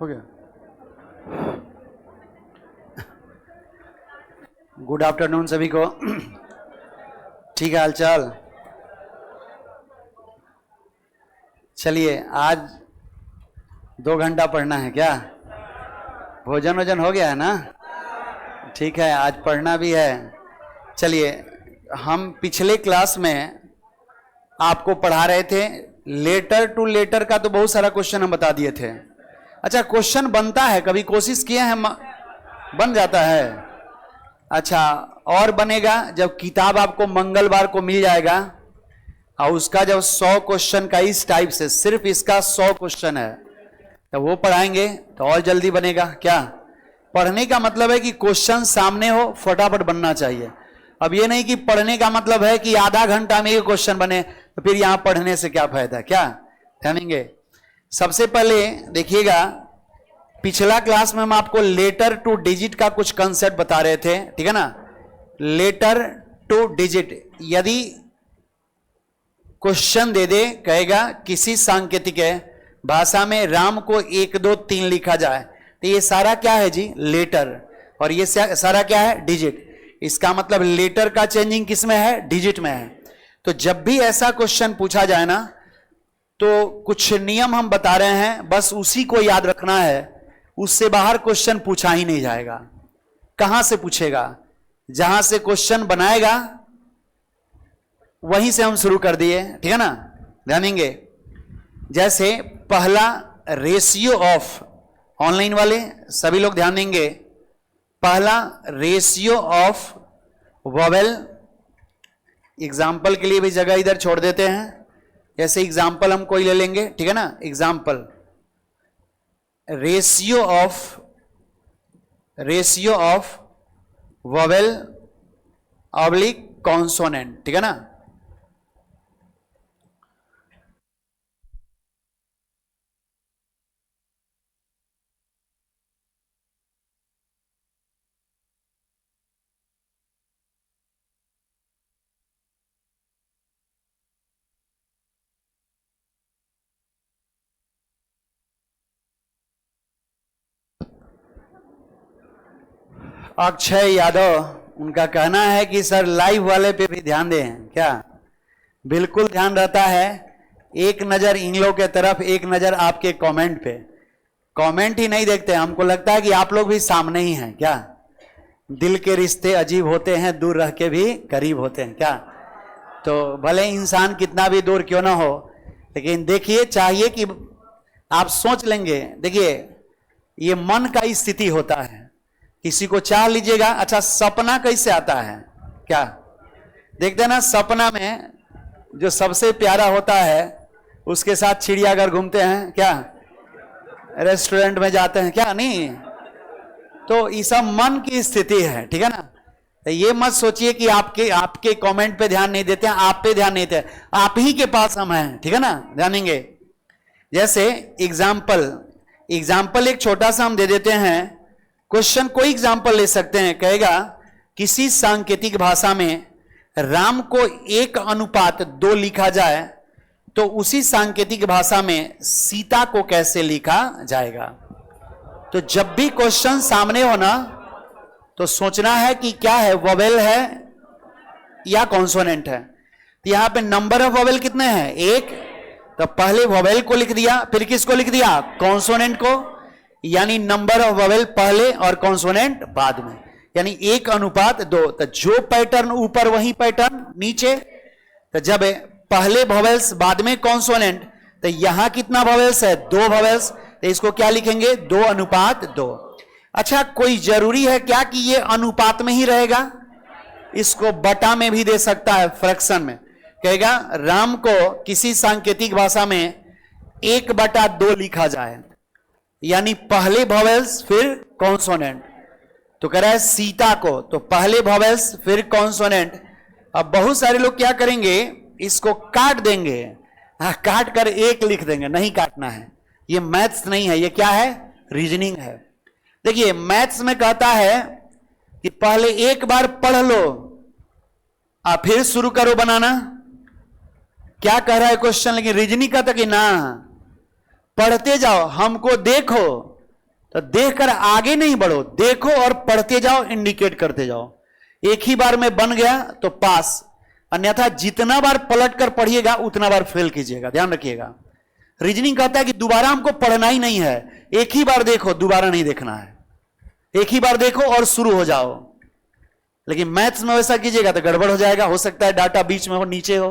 हो गया। Good afternoon सभी को। ठीक है हालचाल। चलिए आज 2 घंटा पढ़ना है क्या? भोजन वोजन हो गया है ना? ठीक है, आज पढ़ना भी है। चलिए, हम पिछले क्लास में आपको पढ़ा रहे थे लेटर टू लेटर का, तो बहुत सारा क्वेश्चन हम बता दिए थे। अच्छा, क्वेश्चन बनता है, कभी कोशिश किए हैं? बन जाता है। अच्छा, और बनेगा जब किताब आपको मंगलवार को मिल जाएगा और उसका जब 100 क्वेश्चन का इस टाइप से, सिर्फ इसका 100 क्वेश्चन है, तो वो पढ़ाएंगे तो और जल्दी बनेगा। क्या पढ़ने का मतलब है कि क्वेश्चन सामने हो, फटाफट बनना चाहिए। अब ये नहीं कि पढ़ने का मतलब है कि आधा घंटा में ये क्वेश्चन बने, तो फिर यहां पढ़ने से क्या फायदा? क्या जानेंगे? सबसे पहले देखिएगा, पिछला क्लास में हम आपको लेटर टू डिजिट का कुछ कंसेप्ट बता रहे थे, ठीक है ना? लेटर टू डिजिट, यदि क्वेश्चन दे दे, कहेगा किसी सांकेतिक भाषा में राम को 1 2 3 लिखा जाए, तो ये सारा क्या है जी? लेटर। और ये सारा क्या है? डिजिट। इसका मतलब लेटर का चेंजिंग किस में है? डिजिट में है। तो जब भी ऐसा क्वेश्चन पूछा जाए ना, तो कुछ नियम हम बता रहे हैं, बस उसी को याद रखना है, उससे बाहर क्वेश्चन पूछा ही नहीं जाएगा। कहां से पूछेगा? जहां से क्वेश्चन बनाएगा वहीं से हम शुरू कर दिए, ठीक है ना? जानेंगे जैसे पहला रेशियो ऑफ, ऑनलाइन वाले सभी लोग ध्यान देंगे, पहला रेशियो ऑफ वोवेल। एग्जाम्पल के लिए भी जगह इधर छोड़ देते हैं, जैसे एग्जाम्पल हम कोई ले लेंगे, ठीक है ना? Example ratio of vowel oblique consonant, ठीक है ना? अक्षय यादव, उनका कहना है कि सर लाइव वाले पे भी ध्यान दें। क्या? बिल्कुल ध्यान रहता है। एक नजर इन लोग के तरफ, एक नजर आपके कमेंट पे। कमेंट ही नहीं देखते, हमको लगता है कि आप लोग भी सामने ही हैं। क्या? दिल के रिश्ते अजीब होते हैं, दूर रह के भी करीब होते हैं। क्या? तो भले इंसान कितना भी दूर क्यों ना हो, लेकिन देखिए, चाहिए कि आप सोच लेंगे। देखिए, ये मन का स्थिति होता है। किसी को चाह लीजिएगा, अच्छा सपना कैसे आता है? क्या देखते हैं ना, सपना में जो सबसे प्यारा होता है उसके साथ चिड़ियाघर घूमते हैं, क्या रेस्टोरेंट में जाते हैं, क्या नहीं? तो ये सब मन की स्थिति है, ठीक है ना? तो ये मत सोचिए कि आपके कमेंट पे ध्यान नहीं देते हैं, आप पे ध्यान नहीं देते, आप ही के पास हम हैं, ठीक है ना? जानेंगे जैसे एग्जाम्पल एक छोटा सा हम दे देते हैं। क्वेश्चन कोई एग्जाम्पल ले सकते हैं, कहेगा किसी सांकेतिक भाषा में राम को 1:2 लिखा जाए, तो उसी सांकेतिक भाषा में सीता को कैसे लिखा जाएगा? तो जब भी क्वेश्चन सामने हो ना, तो सोचना है कि क्या है, वोवेल है या कॉन्सोनेंट है। तो यहां पे नंबर ऑफ वोवेल कितने हैं? 1। तो पहले वोवेल को लिख दिया, फिर किसको लिख दिया? कॉन्सोनेंट को। यानी नंबर ऑफ वोवेल पहले और कॉन्सोनेंट बाद में, यानी 1:2। तो जो पैटर्न ऊपर वही पैटर्न नीचे। तो जब पहले वोवेल्स बाद में कॉन्सोनेंट, तो यहां कितना वोवेल्स है? 2 वोवेल्स। तो इसको क्या लिखेंगे? 2:2। अच्छा, कोई जरूरी है क्या कि ये अनुपात में ही रहेगा? इसको बटा में भी दे सकता है, फ्रैक्शन में। कहेगा राम को किसी सांकेतिक भाषा में 1/2 लिखा जाए, यानी पहले वोवेल्स फिर कॉन्सोनेंट। तो कह रहा है सीता को, तो पहले वोवेल्स फिर कॉन्सोनेंट। अब बहुत सारे लोग क्या करेंगे, इसको काट देंगे, काट कर 1 लिख देंगे। नहीं काटना है, ये मैथ्स नहीं है, ये क्या है? रीजनिंग है। देखिए, मैथ्स में कहता है कि पहले एक बार पढ़ लो और फिर शुरू करो बनाना। क्या कह रहा है क्वेश्चन? लेकिन रीजनिंग कहता कि ना, पढ़ते जाओ, हमको देखो, तो देखकर आगे नहीं बढ़ो, देखो और पढ़ते जाओ, इंडिकेट करते जाओ। एक ही बार में बन गया तो पास, अन्यथा जितना बार पलट कर पढ़िएगा उतना बार फेल कीजिएगा, ध्यान रखिएगा। रीजनिंग कहता है कि दोबारा हमको पढ़ना ही नहीं है, एक ही बार देखो, दोबारा नहीं देखना है, एक ही बार देखो और शुरू हो जाओ। लेकिन मैथ्स में वैसा कीजिएगा तो गड़बड़ हो जाएगा, हो सकता है डाटा बीच में हो, नीचे हो।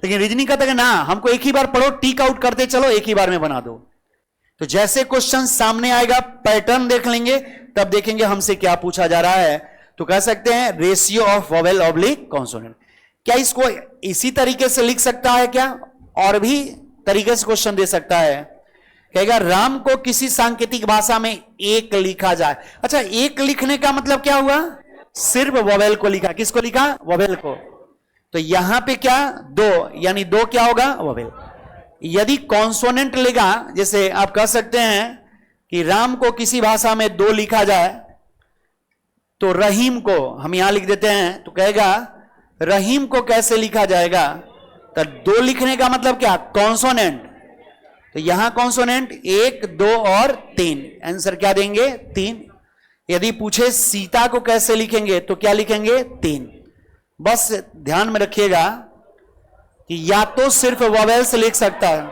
लेकिन रीजनिंग कहता है ना, हमको एक ही बार पढ़ो, टिक आउट करते चलो, एक ही बार में बना दो। तो जैसे क्वेश्चन सामने आएगा, पैटर्न देख लेंगे, तब देखेंगे हमसे क्या पूछा जा रहा है। तो कह सकते हैं ratio of vowel oblique consonant. क्या इसको इसी तरीके से लिख सकता है क्या? और भी तरीके से क्वेश्चन दे सकता है। कहेगा राम को किसी सांकेतिक भाषा में एक लिखा जाए। अच्छा, एक लिखने का मतलब क्या हुआ? सिर्फ वोवेल को लिखा। किसको लिखा? वोवेल को। तो यहां पे क्या? दो, यानी दो क्या होगा? वोवेल। यदि कॉन्सोनेंट लेगा, जैसे आप कह सकते हैं कि राम को किसी भाषा में दो लिखा जाए, तो रहीम को हम यहां लिख देते हैं, तो कहेगा रहीम को कैसे लिखा जाएगा? तो दो लिखने का मतलब क्या? कॉन्सोनेंट। तो यहां कॉन्सोनेंट 1, 2 और 3। आंसर क्या देंगे? 3। यदि पूछे सीता को कैसे लिखेंगे, तो क्या लिखेंगे? 3। बस ध्यान में रखिएगा कि या तो सिर्फ वोवेल से लिख सकता है।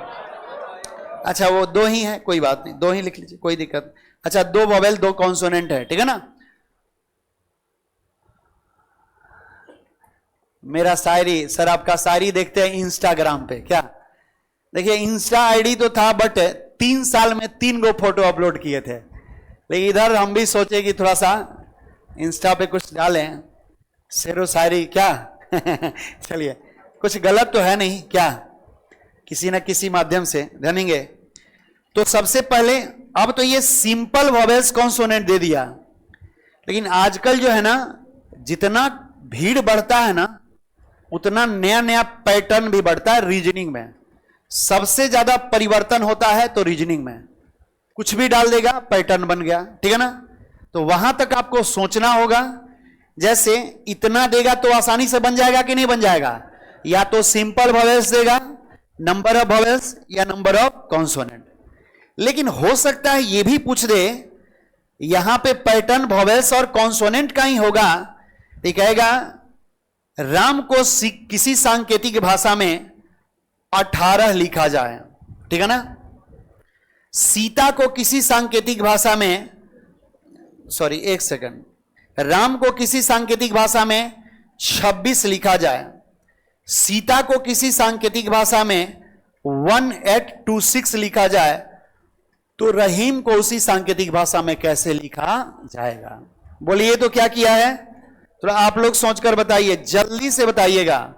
अच्छा, वो दो ही है, कोई बात नहीं, दो ही लिख लीजिए, कोई दिक्कत नहीं। अच्छा, दो वोवेल दो कॉन्सोनेंट है, ठीक है ना। मेरा शायरी, सर आपका शायरी देखते हैं इंस्टाग्राम पे क्या? देखिए, इंस्टा आईडी तो था, बट 3 साल में 3 गो फोटो अपलोड किए थे। लेकिन इधर हम भी सोचे कि थोड़ा सा इंस्टा पे कुछ डालें, शेरो शायरी क्या। चलिए, कुछ गलत तो है नहीं क्या, किसी ना किसी माध्यम से जानेंगे। तो सबसे पहले, अब तो ये सिंपल वोवेल्स कॉन्सोनेंट दे दिया, लेकिन आजकल जो है ना, जितना भीड़ बढ़ता है ना, उतना नया नया पैटर्न भी बढ़ता है। रीजनिंग में सबसे ज्यादा परिवर्तन होता है तो रीजनिंग में कुछ भी डाल देगा, पैटर्न बन गया, ठीक है ना। तो वहां तक आपको सोचना होगा। जैसे इतना देगा तो आसानी से बन जाएगा कि नहीं बन जाएगा? या तो सिंपल वोवेल्स देगा, नंबर ऑफ वोवेल्स, या नंबर ऑफ कॉन्सोनेंट। लेकिन हो सकता है यह भी पूछ दे, यहां पे पैटर्न वोवेल्स और कॉन्सोनेंट का ही होगा। ये कहेगा राम को किसी सांकेतिक भाषा में 18 लिखा जाए, ठीक है ना। सीता को किसी सांकेतिक भाषा में, सॉरी एक सेकंड, राम को किसी सांकेतिक भाषा में 26 लिखा जाए, सीता को किसी सांकेतिक भाषा में 1826 लिखा जाए, तो रहीम को उसी सांकेतिक भाषा में कैसे लिखा जाएगा? बोलिए, तो क्या किया है? तो आप लोग सोचकर बताइए, जल्दी से बताइएगा।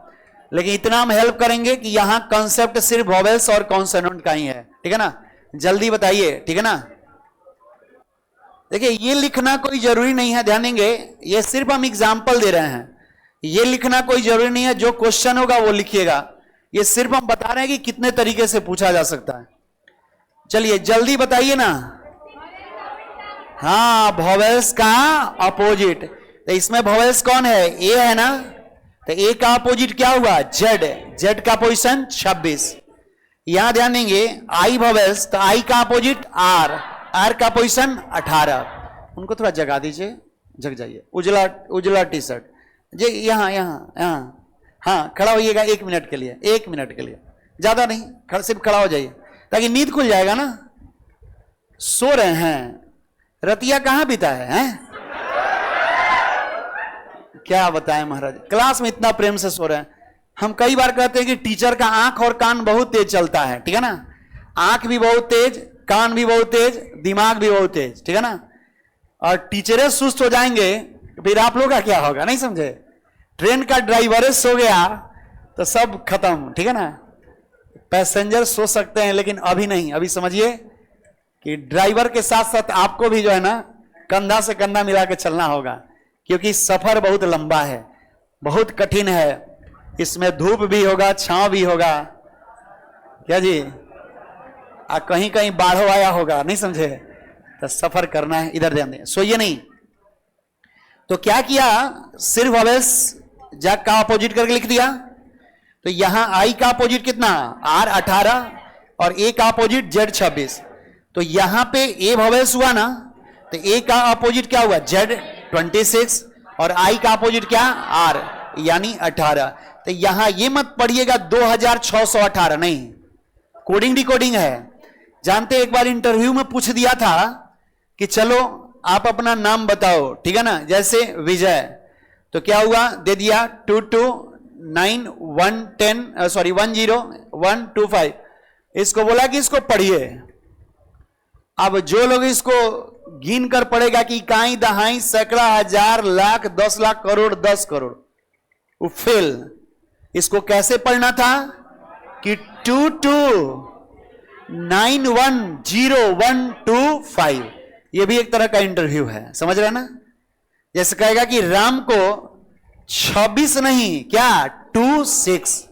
लेकिन इतना हम हेल्प करेंगे कि यहां कॉन्सेप्ट सिर्फ वोवेल्स और कॉन्सोनेंट का ही है, ठीक है ना। जल्दी बताइए, ठीक है ना। देखिए, ये लिखना कोई जरूरी नहीं है, ध्यान देंगे, ये सिर्फ हम एग्जाम्पल दे रहे हैं। ये लिखना कोई जरूरी नहीं है, जो क्वेश्चन होगा वो लिखिएगा। ये सिर्फ हम बता रहे हैं कि कितने तरीके से पूछा जा सकता है। चलिए जल्दी बताइए ना। हाँ, वोवेल्स का अपोजिट। तो इसमें वोवेल्स कौन है? ए है ना। तो ए का अपोजिट क्या हुआ? जेड। जेड का पोजीशन 26। यहां ध्यान देंगे, आई वोवेल्स, तो आई का अपोजिट आर, आर का पोजीशन 18। उनको थोड़ा जगा दीजिए, जग जाइए। उजला उजला टी शर्ट जी, यहां यहां यहां, हाँ खड़ा होइएगा 1 मिनट के लिए, 1 मिनट के लिए, ज्यादा नहीं, सिर्फ खड़ा हो जाइए ताकि नींद खुल जाएगा ना। सो रहे हैं, रतिया कहां बीता है? क्या बताएं महाराज, क्लास में इतना प्रेम से सो रहे हैं। हम कई बार कहते हैं कि टीचर का आंख और कान बहुत तेज चलता है, ठीक है ना। आंख भी बहुत तेज, कान भी बहुत तेज, दिमाग भी बहुत तेज, ठीक है ना। और टीचरें सुस्त हो जाएंगे, फिर आप लोग का क्या होगा? नहीं समझे। ट्रेन का ड्राइवर सो गया तो सब खत्म, ठीक है ना। पैसेंजर सो सकते हैं लेकिन अभी नहीं। अभी समझिए कि ड्राइवर के साथ साथ आपको भी जो है ना, कंधा से कंधा मिला के चलना होगा, क्योंकि सफर बहुत लंबा है, बहुत कठिन है। इसमें धूप भी होगा, छांव भी होगा, क्या जी, कहीं कहीं बाढ़ आया होगा, नहीं समझे। तो सफर करना है, इधर ध्यान दें, सोइए नहीं। तो क्या किया, सिर्फ वोवेल्स जैक का अपोजिट करके लिख दिया। तो यहां आई का अपोजिट कितना? आर 18 और ए का अपोजिट जेड 26। तो यहां पे ए वॉवेल्स हुआ ना, तो ए का अपोजिट क्या हुआ जेड 26 और आई का अपोजिट क्या आर यानी 18। तो यहां ये मत पढ़िएगा 2618 नहीं, कोडिंग डिकोडिंग है। जानते एक बार इंटरव्यू में पूछ दिया था कि चलो आप अपना नाम बताओ, ठीक है ना, जैसे विजय, तो क्या हुआ दे दिया 2291110 इसको बोला कि इसको पढ़िए। अब जो लोग इसको गिन कर पढ़ेगा कि इकाई दहाई सैकड़ा हजार लाख 10 लाख करोड़ 10 करोड़, वो फेल। इसको कैसे पढ़ना था कि 229100125, ये भी एक तरह का इंटरव्यू है, समझ रहे ना। जैसे कहेगा कि राम को 26 नहीं क्या 26,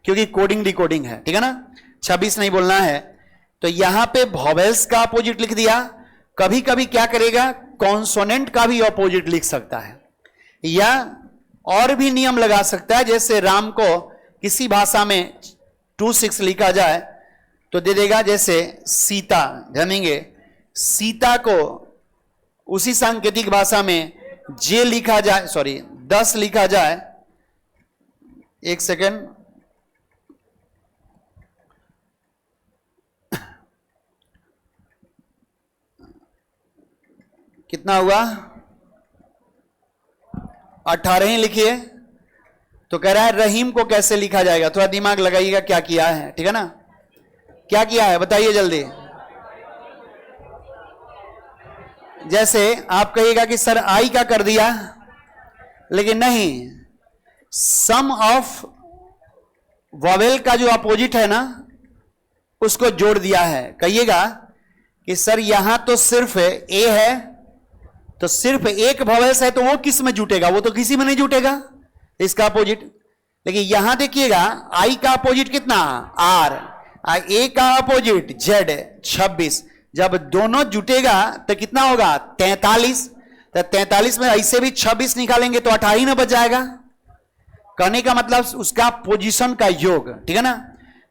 क्योंकि कोडिंग डिकोडिंग है, ठीक है ना, 26 नहीं बोलना है। तो यहां पे वॉवेल्स का अपोजिट लिख दिया। कभी कभी क्या करेगा कॉन्सोनेंट का भी अपोजिट लिख सकता है, या और भी नियम लगा सकता है। जैसे राम को किसी भाषा में 26 लिखा जाए तो दे देगा जैसे सीता, जानेंगे सीता को उसी सांकेतिक भाषा में जे लिखा जाए, सॉरी 10 लिखा जाए। एक सेकेंड, कितना हुआ 18 ही लिखिए। तो कह रहा है रहीम को कैसे लिखा जाएगा, थोड़ा दिमाग लगाइएगा क्या किया है, ठीक है ना, क्या किया है बताइए जल्दी। जैसे आप कहिएगा कि सर आई का कर दिया, लेकिन नहीं, सम ऑफ वॉवेल का जो अपोजिट है ना उसको जोड़ दिया है। कहिएगा कि सर यहां तो सिर्फ ए है, तो सिर्फ एक वॉवेल्स है, तो वो किस में जुटेगा, वो तो किसी में नहीं जुटेगा, इसका अपोजिट। लेकिन यहां देखिएगा आई का अपोजिट कितना आर, ए का अपोजिट जेड 26, जब दोनों जुटेगा तो कितना होगा 43। तो 43 में ऐसे भी 26 निकालेंगे तो 28 ना बच जाएगा। कहने का मतलब उसका पोजीशन का योग, ठीक है ना।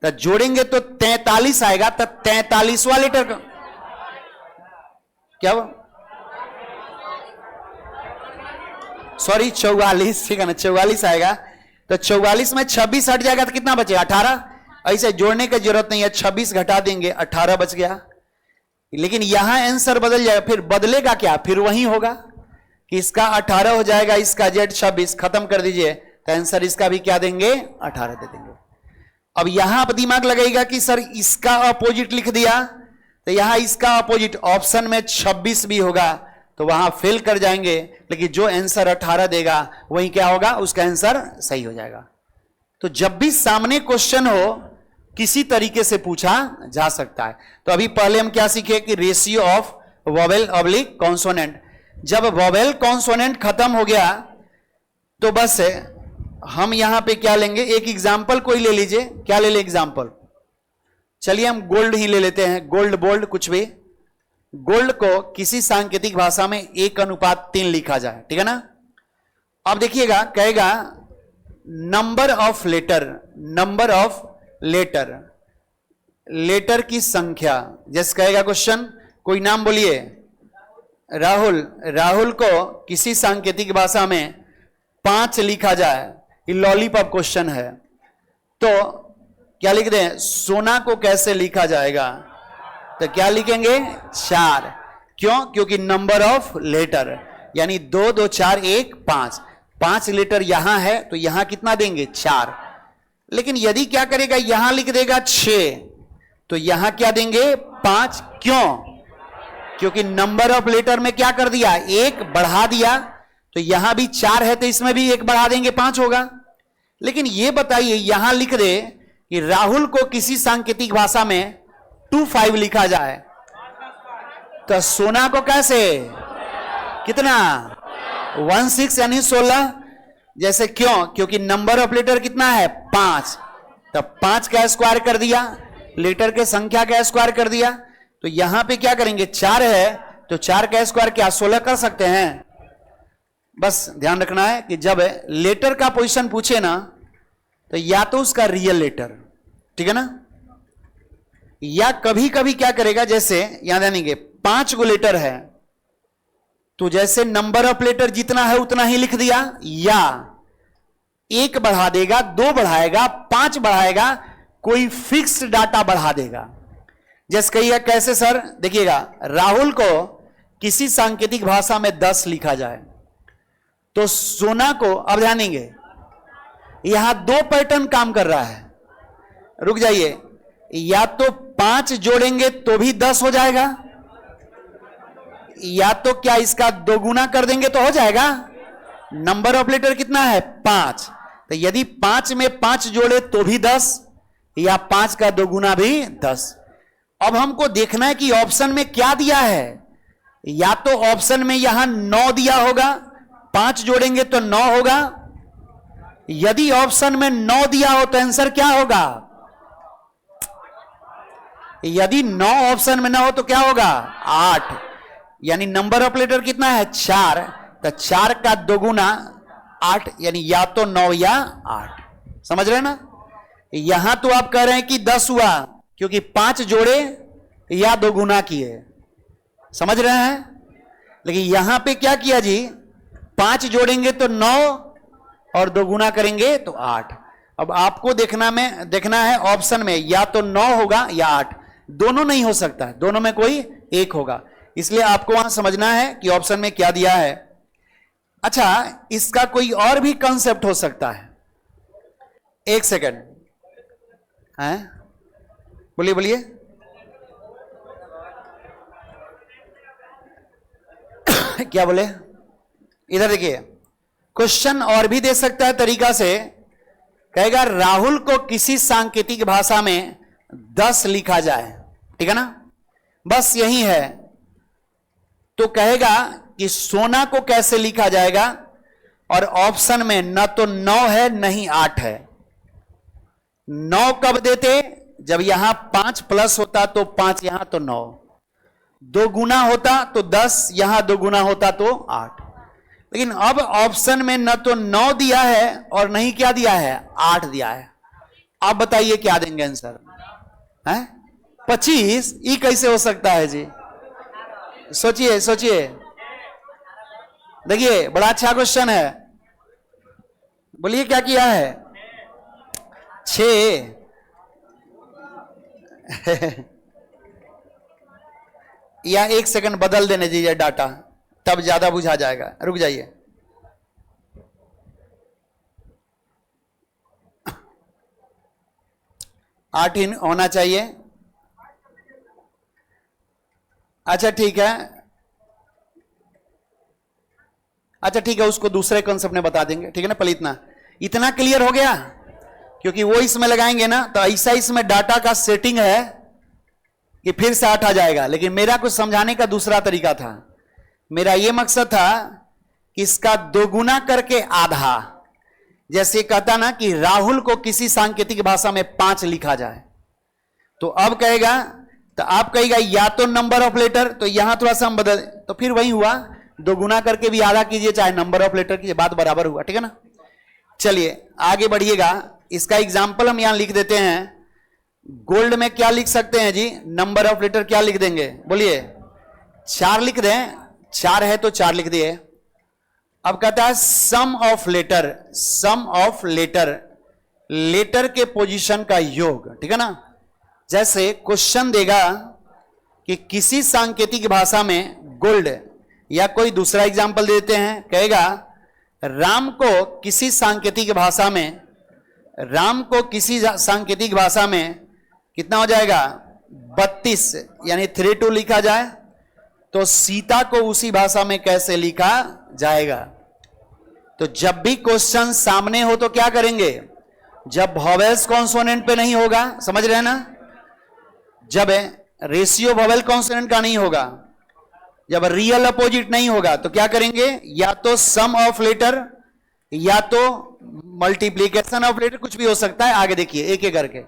तो जोड़ेंगे तो 43 आएगा। तो 43वां लेटर का क्या, सॉरी 44, ठीक है ना, 44 आएगा। तो 44 में 26 हट जाएगा तो कितना बचेगा 18। ऐसे जोड़ने की जरूरत नहीं है, 26 घटा देंगे 18 बच गया। लेकिन यहां आंसर बदल जाएगा, फिर बदलेगा क्या, फिर वही होगा कि इसका 18 हो जाएगा, इसका जेड 26, खत्म कर दीजिए तो आंसर इसका भी क्या देंगे 18 दे देंगे। अब यहां आप दिमाग लगाइएगा कि सर इसका अपोजिट लिख दिया, तो यहां इसका अपोजिट ऑप्शन में 26 भी होगा तो वहां फेल कर जाएंगे। लेकिन जो आंसर 18 देगा वही क्या होगा, उसका आंसर सही हो जाएगा। तो जब भी सामने क्वेश्चन हो किसी तरीके से पूछा जा सकता है। तो अभी पहले हम क्या सीखे कि ratio of vowel oblique consonant. जब वॉवेल कॉन्सोनेंट खत्म हो गया तो बस हम यहां पे क्या लेंगे, एक एग्जाम्पल कोई ले लीजिए। क्या ले ले एग्जाम्पल, चलिए हम गोल्ड ही ले लेते हैं, गोल्ड बोल्ड कुछ भी। गोल्ड को किसी सांकेतिक भाषा में 1:3 लिखा जाए, ठीक है ना। अब देखिएगा कहेगा number of letter, number of letter, letter की संख्या। जैसे कहेगा क्वेश्चन, कोई नाम बोलिए, राहुल, राहुल को किसी सांकेतिक भाषा में 5 लिखा जाए, ये लॉलीपॉप क्वेश्चन है। तो क्या लिख दें, सोना को कैसे लिखा जाएगा, तो क्या लिखेंगे 4। क्यों, क्योंकि नंबर ऑफ लेटर यानी 2 2 4 1 5, 5 लेटर यहां है तो यहां कितना देंगे 4। लेकिन यदि क्या करेगा यहां लिख देगा 6 तो यहां क्या देंगे 5। क्यों, क्योंकि नंबर ऑफ लेटर में क्या कर दिया 1 बढ़ा दिया, तो यहां भी 4 है तो इसमें भी 1 बढ़ा देंगे 5 होगा। लेकिन यह बताइए यहां लिख दे कि राहुल को किसी सांकेतिक भाषा में 25 लिखा जाए, तो सोना को कैसे कितना 16 यानी 16। जैसे क्यों, क्योंकि नंबर ऑफ लेटर कितना है 5, तो 5 का स्क्वायर कर दिया, लेटर के संख्या का स्क्वायर कर दिया। तो यहां पे क्या करेंगे 4 है तो 4 का स्क्वायर क्या 16 कर सकते हैं। बस ध्यान रखना है कि जब लेटर का पोजीशन पूछे ना तो या तो उसका रियल लेटर, ठीक है ना, या कभी कभी क्या करेगा, जैसे याद आनेंगे 5 गो लेटर है तो जैसे नंबर ऑफ लेटर जितना है उतना ही लिख दिया, या 1 बढ़ा देगा, 2 बढ़ाएगा, 5 बढ़ाएगा, कोई फिक्स डाटा बढ़ा देगा। जैसे कहिएगा कैसे सर, देखिएगा राहुल को किसी सांकेतिक भाषा में 10 लिखा जाए तो सोना को, अब ध्यान देंगे यहां 2 पैटर्न काम कर रहा है, रुक जाइए, या तो 5 जोड़ेंगे तो भी 10 हो जाएगा, या तो क्या इसका 2 गुना कर देंगे तो हो जाएगा। नंबर ऑफ लेटर कितना है 5, तो यदि 5 में 5 जोड़े तो भी 10, या 5 का 2 गुना भी 10। अब हमको देखना है कि ऑप्शन में क्या दिया है, या तो ऑप्शन में यहां 9 दिया होगा, 5 जोड़ेंगे तो 9 होगा, यदि ऑप्शन में 9 दिया हो तो आंसर क्या होगा, यदि 9 ऑप्शन में ना हो तो क्या होगा 8, यानी नंबर ऑफ लेटर कितना है 4, तो 4 का 2 गुना 8, यानी या तो 9 या 8। समझ रहे ना, यहां तो आप कह रहे हैं कि 10 हुआ क्योंकि 5 जोड़े या 2 गुना किए, समझ रहे हैं, लेकिन यहां पे क्या किया जी, 5 जोड़ेंगे तो 9 और 2 गुना करेंगे तो 8। अब आपको देखना है ऑप्शन में या तो 9 होगा या 8, दोनों नहीं हो सकता, दोनों में कोई एक होगा, इसलिए आपको वहां समझना है कि ऑप्शन में क्या दिया है। अच्छा, इसका कोई और भी कंसेप्ट हो सकता है, एक सेकंड है, बोलिए बोलिए। क्या बोले, इधर देखिए, क्वेश्चन और भी दे सकता है तरीका से, कहेगा राहुल को किसी सांकेतिक भाषा में 10 लिखा जाए, ठीक है ना, बस यही है, तो कहेगा कि सोना को कैसे लिखा जाएगा, और ऑप्शन में न तो 9 है न ही 8 है। 9 कब देते, जब यहां 5 प्लस होता तो 5, यहां तो 9, 2 गुना होता तो 10, यहां 2 गुना होता तो 8, लेकिन अब ऑप्शन में न तो 9 दिया है और नहीं क्या दिया है 8 दिया है। आप बताइए क्या देंगे आंसर है, 25। ये कैसे हो सकता है जी, सोचिए सोचिए, देखिए बड़ा अच्छा क्वेश्चन है, बोलिए क्या किया है 6। या 1 सेकंड बदल देने दीजिए डाटा, तब ज्यादा बुझा जाएगा, रुक जाइए। आठ ही होना चाहिए। अच्छा ठीक है, अच्छा ठीक है, उसको दूसरे कॉन्सेप्ट में बता देंगे, ठीक है ना। पहले इतना क्लियर हो गया, क्योंकि वो इसमें लगाएंगे ना तो ऐसा इसमें डाटा का सेटिंग है कि फिर से 8 आ जाएगा, लेकिन मेरा कुछ समझाने का दूसरा तरीका था। मेरा यह मकसद था कि इसका 2 गुना करके आधा, जैसे कहता ना कि राहुल को किसी सांकेतिक भाषा में 5 लिखा जाए, तो अब कहेगा, तो आप कहेगा या तो नंबर ऑफ लेटर, तो यहां थोड़ा सा हम बदल, तो फिर वही हुआ 2 गुना करके भी आधा कीजिए, चाहे नंबर ऑफ लेटर कीजिए, बात बराबर हुआ, ठीक है ना। चलिए आगे बढ़िएगा, इसका एग्जाम्पल हम यहां लिख देते हैं। गोल्ड में क्या लिख सकते हैं जी, नंबर ऑफ लेटर क्या लिख देंगे, बोलिए 4 लिख दें, 4 है तो 4 लिख दिए। अब कहता है sum of letter, sum of letter, letter के पोजीशन का योग, ठीक है ना। जैसे क्वेश्चन देगा कि किसी सांकेतिक भाषा में गोल्ड, या कोई दूसरा एग्जाम्पल देते हैं, कहेगा राम को किसी सांकेतिक भाषा में, राम को किसी सांकेतिक भाषा में कितना हो जाएगा 32, यानी 32 लिखा जाए, तो सीता को उसी भाषा में कैसे लिखा जाएगा। तो जब भी क्वेश्चन सामने हो तो क्या करेंगे, जब वॉवेल्स कॉन्सोनेंट पे नहीं होगा, समझ रहे हैं ना, जब रेशियो वॉवेल कॉन्सोनेंट का नहीं होगा, जब रियल अपोजिट नहीं होगा, तो क्या करेंगे, या तो सम ऑफ लेटर या तो मल्टीप्लीकेशन ऑफ लेटर, कुछ भी हो सकता है। आगे देखिए एक एक करके,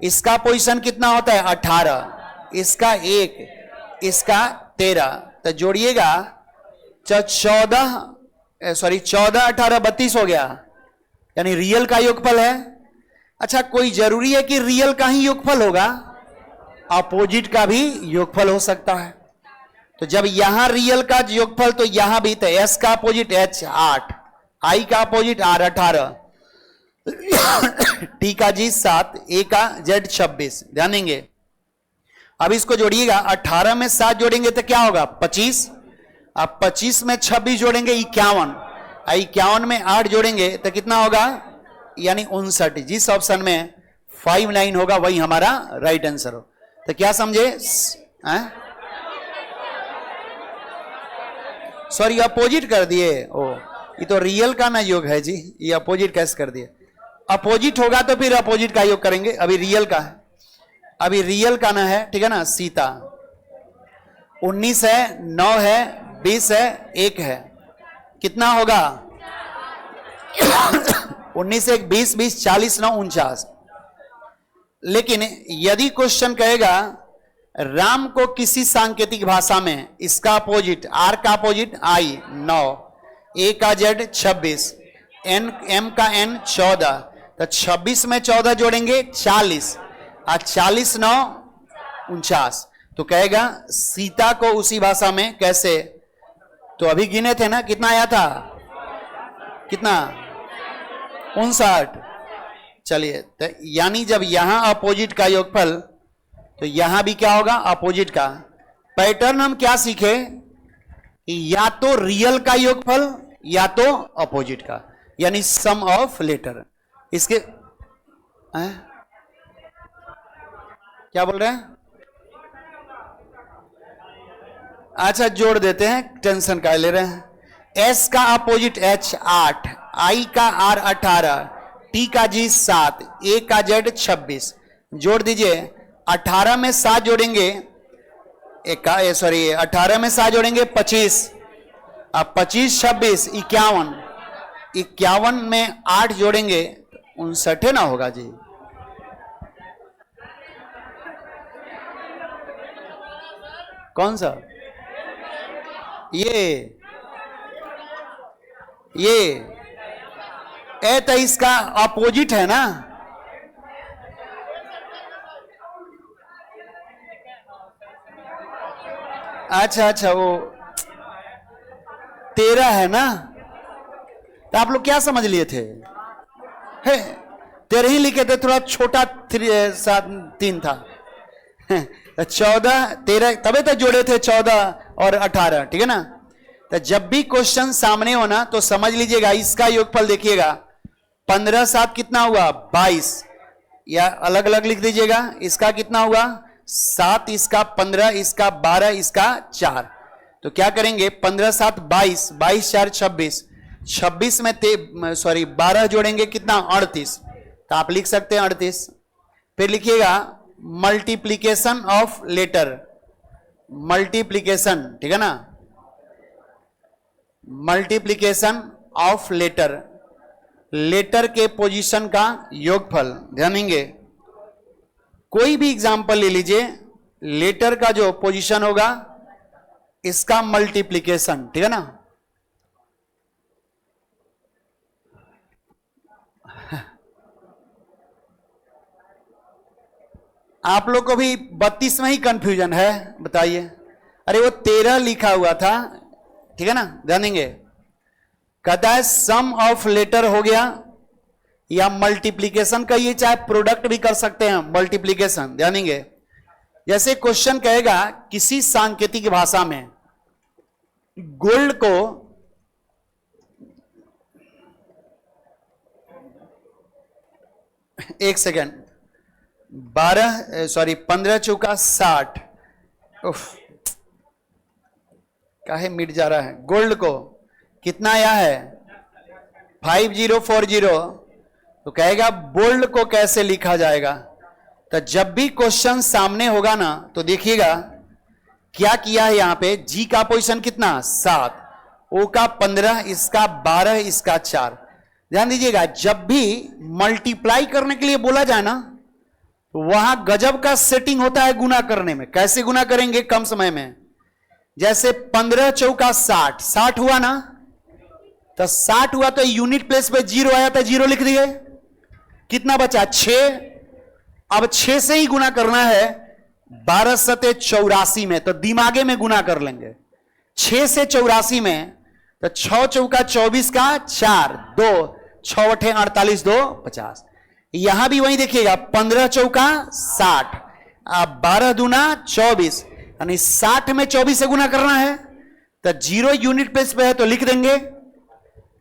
इसका पोजीशन कितना होता है 18, इसका 1, इसका 13, तो जोड़िएगा 14, 18 32 हो गया, यानी रियल का योगफल है। अच्छा कोई जरूरी है कि रियल का ही योगफल होगा, अपोजिट का भी योगफल हो सकता है। तो जब यहां रियल का योगफल तो यहां भी, तो एस का अपोजिट एच 8, आई का अपोजिट आर 18, टी का जी 7, ए का जेड 26। ध्यान देंगे। अब इसको जोड़िएगा, 18 में 7 जोड़ेंगे तो क्या होगा 25। अब 25 में 26 जोड़ेंगे 51, 51 में 8 जोड़ेंगे तो कितना होगा, यानी 59। जिस ऑप्शन में 59 होगा वही हमारा राइट आंसर हो। तो क्या समझे? सॉरी अपोजिट कर दिए। ओ ये तो रियल का ना योग है जी, ये अपोजिट कैसे कर दिए? अपोजिट होगा तो फिर अपोजिट का योग करेंगे। अभी रियल का है, अभी रियल का ना है, ठीक है ना। सीता 19 है, 9 है, 20 है, 1 है, कितना होगा? 19 1 20, 20 40, 9 49। लेकिन यदि क्वेश्चन कहेगा राम को किसी सांकेतिक भाषा में इसका अपोजिट, आर का अपोजिट आई 9, ए का जेड 26, एन एम का एन 14, तो 26 में 14 जोड़ेंगे 40, और 40 9 49। तो कहेगा सीता को उसी भाषा में कैसे? तो अभी गिने थे ना, कितना आया था? कितना? 59। चलिए, तो यानी जब यहां अपोजिट का योगफल तो यहां भी क्या होगा? अपोजिट का। पैटर्न हम क्या सीखे? या तो रियल का योगफल या तो अपोजिट का, यानी सम ऑफ लेटर। इसके क्या बोल रहे हैं? अच्छा जोड़ देते हैं, टेंशन का ले रहे हैं। एस का अपोजिट एच 8, आई का आर 18, टी का जी 7, ए का जेड 26। जोड़ दीजिए, 18 में 7 जोड़ेंगे, 18 में 7 जोड़ेंगे 25, अब 25 26 51, 51 में 8 जोड़ेंगे 59 ना होगा जी। कौन सा? ये ए तो इसका अपोजिट है ना। अच्छा वो 13 है ना। तो आप लोग क्या समझ लिए थे? 13 ही लिखे थे, थोड़ा छोटा 3 था। 14 13 तबे तो जोड़े थे 14 और 18, ठीक है ना। तो जब भी क्वेश्चन सामने होना तो समझ लीजिएगा इसका योगफल देखिएगा, 15 7 कितना हुआ 22, या अलग अलग लिख दीजिएगा। इसका कितना हुआ 7, इसका 15, इसका 12, इसका 4। तो क्या करेंगे 15 7 22, 22 4 26, 26 में 12 जोड़ेंगे कितना 38। तो आप लिख सकते हैं 38। फिर लिखिएगा मल्टीप्लीकेशन ऑफ लेटर, मल्टीप्लीकेशन, ठीक है ना, मल्टीप्लीकेशन ऑफ लेटर, लेटर के पोजीशन का योगफल। ध्यान देंगे, कोई भी एग्जांपल ले लीजिए, लेटर का जो पोजीशन होगा इसका मल्टीप्लीकेशन, ठीक है ना। आप लोग को भी 32 में ही कंफ्यूजन है, बताइए। अरे वो 13 लिखा हुआ था, ठीक है ना। ध्यान देंगे, कहता है सम ऑफ लेटर हो गया या मल्टीप्लीकेशन का, ये चाहे प्रोडक्ट भी कर सकते हैं मल्टीप्लीकेशन। ध्यान देंगे, जैसे क्वेश्चन कहेगा किसी सांकेतिक भाषा में गोल्ड को एक सेकेंड 15 चौका 60, काहे मिट जा रहा है। गोल्ड को कितना आया है 5040, तो कहेगा बोल्ड को कैसे लिखा जाएगा। तो जब भी क्वेश्चन सामने होगा ना तो देखिएगा क्या किया है यहां पे। जी का पोजीशन कितना 7, ओ का 15, इसका 12, इसका 4। ध्यान दीजिएगा, जब भी मल्टीप्लाई करने के लिए बोला जाए ना तो वहां गजब का सेटिंग होता है गुना करने में। कैसे गुना करेंगे कम समय में, जैसे 15 चौका 60, 60 हुआ ना, तो 60 हुआ तो यूनिट प्लेस पे 0 आया तो 0 लिख दिए। कितना बचा 6। अब 6 से ही गुना करना है, 12 सते 84 में, तो दिमागे में गुना कर लेंगे। 6 से 84 में, तो 6 चौका 24 का 4, 2, 6 अठे 48, 2 50। यहां भी वही देखिएगा, 15 चौका 60, अब 12 दूना 24, यानी 60 में 24 से गुना करना है, तो 0 यूनिट प्लेस पे है तो लिख देंगे।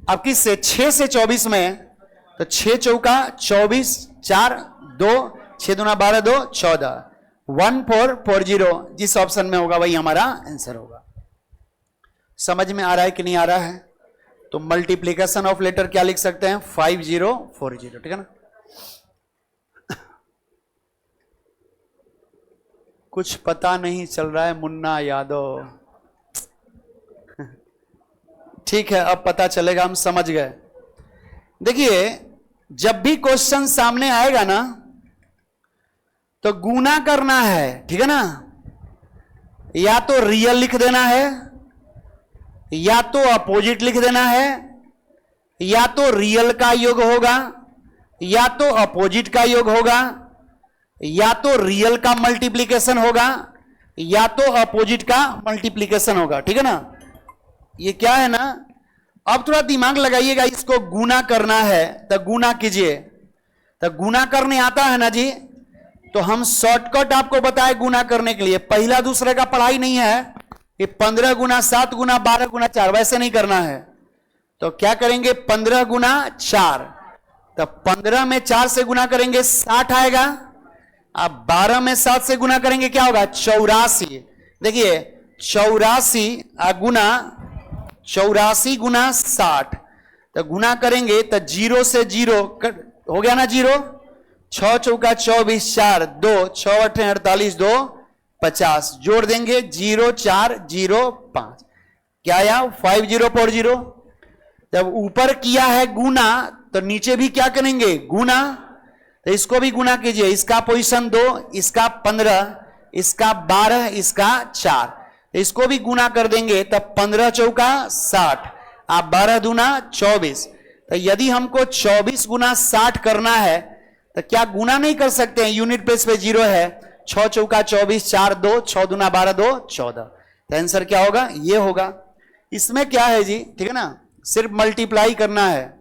अब किससे? 6 से 24 में, तो 6 चौका 24, 4, 2, 6 दूना 12, 2 14, 1440 जिस ऑप्शन में होगा वही हमारा आंसर होगा। समझ में आ रहा है कि नहीं आ रहा है? तो मल्टीप्लीकेशन ऑफ लेटर क्या लिख सकते हैं? 5040, ठीक है ना। कुछ पता नहीं चल रहा है मुन्ना यादव। ठीक है, अब पता चलेगा, हम समझ गए। देखिए, जब भी क्वेश्चन सामने आएगा ना, तो गुना करना है, ठीक है ना। या तो रियल लिख देना है, या तो अपोजिट लिख देना है, या तो रियल का योग होगा, या तो अपोजिट का योग होगा, या तो रियल का मल्टीप्लीकेशन होगा, या तो अपोजिट का मल्टीप्लीकेशन होगा, ठीक है ना। ये क्या है ना, अब थोड़ा दिमाग लगाइएगा। इसको गुना करना है तो गुना कीजिए, तो गुना करने आता है ना जी, तो हम शॉर्टकट आपको बताए गुना करने के लिए। पहला दूसरे का पढ़ाई नहीं है कि 15 गुना 7 गुना 12 गुना 4, वैसे नहीं करना है। तो क्या करेंगे? 15 गुना 4, तो 15 में 4 से गुना करेंगे 60 आएगा। अब 12 में 7 से गुना करेंगे क्या होगा? 84। देखिए 84 गुना 60, तो गुना करेंगे तो 0 से 0 हो गया ना 0, 6 चौका 24, 4, 2, 6 अठे 48, 2 50, जोड़ देंगे 0 4 0 5, क्या आया? 5040। जब ऊपर किया है गुना, तो नीचे भी क्या करेंगे? गुना। तो इसको भी गुना कीजिए, इसका पोजीशन 2, इसका 15, इसका 12, इसका 4, इसको भी गुना कर देंगे, तब 15 चौका 60, आप 12 दूना 24। तो यदि हमको 24 गुना 60 करना है, तो क्या गुना नहीं कर सकते हैं? यूनिट प्लेस पे 0 है, 6 चौका 24, 4, 2, 6 दूना 12, 2 14। तो आंसर क्या होगा? ये होगा। इसमें क्या है जी, ठीक है ना, सिर्फ मल्टीप्लाई करना है।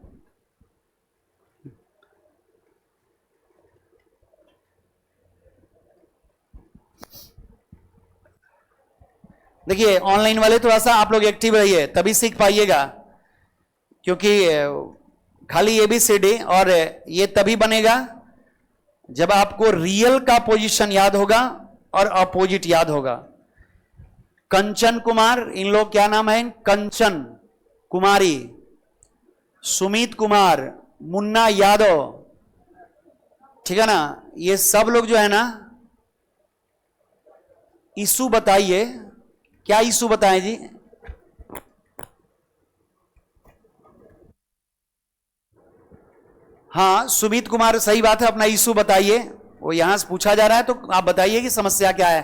देखिए ऑनलाइन वाले थोड़ा सा आप लोग एक्टिव रहिए, तभी सीख पाइएगा, क्योंकि खाली ABCD और ये तभी बनेगा जब आपको रियल का पोजीशन याद होगा और अपोजिट याद होगा। कंचन कुमार, इन लोग क्या नाम है? कंचन कुमारी, सुमित कुमार, मुन्ना यादव, ठीक है ना। ये सब लोग जो है ना, इशू बताइए, क्या इशू बताएं जी? हाँ सुमित कुमार, सही बात है, अपना इशू बताइए। वो यहां से पूछा जा रहा है, तो आप बताइए कि समस्या क्या है।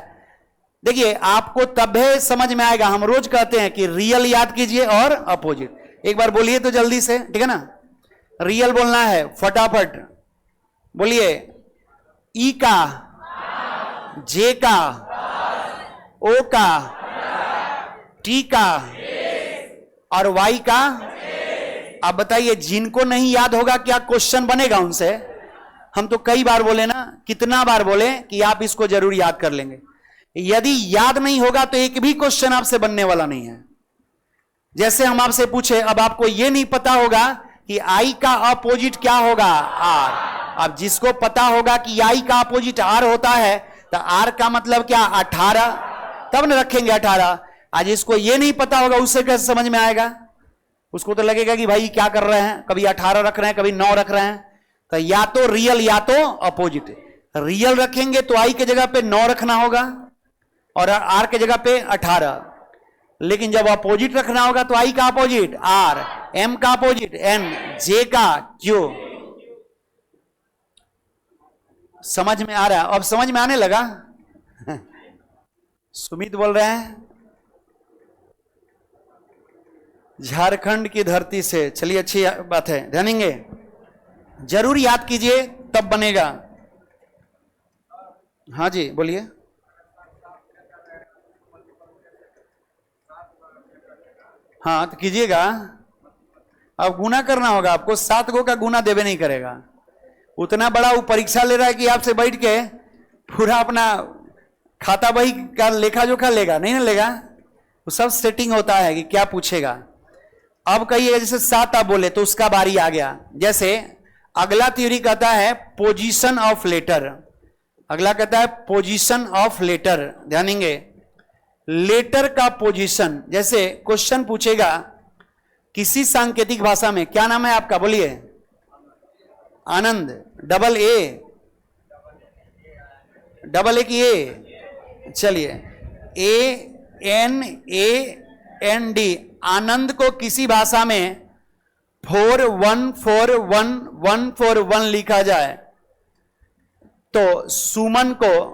देखिए आपको तब समझ में आएगा, हम रोज कहते हैं कि रियल याद कीजिए और अपोजिट। एक बार बोलिए तो जल्दी से, ठीक है ना। रियल बोलना है, फटाफट बोलिए। ई का, जे का, ओ का, टी का और वाई का। अब बताइए, जिनको नहीं याद होगा क्या क्वेश्चन बनेगा उनसे? हम तो कई बार बोले ना, कितना बार बोले कि आप इसको जरूर याद कर लेंगे। यदि याद नहीं होगा तो एक भी क्वेश्चन आपसे बनने वाला नहीं है। जैसे हम आपसे पूछे, अब आपको यह नहीं पता होगा कि आई का अपोजिट क्या होगा? आर। अब जिसको पता होगा कि आई का अपोजिट आर होता है, तो आर का मतलब क्या? 18, तब न रखेंगे 18। आज इसको ये नहीं पता होगा, उससे कैसे समझ में आएगा? उसको तो लगेगा कि भाई क्या कर रहे हैं, कभी 18 रख रहे हैं, कभी 9 रख रहे हैं। तो या तो रियल या तो अपोजिट। रियल रखेंगे तो आई के जगह पे 9 रखना होगा और आर के जगह पे 18। लेकिन जब अपोजिट रखना होगा तो आई का अपोजिट आर, एम का अपोजिट एन, जे का क्यू। समझ में आ रहा है? अब समझ में आने लगा? सुमित बोल रहे हैं झारखंड की धरती से। चलिए अच्छी बात है, ध्यान देंगे, जरूर याद कीजिए तब बनेगा। हाँ जी बोलिए। हाँ तो कीजिएगा। अब गुना करना होगा आपको, 7 गो का गुना देवे नहीं करेगा। उतना बड़ा वो परीक्षा ले रहा है कि आपसे बैठ के पूरा अपना खाता बही का लेखा जोखा लेगा, नहीं ना लेगा। वो सब सेटिंग होता है कि क्या पूछेगा। अब कहिएगा जैसे 7 आप बोले तो उसका बारी आ गया। जैसे अगला थ्योरी कहता है पोजीशन ऑफ लेटर, अगला कहता है पोजीशन ऑफ लेटर। ध्यान देंगे, लेटर का पोजीशन। जैसे क्वेश्चन पूछेगा किसी सांकेतिक भाषा में, क्या नाम है आपका, बोलिए। आनंद, डबल ए की ए, चलिए ANAND, आनंद को किसी भाषा में 414141 लिखा जाए तो सुमन को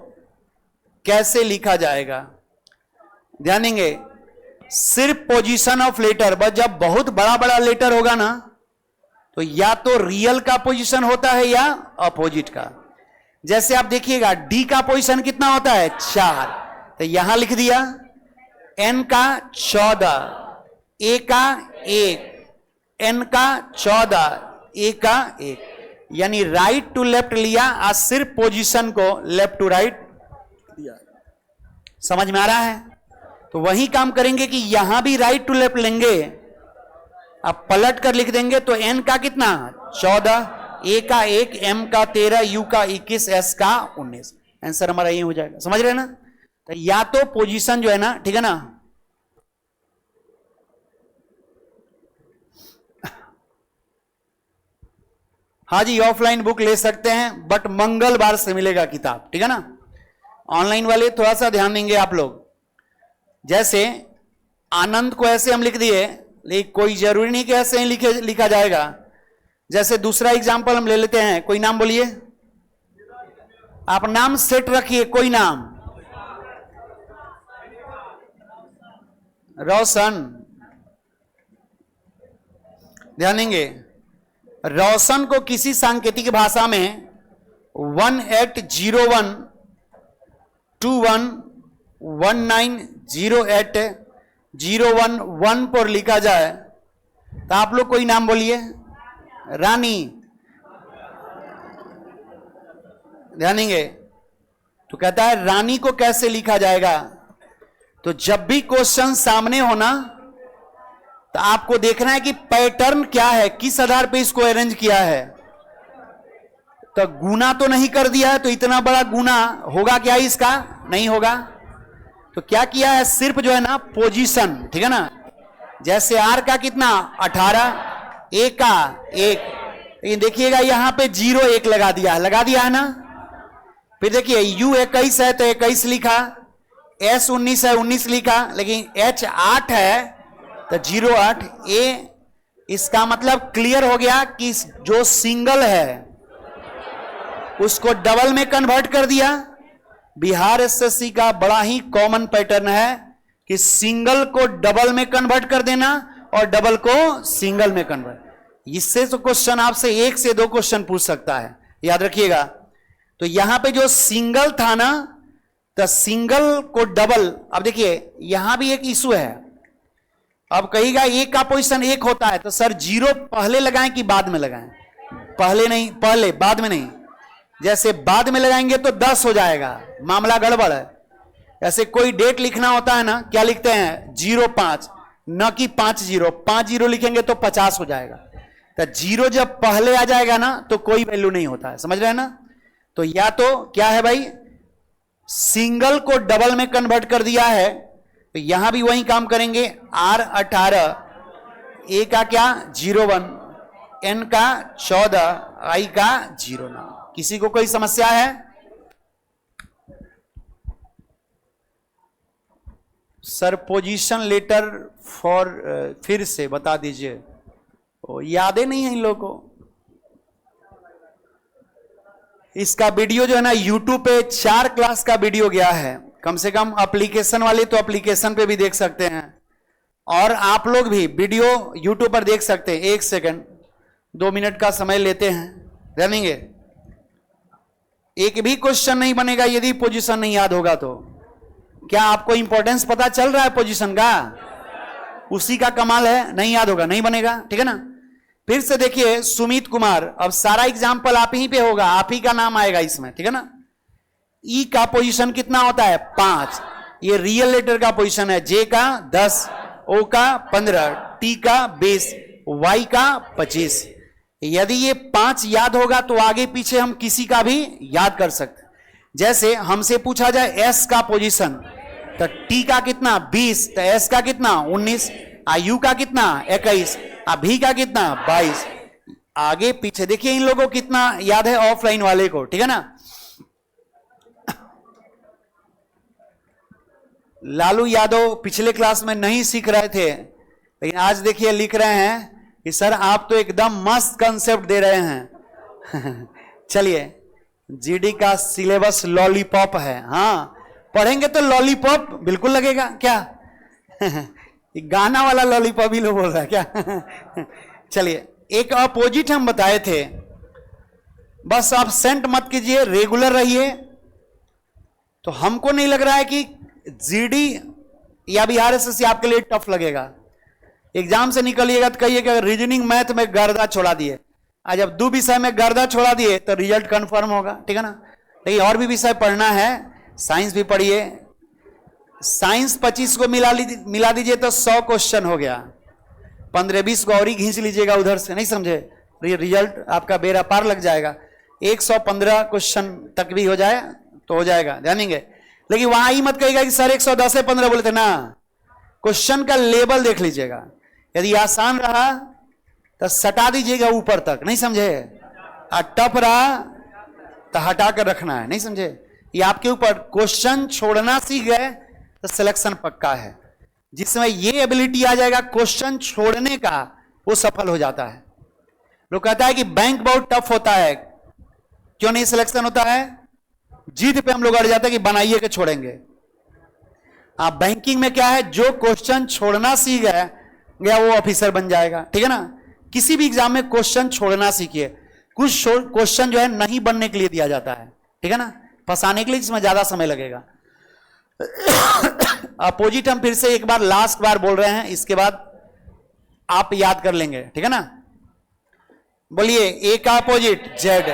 कैसे लिखा जाएगा। ध्यान देंगे, सिर्फ पोजीशन ऑफ लेटर। बस जब बहुत बड़ा बड़ा लेटर होगा ना तो या तो रियल का पोजीशन होता है या अपोजिट का। जैसे आप देखिएगा डी का पोजीशन कितना होता है, 4, तो यहां लिख दिया। एन का 14, ए का 1, एन का 14, ए का 1, यानी राइट टू लेफ्ट लिया, आज सिर्फ पोजीशन को लेफ्ट टू राइट दिया। समझ में आ रहा है। तो वही काम करेंगे कि यहां भी राइट टू लेफ्ट लेंगे, आप पलट कर लिख देंगे तो एन का कितना 14, ए का 1, एम का 13, यू का 21, एस का 19। आंसर हमारा ये हो जाएगा। समझ रहे हैं ना। तो या तो पोजीशन जो है ना, ठीक है ना, हाँ जी ऑफलाइन बुक ले सकते हैं बट मंगलवार से मिलेगा किताब, ठीक है ना। ऑनलाइन वाले थोड़ा सा ध्यान देंगे आप लोग। जैसे आनंद को ऐसे हम लिख दिए, लेकिन कोई जरूरी नहीं कि ऐसे ही लिखा जाएगा। जैसे दूसरा एग्जांपल हम ले लेते हैं, कोई नाम बोलिए, आप नाम सेट रखिए, कोई नाम। रोशन, ध्यान देंगे, रोशन को किसी सांकेतिक भाषा में 18012119080111 पर लिखा जाए तो आप लोग कोई नाम बोलिए। रानी, ध्यान देंगे, तो कहता है रानी को कैसे लिखा जाएगा। तो जब भी क्वेश्चन सामने होना तो आपको देखना है कि पैटर्न क्या है, किस आधार पे इसको अरेंज किया है। तो गुना तो नहीं कर दिया है, तो इतना बड़ा गुना होगा क्या इसका, नहीं होगा। तो क्या किया है, सिर्फ जो है ना पोजीशन, ठीक है ना। जैसे आर का कितना 18, ए का 1, लेकिन देखिएगा यहां पे 0 1 लगा दिया है ना। फिर देखिए यू 21 है तो 21 लिखा, एस 19 है 19 लिखा, लेकिन एच 8 है तो 08। ए, इसका मतलब क्लियर हो गया कि जो सिंगल है उसको डबल में कन्वर्ट कर दिया। बिहार एसएससी का बड़ा ही कॉमन पैटर्न है कि सिंगल को डबल में कन्वर्ट कर देना और डबल को सिंगल में कन्वर्ट। इससे तो क्वेश्चन आपसे 1 से 2 क्वेश्चन पूछ सकता है, याद रखिएगा। तो यहां पे जो सिंगल था ना, तो सिंगल को डबल। अब देखिए यहां भी एक इशू है। अब कहिएगा एक का पोजीशन 1 होता है तो सर 0 पहले लगाएं कि बाद में लगाएं। पहले नहीं, पहले, बाद में नहीं। जैसे बाद में लगाएंगे तो 10 हो जाएगा, मामला गड़बड़ है। ऐसे कोई डेट लिखना होता है ना, क्या लिखते हैं 05, न कि 50। 50 लिखेंगे तो 50 हो जाएगा। तो 0 जब पहले आ जाएगा ना तो कोई वैल्यू नहीं होता है, समझ रहे हैं ना। तो या तो क्या है भाई, सिंगल को डबल में कन्वर्ट कर दिया है, तो यहां भी वही काम करेंगे। R 18, ए का क्या 01, एन का 14, आई का 09। किसी को कोई समस्या है? सर पोजीशन लेटर फॉर, फिर से बता दीजिए, यादें नहीं है इन लोगों को। इसका वीडियो जो है ना यूट्यूब पे 4 क्लास का वीडियो गया है। कम से कम एप्लीकेशन वाले तो एप्लीकेशन पे भी देख सकते हैं, और आप लोग भी वीडियो यूट्यूब पर देख सकते हैं। 1 सेकंड 2 मिनट का समय लेते हैं, जानेंगे। एक भी क्वेश्चन नहीं बनेगा यदि पोजीशन नहीं याद होगा तो। क्या आपको इंपॉर्टेंस पता चल रहा है पोजीशन का? उसी का कमाल है, नहीं याद होगा नहीं बनेगा, ठीक है ना। फिर से देखिए सुमित कुमार, अब सारा एग्जाम्पल आप ही पे होगा, आप ही का नाम आएगा इसमें, ठीक है ना। ई का पोजीशन कितना होता है 5, ये रियल लेटर का पोजीशन है, जे का 10, ओ का 15, टी का 20, वाई का 25। यदि ये 5 याद होगा तो आगे पीछे हम किसी का भी याद कर सकते हैं। जैसे हमसे पूछा जाए एस का पोजीशन, तो टी का कितना 20, तो एस का कितना 19, यू का कितना 21, भी का कितना 22। आगे पीछे देखिए इन लोगों को कितना याद है ऑफलाइन वाले को, ठीक है ना। लालू यादव पिछले क्लास में नहीं सीख रहे थे, लेकिन आज देखिए लिख रहे हैं कि सर आप तो एकदम मस्त कंसेप्ट दे रहे हैं। चलिए, जीडी का सिलेबस लॉलीपॉप है, हाँ पढ़ेंगे तो लॉलीपॉप बिल्कुल लगेगा क्या। गाना वाला लॉलीपॉप ही लोग बोल रहा है क्या। चलिए, एक अपोजिट हम बताए थे, बस आप सेंट मत कीजिए, रेगुलर रहिए। तो हमको नहीं लग रहा है कि जीडी या बिहार एसएससी आपके लिए टफ लगेगा। एग्जाम से निकलिएगा तो कहिए कि रीजनिंग मैथ में गर्दा छोड़ा दिए, आज जब 2 विषय में गर्दा छोड़ा दिए तो रिजल्ट कंफर्म होगा, ठीक है ना। लेकिन और भी विषय पढ़ना है, साइंस भी पढ़िए। साइंस 25 को मिला दीजिए तो 100 क्वेश्चन हो गया, 15-20 को और ही घींच लीजिएगा उधर से, नहीं समझे, रिजल्ट आपका बेड़ा पार लग जाएगा। 115 क्वेश्चन तक भी हो जाए तो हो जाएगा, जानेंगे। लेकिन वहां ही मत कहिएगा कि सर 110 15 बोले थे ना, क्वेश्चन का लेवल देख लीजिएगा। यदि आसान रहा तो सटा दीजिएगा ऊपर तक, नहीं समझे, और टफ रहा तो हटा कर रखना है, नहीं समझे। ये आपके ऊपर, क्वेश्चन छोड़ना सीख गए तो सिलेक्शन पक्का है। जिसमें ये एबिलिटी आ जाएगा क्वेश्चन छोड़ने का, वो सफल हो जाता है। लोग कहता है कि बैंक बहुत टफ होता है, क्यों नहीं सिलेक्शन होता है, जीत पे हम लोग अड़ जाते हैं कि बनाइए के छोड़ेंगे। आप बैंकिंग में क्या है, जो क्वेश्चन छोड़ना सीख गया वो ऑफिसर बन जाएगा, ठीक है ना। किसी भी एग्जाम में क्वेश्चन छोड़ना सीखिए। कुछ क्वेश्चन जो है नहीं बनने के लिए दिया जाता है, ठीक है ना, फंसाने के लिए, जिसमें ज्यादा समय लगेगा। अपोजिट हम फिर से एक बार लास्ट बार बोल रहे हैं, इसके बाद आप याद कर लेंगे, ठीक है ना। बोलिए, ए का अपोजिट जेड,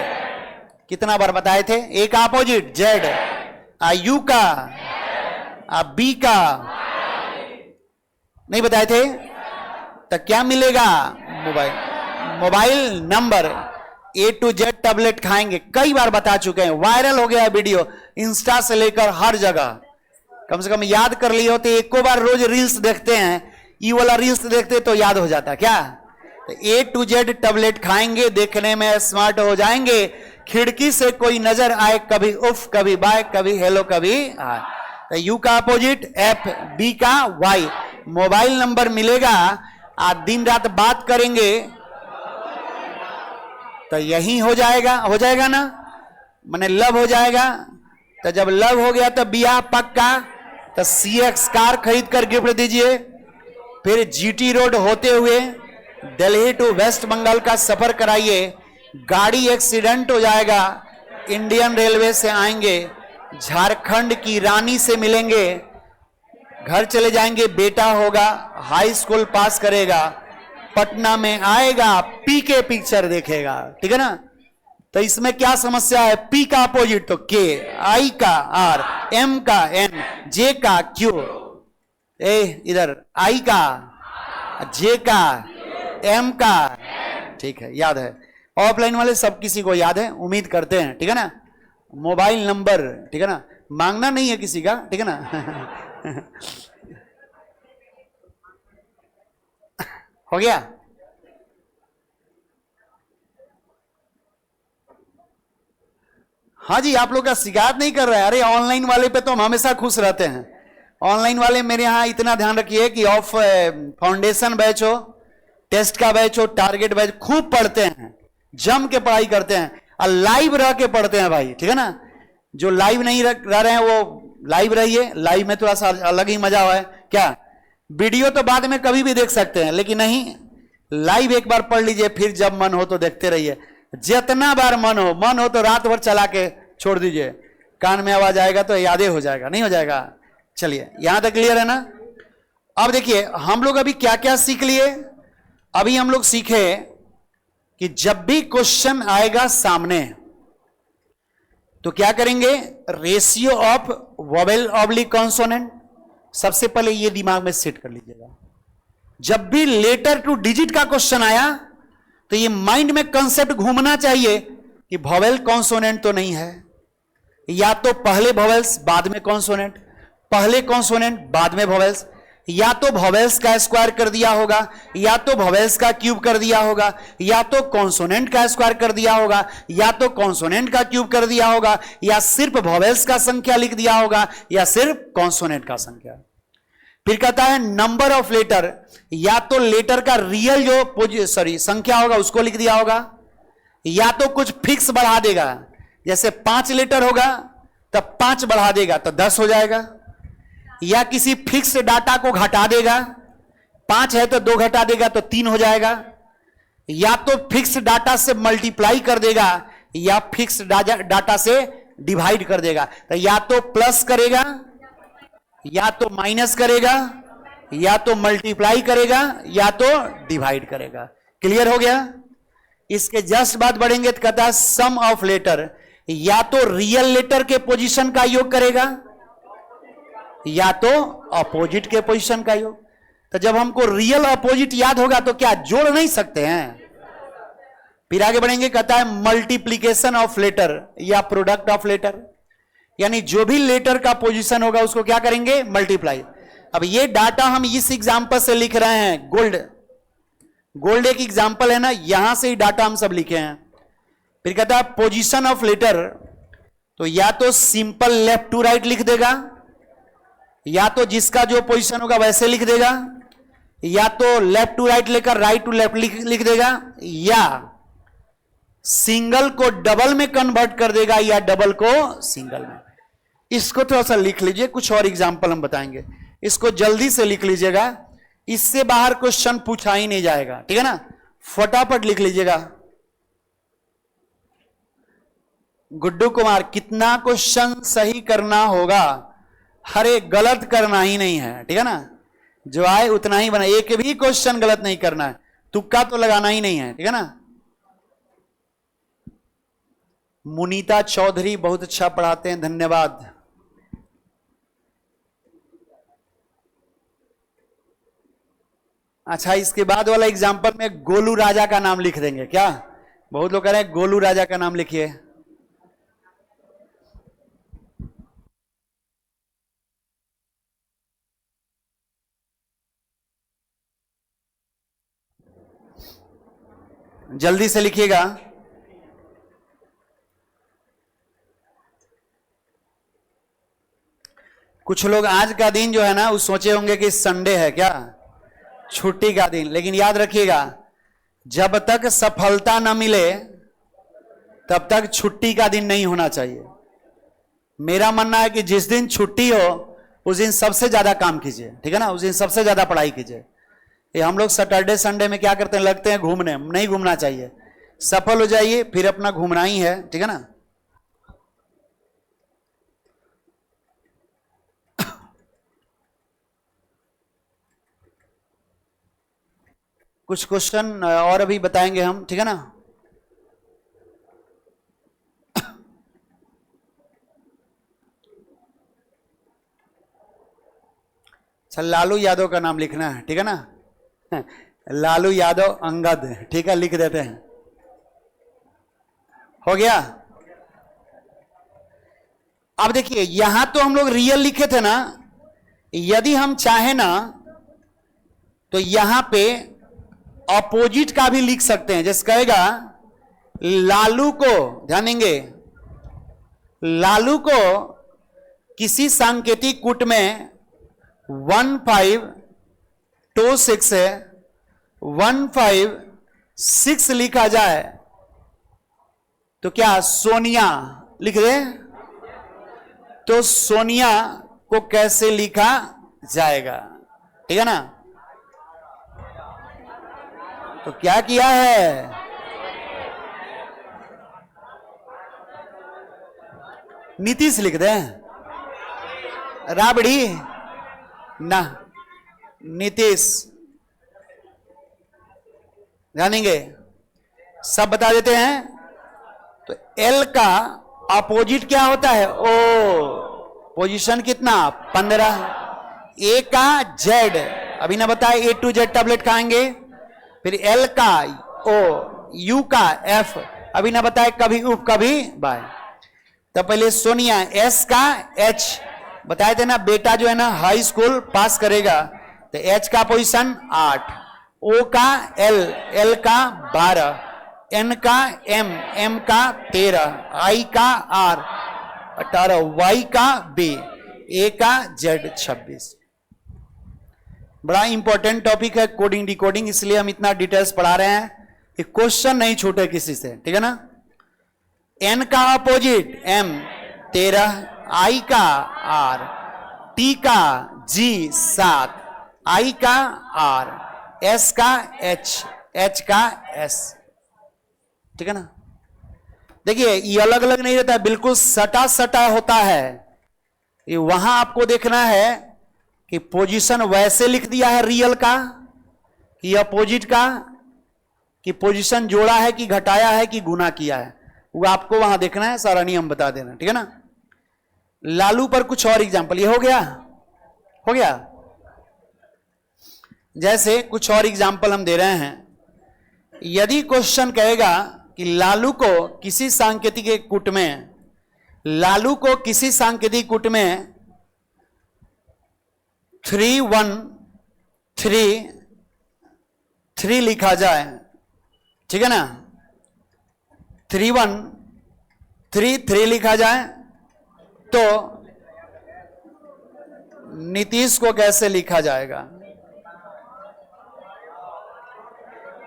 कितना बार बताए थे, ए का अपोजिट जेड, यू का, बी का नहीं बताए थे, तो क्या मिलेगा, mobile number. A to Z tablet खाएंगे, कई बार बता चुके हैं, वायरल हो गया वीडियो, इंस्टा से लेकर हर जगह। कम से कम याद कर लिए होते, एक को बार रोज रील्स देखते हैं, ये वाला रील्स देखते तो याद हो जाता क्या। तो A to Z टैबलेट खाएंगे, देखने में स्मार्ट हो जाएंगे। खिड़की से कोई नजर आए, कभी उफ, कभी बाय, कभी हेलो, कभी आए। तो यू का अपोजिट एफ, बी का वाई, मोबाइल नंबर मिलेगा, आज दिन रात बात करेंगे तो यही हो जाएगा ना, माने लव हो जाएगा। तो जब लव हो गया तो ब्याह पक्का, तो CX कार खरीद कर गिफ्ट दीजिए। फिर GT रोड होते हुए दिल्ली टू वेस्ट बंगाल का सफर कराइए। गाड़ी एक्सीडेंट हो जाएगा, इंडियन रेलवे से आएंगे, झारखंड की रानी से मिलेंगे, घर चले जाएंगे, बेटा होगा, हाई स्कूल पास करेगा, पटना में आएगा, PK पिक्चर देखेगा, ठीक है ना। तो इसमें क्या समस्या है, P का अपोजिट तो K, I का R, M का N, J का Q, इधर I का, J का, M का, ठीक है, याद है। ऑफलाइन वाले सब किसी को याद है, उम्मीद करते हैं, ठीक है ना। मोबाइल नंबर, ठीक है ना, मांगना नहीं है किसी का, ठीक है ना। हो गया। हाँ जी, आप लोग का शिकायत नहीं कर रहे हैं। अरे ऑनलाइन वाले पे तो हम हमेशा खुश रहते हैं। ऑनलाइन वाले मेरे यहाँ इतना ध्यान रखिए कि ऑफ फाउंडेशन बैच हो, टेस्ट का बैच हो, टारगेट बैच, खूब पढ़ते हैं, जम के पढ़ाई करते हैं, और लाइव रह के पढ़ते हैं भाई, ठीक है ना। जो लाइव नहीं रह रहे हैं वो लाइव रहिए, लाइव में थोड़ा सा अलग ही मजा है। क्या, वीडियो तो बाद में कभी भी देख सकते हैं, लेकिन नहीं, लाइव एक बार पढ़ लीजिए, फिर जब मन हो तो देखते रहिए। जितना बार मन हो तो रात भर चला के छोड़ दीजिए, कान में आवाज आएगा तो यादें हो जाएगा, नहीं हो जाएगा। चलिए, यहां तक क्लियर है ना। अब देखिए हम लोग अभी क्या क्या सीख लिए। अभी हम लोग सीखे कि जब भी क्वेश्चन आएगा सामने तो क्या करेंगे, ratio of vowel oblique consonant. सबसे पहले ये दिमाग में सेट कर लीजिएगा, जब भी लेटर टू डिजिट का क्वेश्चन आया तो ये माइंड में कंसेप्ट घूमना चाहिए कि वोवेल कॉन्सोनेंट तो नहीं है, या तो पहले वोवेल्स बाद में कॉन्सोनेंट, पहले कॉन्सोनेंट बाद में वोवेल्स, या तो वोवेल्स का स्क्वायर कर दिया होगा, या तो वोवेल्स का क्यूब कर दिया होगा, या तो कॉन्सोनेंट का स्क्वायर कर दिया होगा, या तो कॉन्सोनेंट का क्यूब कर दिया होगा, या सिर्फ वोवेल्स का संख्या लिख दिया होगा, या सिर्फ कॉन्सोनेंट का संख्या। फिर कहता है नंबर ऑफ लेटर, या तो लेटर का रियल जो संख्या होगा उसको लिख दिया होगा, या तो कुछ फिक्स बढ़ा देगा, जैसे 5 लेटर होगा तब 5 बढ़ा देगा तो 10 हो जाएगा, या किसी फिक्स डाटा को घटा देगा, 5 है तो 2 घटा देगा तो 3 हो जाएगा, या तो फिक्स डाटा से मल्टीप्लाई कर देगा या फिक्स डाटा से डिवाइड कर देगा। तो या तो प्लस करेगा, या तो माइनस करेगा, या तो मल्टीप्लाई करेगा, या तो डिवाइड करेगा। क्लियर हो गया। इसके जस्ट बाद बढ़ेंगे तो कहता है सम ऑफ लेटर, या तो रियल लेटर के पोजीशन का योग करेगा या तो अपोजिट के पोजीशन का योग। तो जब हमको रियल अपोजिट याद होगा तो क्या जोड़ नहीं सकते हैं। फिर आगे बढ़ेंगे, कहता है मल्टीप्लीकेशन ऑफ लेटर या प्रोडक्ट ऑफ लेटर, यानी जो भी लेटर का पोजीशन होगा उसको क्या करेंगे, मल्टीप्लाई। अब ये डाटा हम इस एग्जांपल से लिख रहे हैं, गोल्ड एक एग्जांपल है ना, यहां से ही डाटा हम सब लिखे हैं। फिर कहता है पोजीशन ऑफ लेटर, तो या तो सिंपल लेफ्ट टू राइट लिख देगा, या तो जिसका जो पोजीशन होगा वैसे लिख देगा, या तो लेफ्ट टू राइट लेकर राइट टू लेफ्ट लिख देगा, या सिंगल को डबल में कन्वर्ट कर देगा या डबल को सिंगल में। इसको थोड़ा सा लिख लीजिए, कुछ और एग्जांपल हम बताएंगे, इसको जल्दी से लिख लीजिएगा, इससे बाहर क्वेश्चन पूछा ही नहीं जाएगा, ठीक है ना। फटाफट लिख लीजिएगा। गुड्डू कुमार, कितना क्वेश्चन सही करना होगा, हरे गलत करना ही नहीं है, ठीक है ना, जो आए उतना ही बना, एक भी क्वेश्चन गलत नहीं करना है, तुक्का तो लगाना ही नहीं है, ठीक है ना। मुनीता चौधरी बहुत अच्छा पढ़ाते हैं, धन्यवाद। अच्छा, इसके बाद वाला एग्जांपल में गोलू राजा का नाम लिख देंगे क्या, बहुत लोग कह रहे हैं गोलू राजा का नाम लिखिए। जल्दी से लिखिएगा। कुछ लोग आज का दिन जो है ना, वो सोचे होंगे कि संडे है क्या, छुट्टी का दिन, लेकिन याद रखिएगा जब तक सफलता न मिले तब तक छुट्टी का दिन नहीं होना चाहिए। मेरा मानना है कि जिस दिन छुट्टी हो उस दिन सबसे ज्यादा काम कीजिए, ठीक है ना, उस दिन सबसे ज्यादा पढ़ाई कीजिए। ये हम लोग सैटरडे संडे में क्या करते हैं, लगते हैं घूमने, नहीं घूमना चाहिए, सफल हो जाइए फिर अपना घूमना ही है, ठीक है ना। कुछ क्वेश्चन और अभी बताएंगे हम, ठीक है ना। अच्छा, लालू यादव का नाम लिखना है, ठीक है ना, लालू यादव अंगद, ठीक है, लिख देते हैं, हो गया। अब देखिए यहां तो हम लोग रियल लिखे थे ना, यदि हम चाहे ना तो यहां पे अपोजिट का भी लिख सकते हैं, जैसे कहेगा लालू को, ध्यान देंगे, लालू को किसी सांकेतिक कूट में 1526 है, 156 लिखा जाए तो क्या सोनिया लिख दे, तो सोनिया को कैसे लिखा जाएगा, ठीक है ना। तो क्या किया है, नीतीश लिख दे, राबड़ी ना, नीतीश, जानेंगे? सब बता देते हैं। तो एल का अपोजिट क्या होता है? ओ, पोजीशन कितना? 15। ए का जेड, अभी ना बताए, ए टू जेड टैबलेट खाएंगे। फिर एल का ओ, यू का एफ, अभी ना बताए, कभी उप कभी बाय। तो पहले सोनिया, एस का एच, बताए थे ना, बेटा जो है ना हाई स्कूल पास करेगा। तो एच का पोजीशन 8, ओ का एल, एल का 12, एन का एम, एम का 13, आई का आर 18, वाई का बी, ए का जेड 26। बड़ा इंपॉर्टेंट टॉपिक है कोडिंग डिकोडिंग, इसलिए हम इतना डिटेल्स पढ़ा रहे हैं कि क्वेश्चन नहीं छूटे किसी से, ठीक है ना। एन का अपोजिट एम 13, आई का आर, टी का जी 7, आई का आर, एस का एच, एच का एस, ठीक है ना। देखिए ये अलग अलग नहीं रहता है, बिल्कुल सटा सटा होता है। ये वहां आपको देखना है कि पोजीशन वैसे लिख दिया है रियल का कि अपोजिट का, कि पोजीशन जोड़ा है कि घटाया है कि गुना किया है, वो आपको वहां देखना है। सारा नियम बता देना, ठीक है ना। लालू पर कुछ और एग्जांपल, ये हो गया, हो गया। जैसे कुछ और एग्जांपल हम दे रहे हैं। यदि क्वेश्चन कहेगा कि लालू को किसी सांकेतिक कूट में, लालू को किसी सांकेतिक कूट में 3 1 3 3 लिखा जाए, ठीक है ना। 3 1 3 3 लिखा जाए तो नीतीश को कैसे लिखा जाएगा?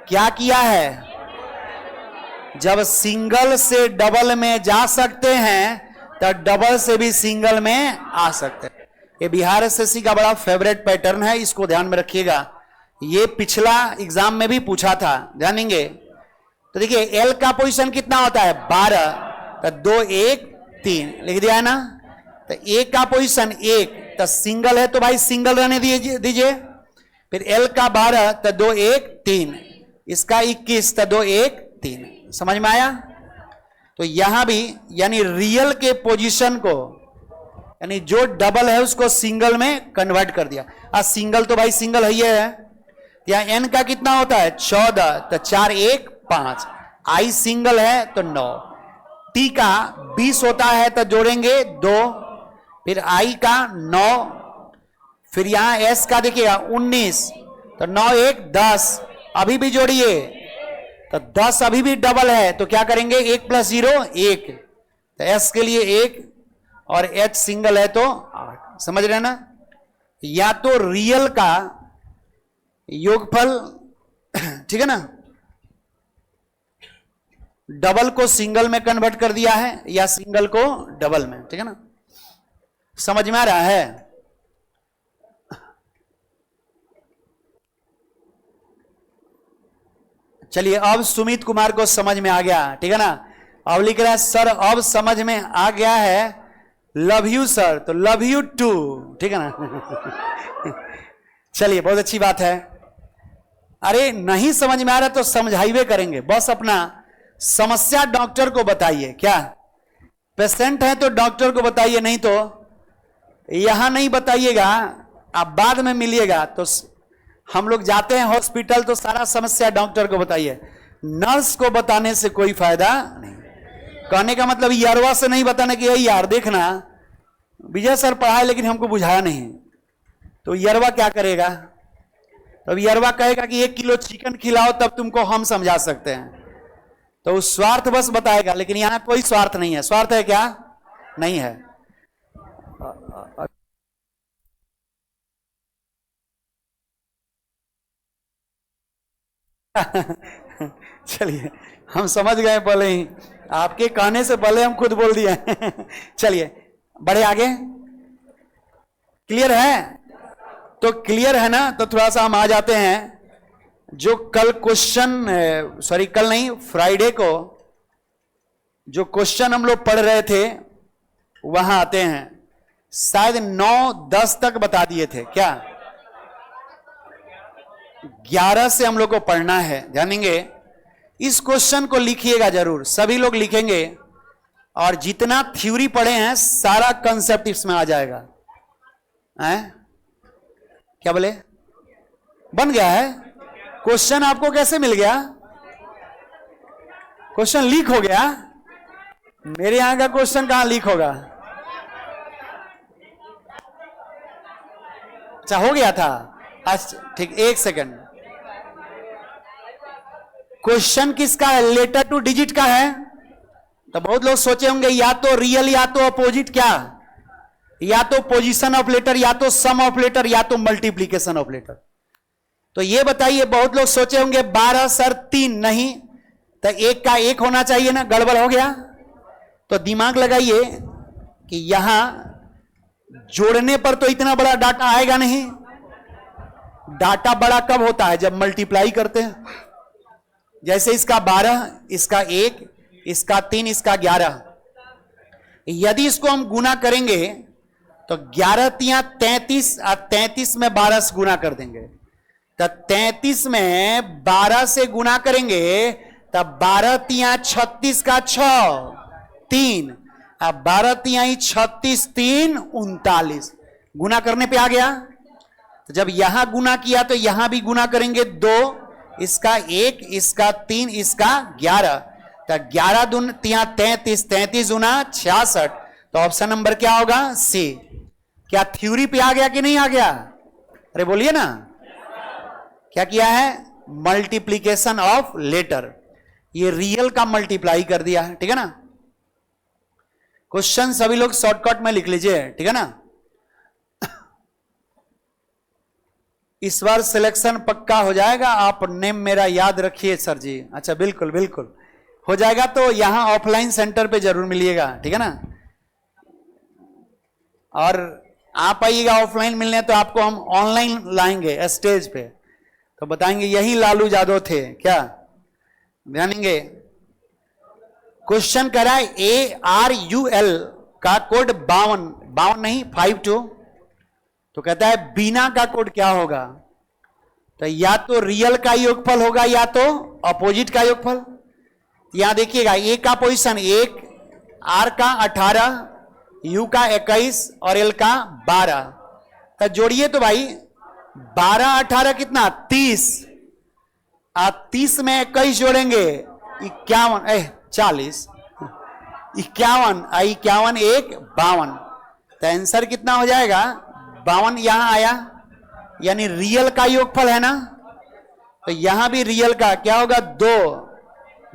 क्या किया है? जब सिंगल से डबल में जा सकते हैं तो डबल से भी सिंगल में आ सकते हैं। ये बिहार एसएससी का बड़ा फेवरेट पैटर्न है, इसको ध्यान में रखिएगा। ये पिछला एग्जाम में भी पूछा था, जानेंगे? तो देखिए एल का पोजीशन कितना होता है? 12, तो 2 1 3 लिख दिया है ना। तो ए का पोजीशन 1, तो सिंगल है तो भाई सिंगल रहने दीजिए। फिर एल का 12, तो 2 1 3, इसका 21, तो 2 1 3। समझ में आया? तो यहां भी यानी रियल के पोजीशन को, यानी जो डबल है उसको सिंगल में कन्वर्ट कर दिया। सिंगल तो भाई सिंगल है। यहाँ एन का कितना होता है? 14, तो 4 1 5, आई सिंगल है तो 9, टी का 20 होता है तो जोड़ेंगे 2, फिर आई का 9, फिर यहां एस का देखिएगा 19, तो 9 1 10, अभी भी जोड़िए तो 10 अभी भी डबल है, तो क्या करेंगे? 1 + 0 1, तो एस के लिए 1 और एच सिंगल है तो 8। समझ रहे ना? या तो रियल का योगफल, ठीक है ना, डबल को सिंगल में कन्वर्ट कर दिया है या सिंगल को डबल में, ठीक है ना। समझ में आ रहा है? चलिए अब सुमित कुमार को समझ में आ गया, ठीक है ना। अब लिख रहा है सर अब समझ में आ गया है, लव यू सर, तो लव यू टू, ठीक है ना। चलिए बहुत अच्छी बात है। अरे नहीं समझ में आ रहा तो समझाइए करेंगे, बस अपना समस्या डॉक्टर को बताइए। क्या पेशेंट है तो डॉक्टर को बताइए, नहीं तो यहां नहीं बताइएगा, आप बाद में मिलिएगा। तो हम लोग जाते हैं हॉस्पिटल तो सारा समस्या डॉक्टर को बताइए, नर्स को बताने से कोई फायदा नहीं। कहने का मतलब यारवा से नहीं बताना कि यही यार देखना विजय सर पढ़ाए लेकिन हमको बुझाया नहीं, तो यरवा क्या करेगा? तब यरवा कहेगा कि 1 किलो चिकन खिलाओ तब तुमको हम समझा सकते हैं, तो उस स्वार्थ बस बताएगा। लेकिन यहां कोई स्वार्थ नहीं है। स्वार्थ है क्या? नहीं है। चलिए हम समझ गए, पहले ही आपके कहने से पहले हम खुद बोल दिए। चलिए बढ़े आगे। क्लियर है? तो क्लियर है ना, तो थोड़ा सा हम आ जाते हैं जो कल क्वेश्चन, सॉरी कल नहीं, फ्राइडे को जो क्वेश्चन हम लोग पढ़ रहे थे वहां आते हैं। शायद 9 10 तक बता दिए थे क्या? 11 से हम लोग को पढ़ना है, जानेंगे। इस क्वेश्चन को लिखिएगा जरूर, सभी लोग लिखेंगे, और जितना थ्योरी पढ़े हैं सारा कंसेप्ट इसमें आ जाएगा। हैं? क्या बोले? बन गया है क्वेश्चन? आपको कैसे मिल गया? क्वेश्चन लीक हो गया? मेरे यहां का क्वेश्चन कहां लीक होगा? अच्छा, हो गया था। अच्छा ठीक, एक सेकंड। क्वेश्चन किसका है? लेटर टू डिजिट का है। तो बहुत लोग सोचे होंगे या तो रियल या तो अपोजिट, क्या? या तो पोजीशन ऑफ लेटर, या तो सम ऑफ लेटर, या तो मल्टीप्लीकेशन ऑफ लेटर। तो ये बताइए, बहुत लोग सोचे होंगे 12 सर 3 नहीं, तो एक का एक होना चाहिए ना, गड़बड़ हो गया। तो दिमाग लगाइए कि यहां जोड़ने पर तो इतना बड़ा डाटा आएगा नहीं। डाटा बड़ा कब होता है? जब मल्टीप्लाई करते हैं। जैसे इसका 12, इसका 1, इसका 3, इसका 11। यदि इसको हम गुना करेंगे तो 11 तिया 33, और 33 में 12 से गुना कर देंगे। तो 33 में 12 से गुना करेंगे तब 12 तिया 36 का 6 3, अब 12 तिहाई 36 3 39, गुना करने पे आ गया। तो जब यहां गुना किया तो यहां भी गुना करेंगे 2, इसका 1, इसका 3, इसका 11। तो 11 दून 33, 33 गुना 66। तो ऑप्शन नंबर क्या होगा? सी। क्या थ्योरी पे आ गया कि नहीं आ गया? अरे बोलिए ना, क्या किया है? Multiplication of letter. ये रियल का मल्टीप्लाई कर दिया है, ठीक है ना। क्वेश्चन सभी लोग शॉर्टकट में लिख लीजिए, ठीक है ना। इस बार सिलेक्शन पक्का हो जाएगा। आप नेम मेरा याद रखिए सर जी। अच्छा बिल्कुल बिल्कुल हो जाएगा। तो यहां ऑफलाइन सेंटर पे जरूर मिलिएगा, ठीक है ना। और आप आइएगा ऑफलाइन मिलने तो आपको हम ऑनलाइन लाएंगे स्टेज पे, तो बताएंगे यही लालू यादव थे क्या, जानेंगे। क्वेश्चन कह रहा है ARUL का कोड 52 नहीं 52। तो कहता है बीना का कोड क्या होगा? तो या तो रियल का योगफल होगा या तो अपोजिट का योगफल। यहां देखिएगा, ए का पोजीशन 1, आर का 18, यू का 21 और एल का 12। तो जोड़िए तो भाई 12 18 कितना? 30। 30 में 21 जोड़ेंगे 51 40 51 51 1 52। तो आंसर कितना हो जाएगा? 52 यहां आया, यानी रियल का योगफल है ना। तो यहां भी रियल का क्या होगा? 2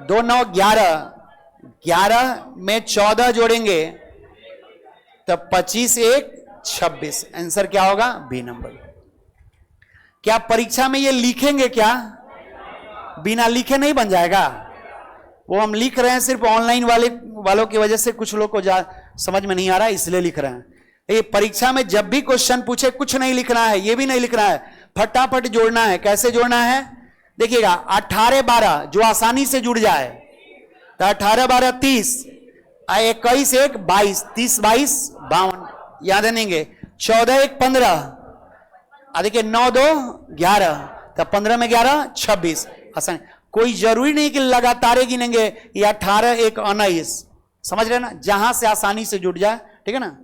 2 9 11 11 में 14 जोड़ेंगे तो 25 1 26। आंसर क्या होगा? B number. क्या परीक्षा में ये लिखेंगे क्या? बिना लिखे नहीं बन जाएगा। वो हम लिख रहे हैं सिर्फ ऑनलाइन वालों की वजह से कुछ लोग को समझ में नहीं आ रहा है, इसलिए लिख रहे हैं। ये परीक्षा में जब भी क्वेश्चन पूछे कुछ नहीं लिखना है, ये भी नहीं लिखना है, फटाफट जोड़ना है। कैसे जोड़ना है देखिएगा, 18 12 जो आसानी से जुड़ जाए। तो 18 12 30, 21 1 22, 30 22 52 याद रहेंगे। 14 1 15, देखिए 9 2 11, तो 15 में 11 26। आसान, कोई जरूरी नहीं कि लगातार गिनेंगे या 18 1 19, समझ रहे ना, जहां से आसानी से जुड़ जाए, ठीक है ना।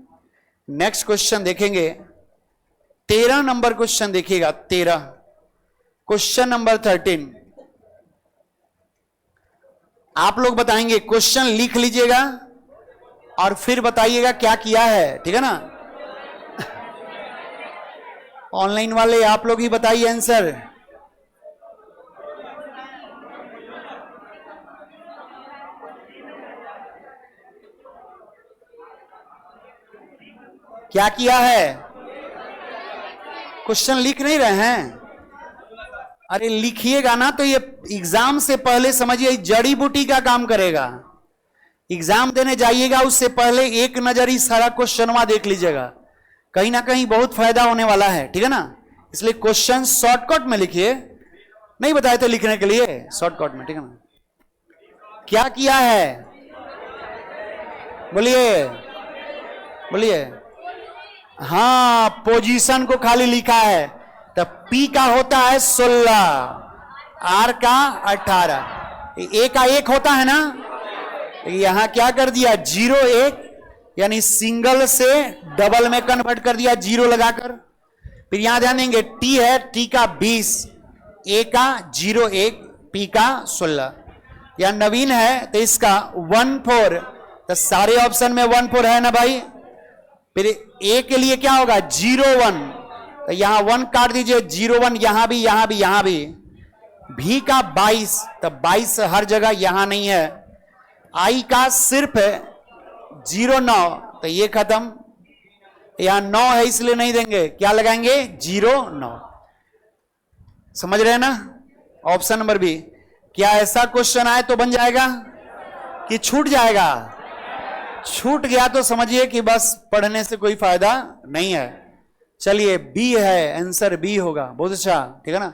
नेक्स्ट क्वेश्चन देखेंगे, 13 नंबर क्वेश्चन देखिएगा। 13 क्वेश्चन नंबर 13 आप लोग बताएंगे, क्वेश्चन लिख लीजिएगा और फिर बताइएगा क्या किया है, ठीक है ना। ऑनलाइन वाले आप लोग ही बताइए आंसर। क्या किया है? क्वेश्चन लिख नहीं रहे हैं? अरे लिखिएगा ना, तो ये एग्जाम से पहले समझिए जड़ी बूटी का काम करेगा। एग्जाम देने जाइएगा उससे पहले एक नजर ही सारा क्वेश्चनवा देख लीजिएगा, कहीं ना कहीं बहुत फायदा होने वाला है, ठीक है ना। इसलिए क्वेश्चन शॉर्टकट में लिखिए, नहीं बताए थे लिखने के लिए, शॉर्टकट में, ठीक है ना। क्या किया है बोलिए, बोलिए। हाँ, पोजीशन को खाली लिखा है, तो P का होता है 16, R का 18, A का 1 होता है ना, यहां क्या कर दिया 0 1, यानी सिंगल से डबल में कन्वर्ट कर दिया 0 लगाकर। फिर यहां ध्यान देंगे T है, T का 20, A का 0 1, P का 16। या नवीन है तो इसका 1 4, तो सारे ऑप्शन में 1 4 है ना भाई। फिर A के लिए क्या होगा 0 1, तो यहां 1 काट दीजिए, 0 1 यहां भी, यहां भी, यहां भी। V का 22, तो 22 हर जगह यहां नहीं है। I का सिर्फ 0 9, तो ये खत्म, यहां 9 है इसलिए नहीं देंगे, क्या लगाएंगे 0 9। समझ रहे हैं ना। Option number B. क्या ऐसा क्वेश्चन आए तो बन जाएगा कि छूट जाएगा? छूट गया तो समझिए कि बस पढ़ने से कोई फायदा नहीं है। चलिए बी है, आंसर बी होगा। बहुत अच्छा, ठीक है ना।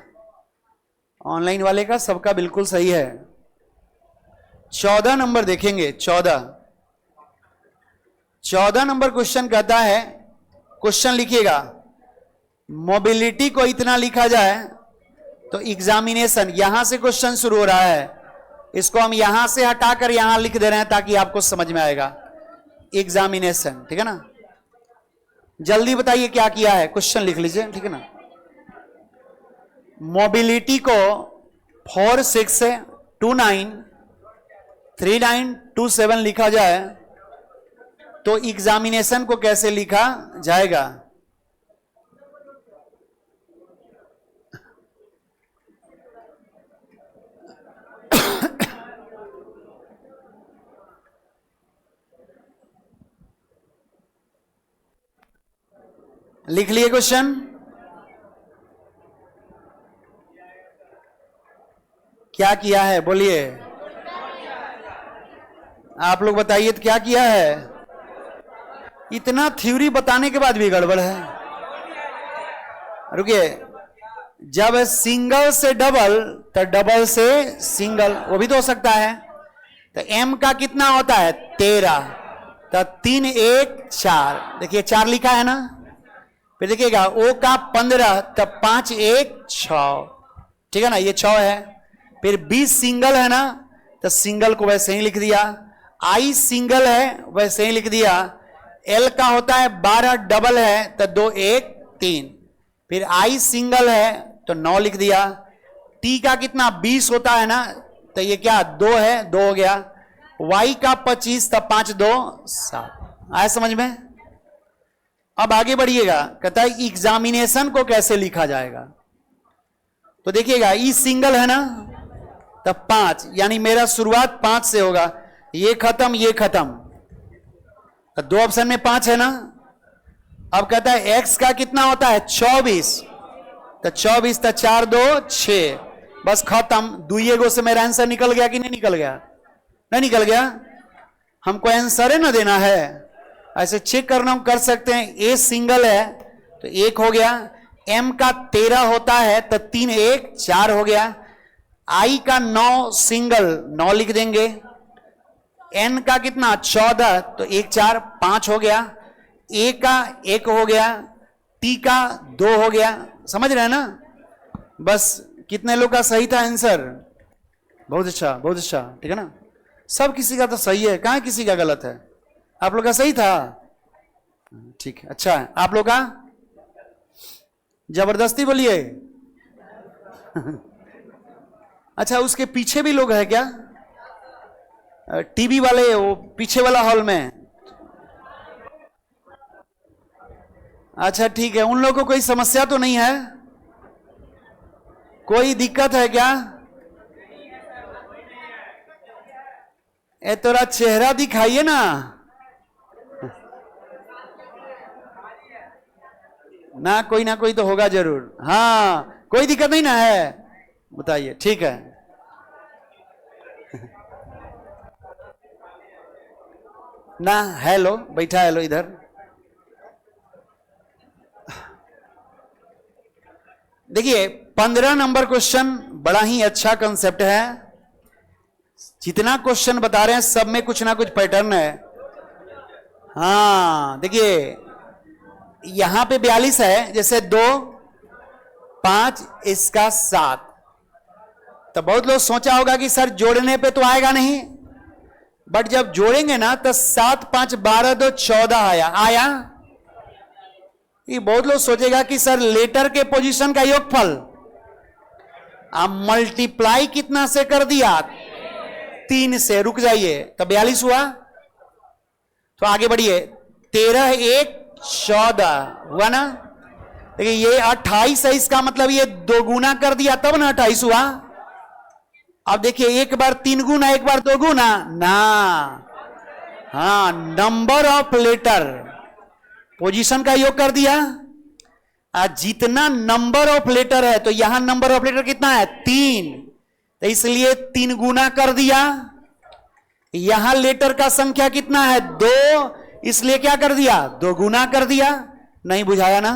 ऑनलाइन वाले का सबका बिल्कुल सही है। 14 नंबर देखेंगे। 14 नंबर क्वेश्चन कहता है, क्वेश्चन लिखिएगा, मोबिलिटी को इतना लिखा जाए तो एग्जामिनेशन, यहां से क्वेश्चन शुरू हो रहा है, इसको हम यहां से हटाकर यहां लिख दे रहे हैं ताकि आपको समझ में आएगा। एग्जामिनेशन, ठीक है ना। जल्दी बताइए क्या किया है, क्वेश्चन लिख लीजिए, ठीक है ना। मोबिलिटी को 4 6 2 9 3 9 2 7 लिखा जाए तो एग्जामिनेशन को कैसे लिखा जाएगा? लिख लिए क्वेश्चन? क्या किया है बोलिए, आप लोग बताइए तो क्या किया है? इतना थ्योरी बताने के बाद भी गड़बड़ है। रुकिए, जब सिंगल से डबल तो डबल से सिंगल, वो भी तो हो सकता है। तो m का कितना होता है 13, तो 3 1 4, देखिए 4 लिखा है ना। फिर देखिएगा O का 15, तो 5 1 6, ठीक है ना, ये 6 है। फिर B सिंगल है ना, तो सिंगल को वैसे ही लिख दिया। I सिंगल है वैसे ही लिख दिया। L का होता है 12, डबल है तो 2 1 3। फिर I सिंगल है तो 9 लिख दिया। T का कितना 20 होता है ना, तो ये क्या 2 है, 2 हो गया। Y का 25, तो 5 2 7। आया समझ में? अब आगे बढ़िएगा, कहता है एग्जामिनेशन को कैसे लिखा जाएगा। तो देखिएगा ई सिंगल है ना, तब 5, यानी मेरा शुरुआत 5 से होगा। ये खत्म, ये खत्म, तो 2 ऑप्शन में 5 है ना। अब कहता है x का कितना होता है 24, तो 24 तो 4 2 6, बस खत्म। दुइये गो से मेरा आंसर निकल गया कि नहीं निकल गया? नहीं निकल गया। हमको आंसर है ना देना है, ऐसे चेक करना हम कर सकते हैं। a सिंगल है तो 1 हो गया। m का 13 होता है तो 3 1 4 हो गया। I का 9 सिंगल 9 लिख देंगे। n का कितना 14, तो 1 4 5 हो गया। a का 1 हो गया, t का 2 हो गया। समझ रहे हैं ना। बस कितने लोग का सही था आंसर? बहुत अच्छा, बहुत अच्छा, ठीक है ना। सब किसी का तो सही है, कहां किसी का गलत है? आप लोग का सही था, ठीक है, अच्छा है। आप लोग का जबरदस्ती बोलिए। अच्छा, उसके पीछे भी लोग हैं क्या? टीवी वाले, वो पीछे वाला हॉल में। अच्छा ठीक है, उन लोगों को कोई समस्या तो नहीं है? कोई दिक्कत है क्या? ए तोरा चेहरा दिखाइए ना। ना कोई तो होगा जरूर। हाँ, कोई दिक्कत नहीं ना है, बताइए, ठीक है। ना हेलो, बैठा हेलो इधर। देखिए 15 नंबर क्वेश्चन बड़ा ही अच्छा कंसेप्ट है। जितना क्वेश्चन बता रहे हैं सब में कुछ ना कुछ पैटर्न है। हाँ देखिए, यहां पे 42 है, जैसे 2 5, इसका 7। तो बहुत लोग सोचा होगा कि सर जोड़ने पे तो आएगा नहीं, बट जब जोड़ेंगे ना तो 7, 5, 12, 2, 14 आया। ये बहुत लोग सोचेगा कि सर लेटर के पोजीशन का योगफल, आप मल्टीप्लाई कितना से कर दिया? 3 से। रुक जाइए, तो 42 हुआ। तो आगे बढ़िए, 13, 1, 14 हुआ ना। देखिए ये 28 है, इसका मतलब ये 2 गुना कर दिया तब ना 28 हुआ। अब देखिए, एक बार 3 गुना, एक बार 2 गुना ना। हाँ, नंबर ऑफ लेटर पोजीशन का योग कर दिया। जितना नंबर ऑफ लेटर है, तो यहां नंबर ऑफ लेटर कितना है? 3, तो इसलिए 3 गुना कर दिया। यहां लेटर का संख्या कितना है? 2, इसलिए क्या कर दिया? 2 गुना कर दिया। नहीं बुझाया ना?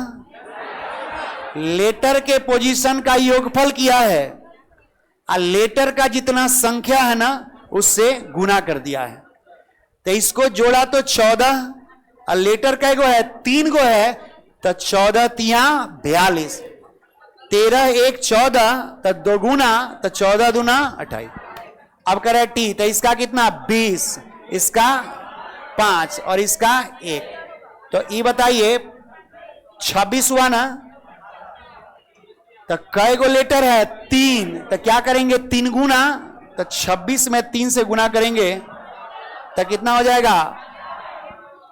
लेटर के पोजीशन का योगफल किया है, लेटर का जितना संख्या है ना उससे गुना कर दिया है। तो इसको जोड़ा तो 14, और लेटर का है 3 गो है, तो 14 तिया 42, 13, 1, 14, तो 2 गुना, तो 14 दूना 28। अब करे टी, तो इसका कितना? 20, इसका 5 और इसका 1, तो ये बताइए 26 हुआ ना। तो कई गो लेटर है? 3, तो क्या करेंगे? 3 गुना, तो 26 में 3 से गुना करेंगे तो कितना हो जाएगा?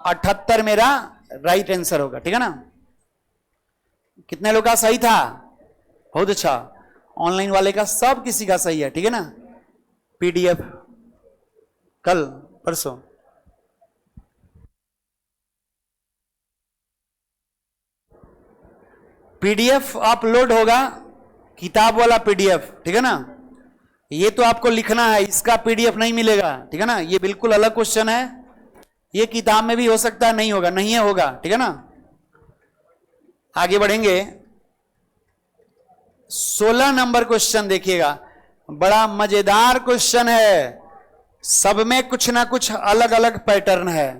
78 मेरा राइट आंसर होगा। ठीक है ना? कितने लोग का सही था? बहुत अच्छा। ऑनलाइन वाले का सब किसी का सही है। ठीक है ना? पीडीएफ कल परसों। पीडीएफ अपलोड होगा, किताब वाला पीडीएफ। ठीक है ना? ये तो आपको लिखना है, इसका पीडीएफ नहीं मिलेगा। ठीक है ना? ये बिल्कुल अलग क्वेश्चन है, ये किताब में भी हो सकता है, नहीं होगा, नहीं है, होगा। ठीक है ना? आगे बढ़ेंगे। 16 नंबर क्वेश्चन देखिएगा, बड़ा मजेदार क्वेश्चन है, सब में कुछ ना कुछ अलग अलग पैटर्न है।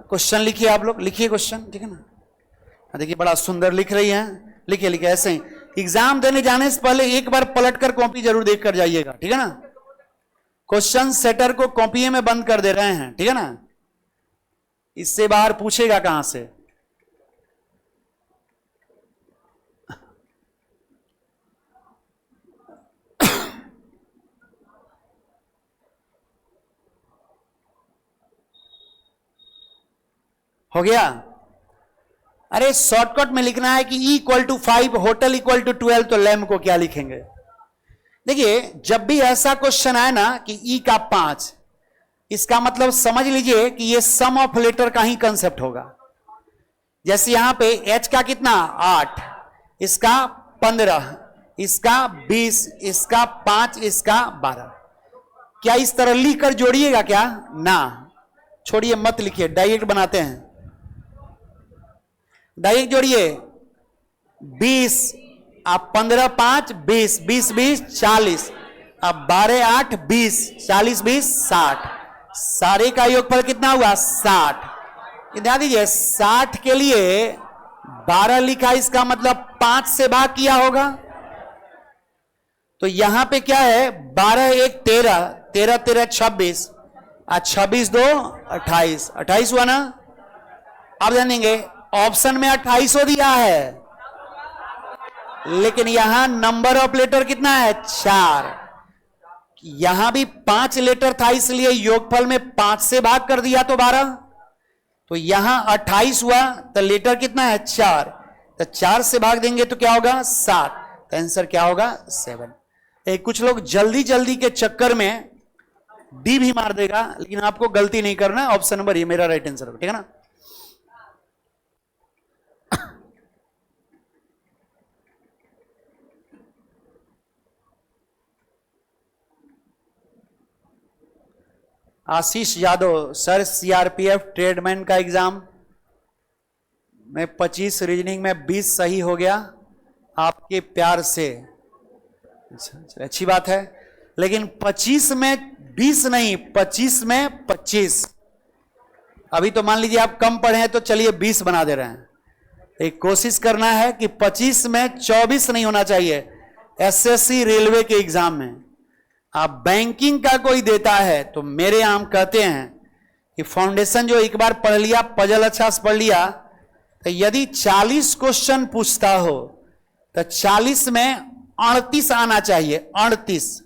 क्वेश्चन लिखिए, आप लोग लिखिए क्वेश्चन। ठीक है ना? देखिए बड़ा सुंदर लिख रही हैं, लिखिए लिखिए ऐसे ही। एग्जाम देने जाने से पहले एक बार पलटकर कॉपी जरूर देख कर जाइएगा। ठीक है ना? क्वेश्चन सेटर को कॉपी में बंद कर दे रहे हैं। ठीक है ना? इससे बाहर पूछेगा कहां से? हो गया? अरे शॉर्टकट में लिखना है कि E = 5, होटल = 12, तो लैम्प को क्या लिखेंगे? देखिए जब भी ऐसा क्वेश्चन आए ना कि E का 5, इसका मतलब समझ लीजिए कि ये सम ऑफ लेटर का ही कंसेप्ट होगा। जैसे यहां पे H का कितना? 8, इसका 15, इसका 20, इसका 5, इसका 12। क्या इस तरह लिख कर जोड़िएगा क्या? ना, छोड़िए, मत लिखिए, डायरेक्ट बनाते हैं। डायरेक्ट जोड़िए। 20, आप 15, 5, 20, 20, 20, 40, अब 12, 8, 20, 40, 20, 60, सारे का योगफल कितना हुआ? 60। ध्यान दीजिए, 60 के लिए 12 लिखा, इसका मतलब 5 से भाग किया होगा। तो यहां पे क्या है? 12, 1, 13, 13, 13, 26, 26, 2, 28, 28 हुआ ना। अब जानेंगे, ऑप्शन में 28 दिया है, लेकिन यहां नंबर ऑफ लेटर कितना है? 4। यहां भी 5 लेटर था, इसलिए योगफल में 5 से भाग कर दिया तो 12। तो यहां 28 हुआ, तो लेटर कितना है? 4, तो 4 से भाग देंगे तो क्या होगा? 7, तो आंसर क्या होगा? 7। कुछ लोग जल्दी जल्दी के चक्कर में डी भी मार देगा, लेकिन आपको गलती नहीं करना, ऑप्शन नंबर ये मेरा राइट आंसर होगा। ठीक है ना? आशीष यादव, सर सीआरपीएफ ट्रेडमैन का एग्जाम में 25 रीजनिंग में 20 सही हो गया आपके प्यार से। अच्छा, अच्छी बात है, लेकिन 25 में 20 नहीं, 25 में 25। अभी तो मान लीजिए आप कम पढ़े हैं, तो चलिए 20 बना दे रहे हैं। एक कोशिश करना है कि 25 में 24 नहीं होना चाहिए। एसएससी रेलवे के एग्जाम में आप बैंकिंग का कोई देता है तो मेरे यहां हम कहते हैं कि फाउंडेशन जो एक बार पढ़ लिया, पजल अच्छा से पढ़ लिया, तो यदि 40 क्वेश्चन पूछता हो तो 40 में 38 आना चाहिए। 38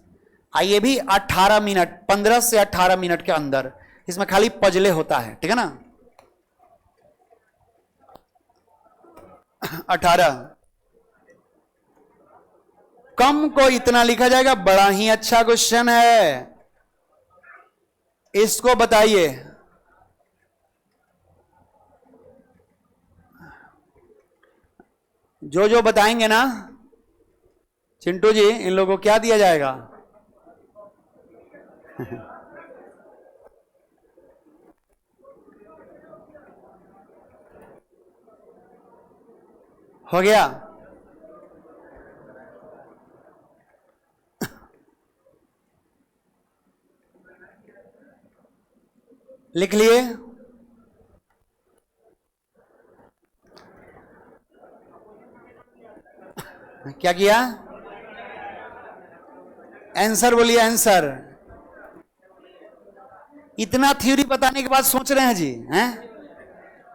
ये भी 18 मिनट, 15 से 18 मिनट के अंदर। इसमें खाली पजले होता है, ठीक है ना। 18 कम को इतना लिखा जाएगा। बड़ा ही अच्छा क्वेश्चन है, इसको बताइए। जो जो बताएंगे ना चिंटू जी, इन लोगों को क्या दिया जाएगा? हो गया? लिख लिए? क्या किया? आंसर बोलिए, आंसर। इतना थ्योरी बताने के बाद सोच रहे हैं जी, हैं?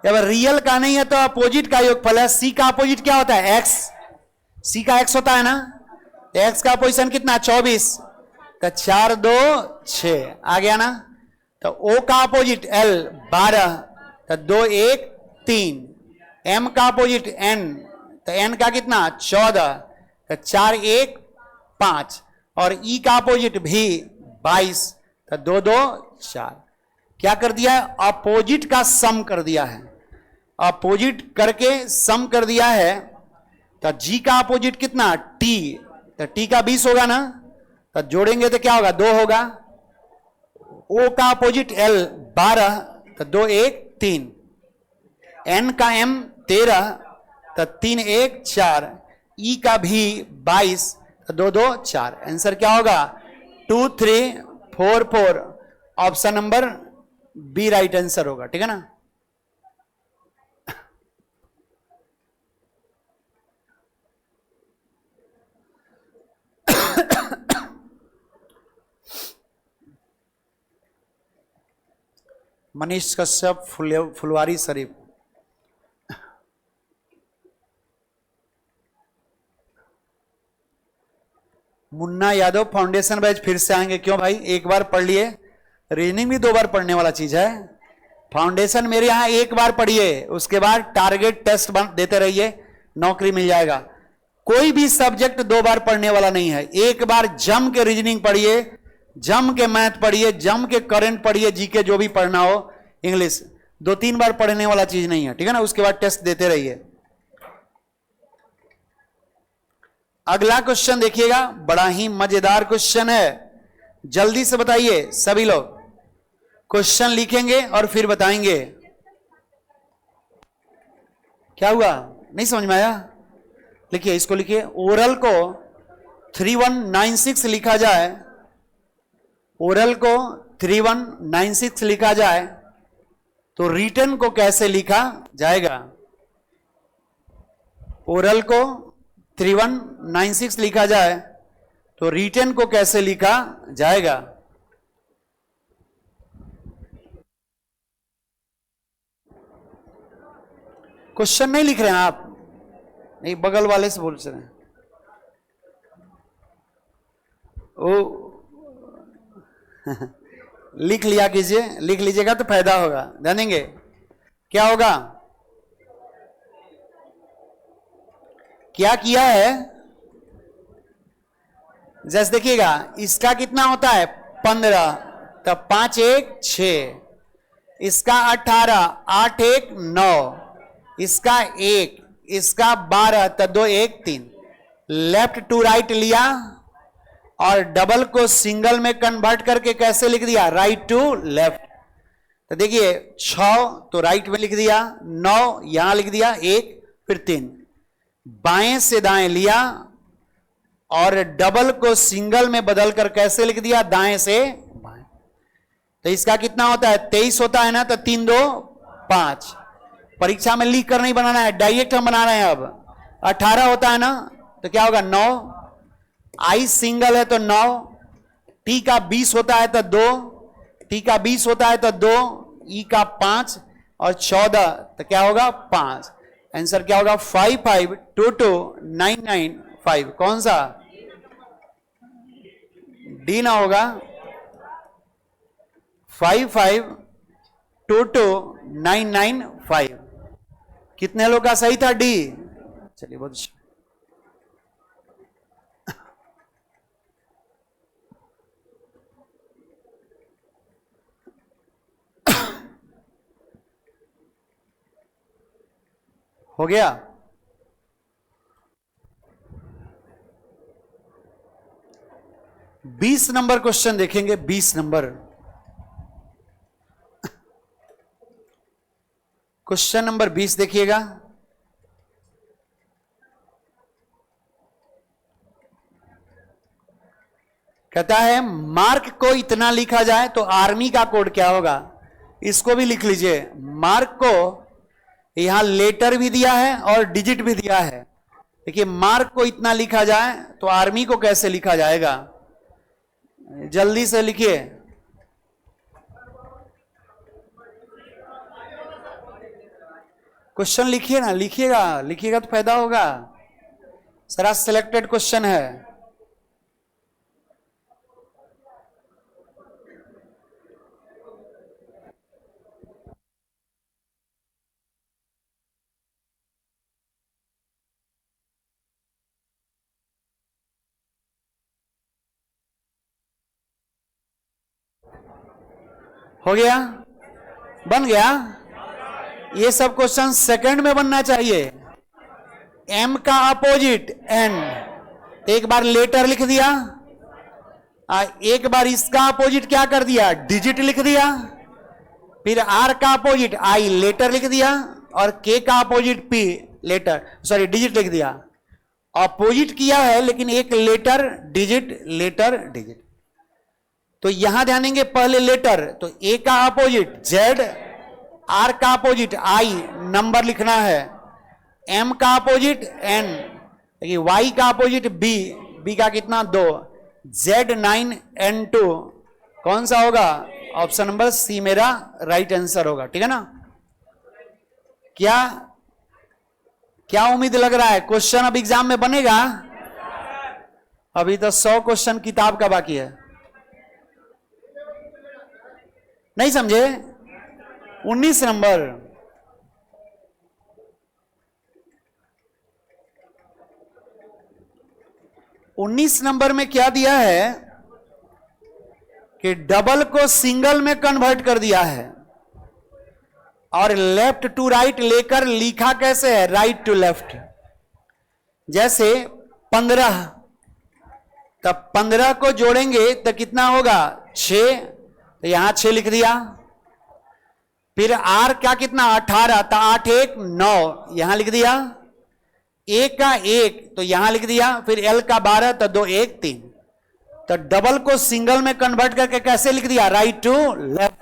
जब रियल का नहीं है तो अपोजिट का योगफल है। सी का अपोजिट क्या होता है? एक्स। सी का एक्स होता है ना, तो एक्स का पोजीशन कितना? 24। तो 4 2 6 आ गया ना। तो ओ का अपोजिट एल 12, तो 2 1 3। एम का अपोजिट एन, तो एन का कितना? 14, तो 4 1 5। और ई का अपोजिट भी 22, तो 2 2 4। क्या कर दिया है? अपोजिट का सम कर दिया है। अपोजिट करके सम कर दिया है। तो जी का अपोजिट कितना? टी, तो टी का 20 होगा ना, तो जोड़ेंगे तो क्या होगा? 2 होगा। ओ का अपोजिट एल 12, तो 2 1 3। एन का एम 13, तो 3 1 4। ई का भी 22, तो 2 2 4। आंसर क्या होगा? 2 3 4 4। Option number B right answer होगा, ठीक है ना। मनीष कश्यप, फुलवारी शरीफ। मुन्ना यादव फाउंडेशन बैच फिर से आएंगे। क्यों भाई? एक बार पढ़ लिए। रीजनिंग भी 2 बार पढ़ने वाला चीज है। फाउंडेशन मेरे यहां एक बार पढ़िए, उसके बाद टारगेट टेस्ट देते रहिए, नौकरी मिल जाएगा। कोई भी सब्जेक्ट 2 बार पढ़ने वाला नहीं है। एक बार जम के रीजनिंग पढ़िए, जम के मैथ पढ़िए, जम के करंट पढ़िए, जीके जो भी पढ़ना हो, इंग्लिश 2-3 बार पढ़ने वाला चीज नहीं है, ठीक है ना। उसके बाद टेस्ट देते रहिए। अगला क्वेश्चन देखिएगा, बड़ा ही मजेदार क्वेश्चन है। जल्दी से बताइए सभी लोग। क्वेश्चन लिखेंगे और फिर बताएंगे। क्या हुआ? नहीं समझ में आया? लिखिए, इसको लिखिए। ओरल को 3196 लिखा जाए, ओरल को 3196 लिखा जाए तो रिटन को कैसे लिखा जाएगा? ओरल को 3196 लिखा जाए तो रिटन को कैसे लिखा जाएगा? क्वेश्चन नहीं लिख रहे हैं आप? नहीं, बगल वाले से बोल रहे हैं। ओ लिख लिया कीजिए, लिख लीजिएगा तो फायदा होगा। जानेंगे क्या होगा? क्या किया है? जैसे देखिएगा, इसका कितना होता है? 15, तो 5 1 6। इसका 18, 8 1 9। इसका 1, इसका 12, तो 2 1 3। लेफ्ट टू राइट लिया और डबल को सिंगल में कन्वर्ट करके कैसे लिख दिया? Right to left. तो देखिए 6 तो राइट में लिख दिया, 9 यहां लिख दिया, 1 फिर 3। बाएं से दाएं लिया और डबल को सिंगल में बदलकर कैसे लिख दिया? दाएं से बाएं। तो इसका कितना होता है? 23 होता है ना, तो 3 2 5। परीक्षा में लिख कर नहीं बनाना है, डायरेक्ट हम बना रहे हैं। अब 18 होता है ना, तो क्या होगा 9, आई सिंगल है तो 9, टी का 20 होता है तो 2, टी का 20 होता है तो 2, ई का 5 और 14 तो क्या होगा 5। आंसर क्या होगा 55229995। कौन सा डी ना होगा, 55229995। कितने लोग का सही था डी? चलिए बहुत अच्छा। हो गया। बीस नंबर क्वेश्चन देखेंगे। 20 नंबर क्वेश्चन नंबर 20 देखिएगा। कहता है मार्क को इतना लिखा जाए तो आर्मी का कोड क्या होगा? इसको भी लिख लीजिए। मार्क को यहां लेटर भी दिया है और डिजिट भी दिया है। देखिए मार्क को इतना लिखा जाए तो आर्मी को कैसे लिखा जाएगा? जल्दी से लिखिए। क्वेश्चन लिखिए ना, लिखिएगा तो फायदा होगा। सारा सिलेक्टेड क्वेश्चन है। हो गया? बन गया? ये सब क्वेश्चन सेकंड में बनना चाहिए। एम का अपोजिट एन, एक बार लेटर लिख दिया, एक बार इसका अपोजिट क्या कर दिया? डिजिट लिख दिया। फिर आर का अपोजिट आई, लेटर लिख दिया। और के का opposite P, letter sorry digit लिख दिया। अपोजिट किया है लेकिन एक लेटर डिजिट, लेटर डिजिट। तो यहां ध्यान देंगे पहले लेटर, तो ए का अपोजिट जेड, आर का अपोजिट आई, नंबर लिखना है। एम का अपोजिट एन, देखिए वाई का अपोजिट बी, बी का कितना 2, Z9 N2 कौन सा होगा? ऑप्शन नंबर सी मेरा राइट आंसर होगा। ठीक है ना? क्या क्या उम्मीद लग रहा है? क्वेश्चन अब एग्जाम में बनेगा? अभी तो 100 क्वेश्चन किताब का बाकी है। नहीं समझे? 19 नंबर। उन्नीस नंबर में क्या दिया है कि डबल को सिंगल में कन्वर्ट कर दिया है और लेफ्ट टू राइट लेकर लिखा कैसे है? Right to left. जैसे 15, तब 15 को जोड़ेंगे तो कितना होगा? 6, तो यहां 6 लिख दिया। फिर आर क्या कितना? 18, तो 8 1 9, यहां लिख दिया। ए का 1 तो यहां लिख दिया। फिर एल का 12 तो 2 1 3। तो डबल को सिंगल में कन्वर्ट करके कैसे लिख दिया? Right to left.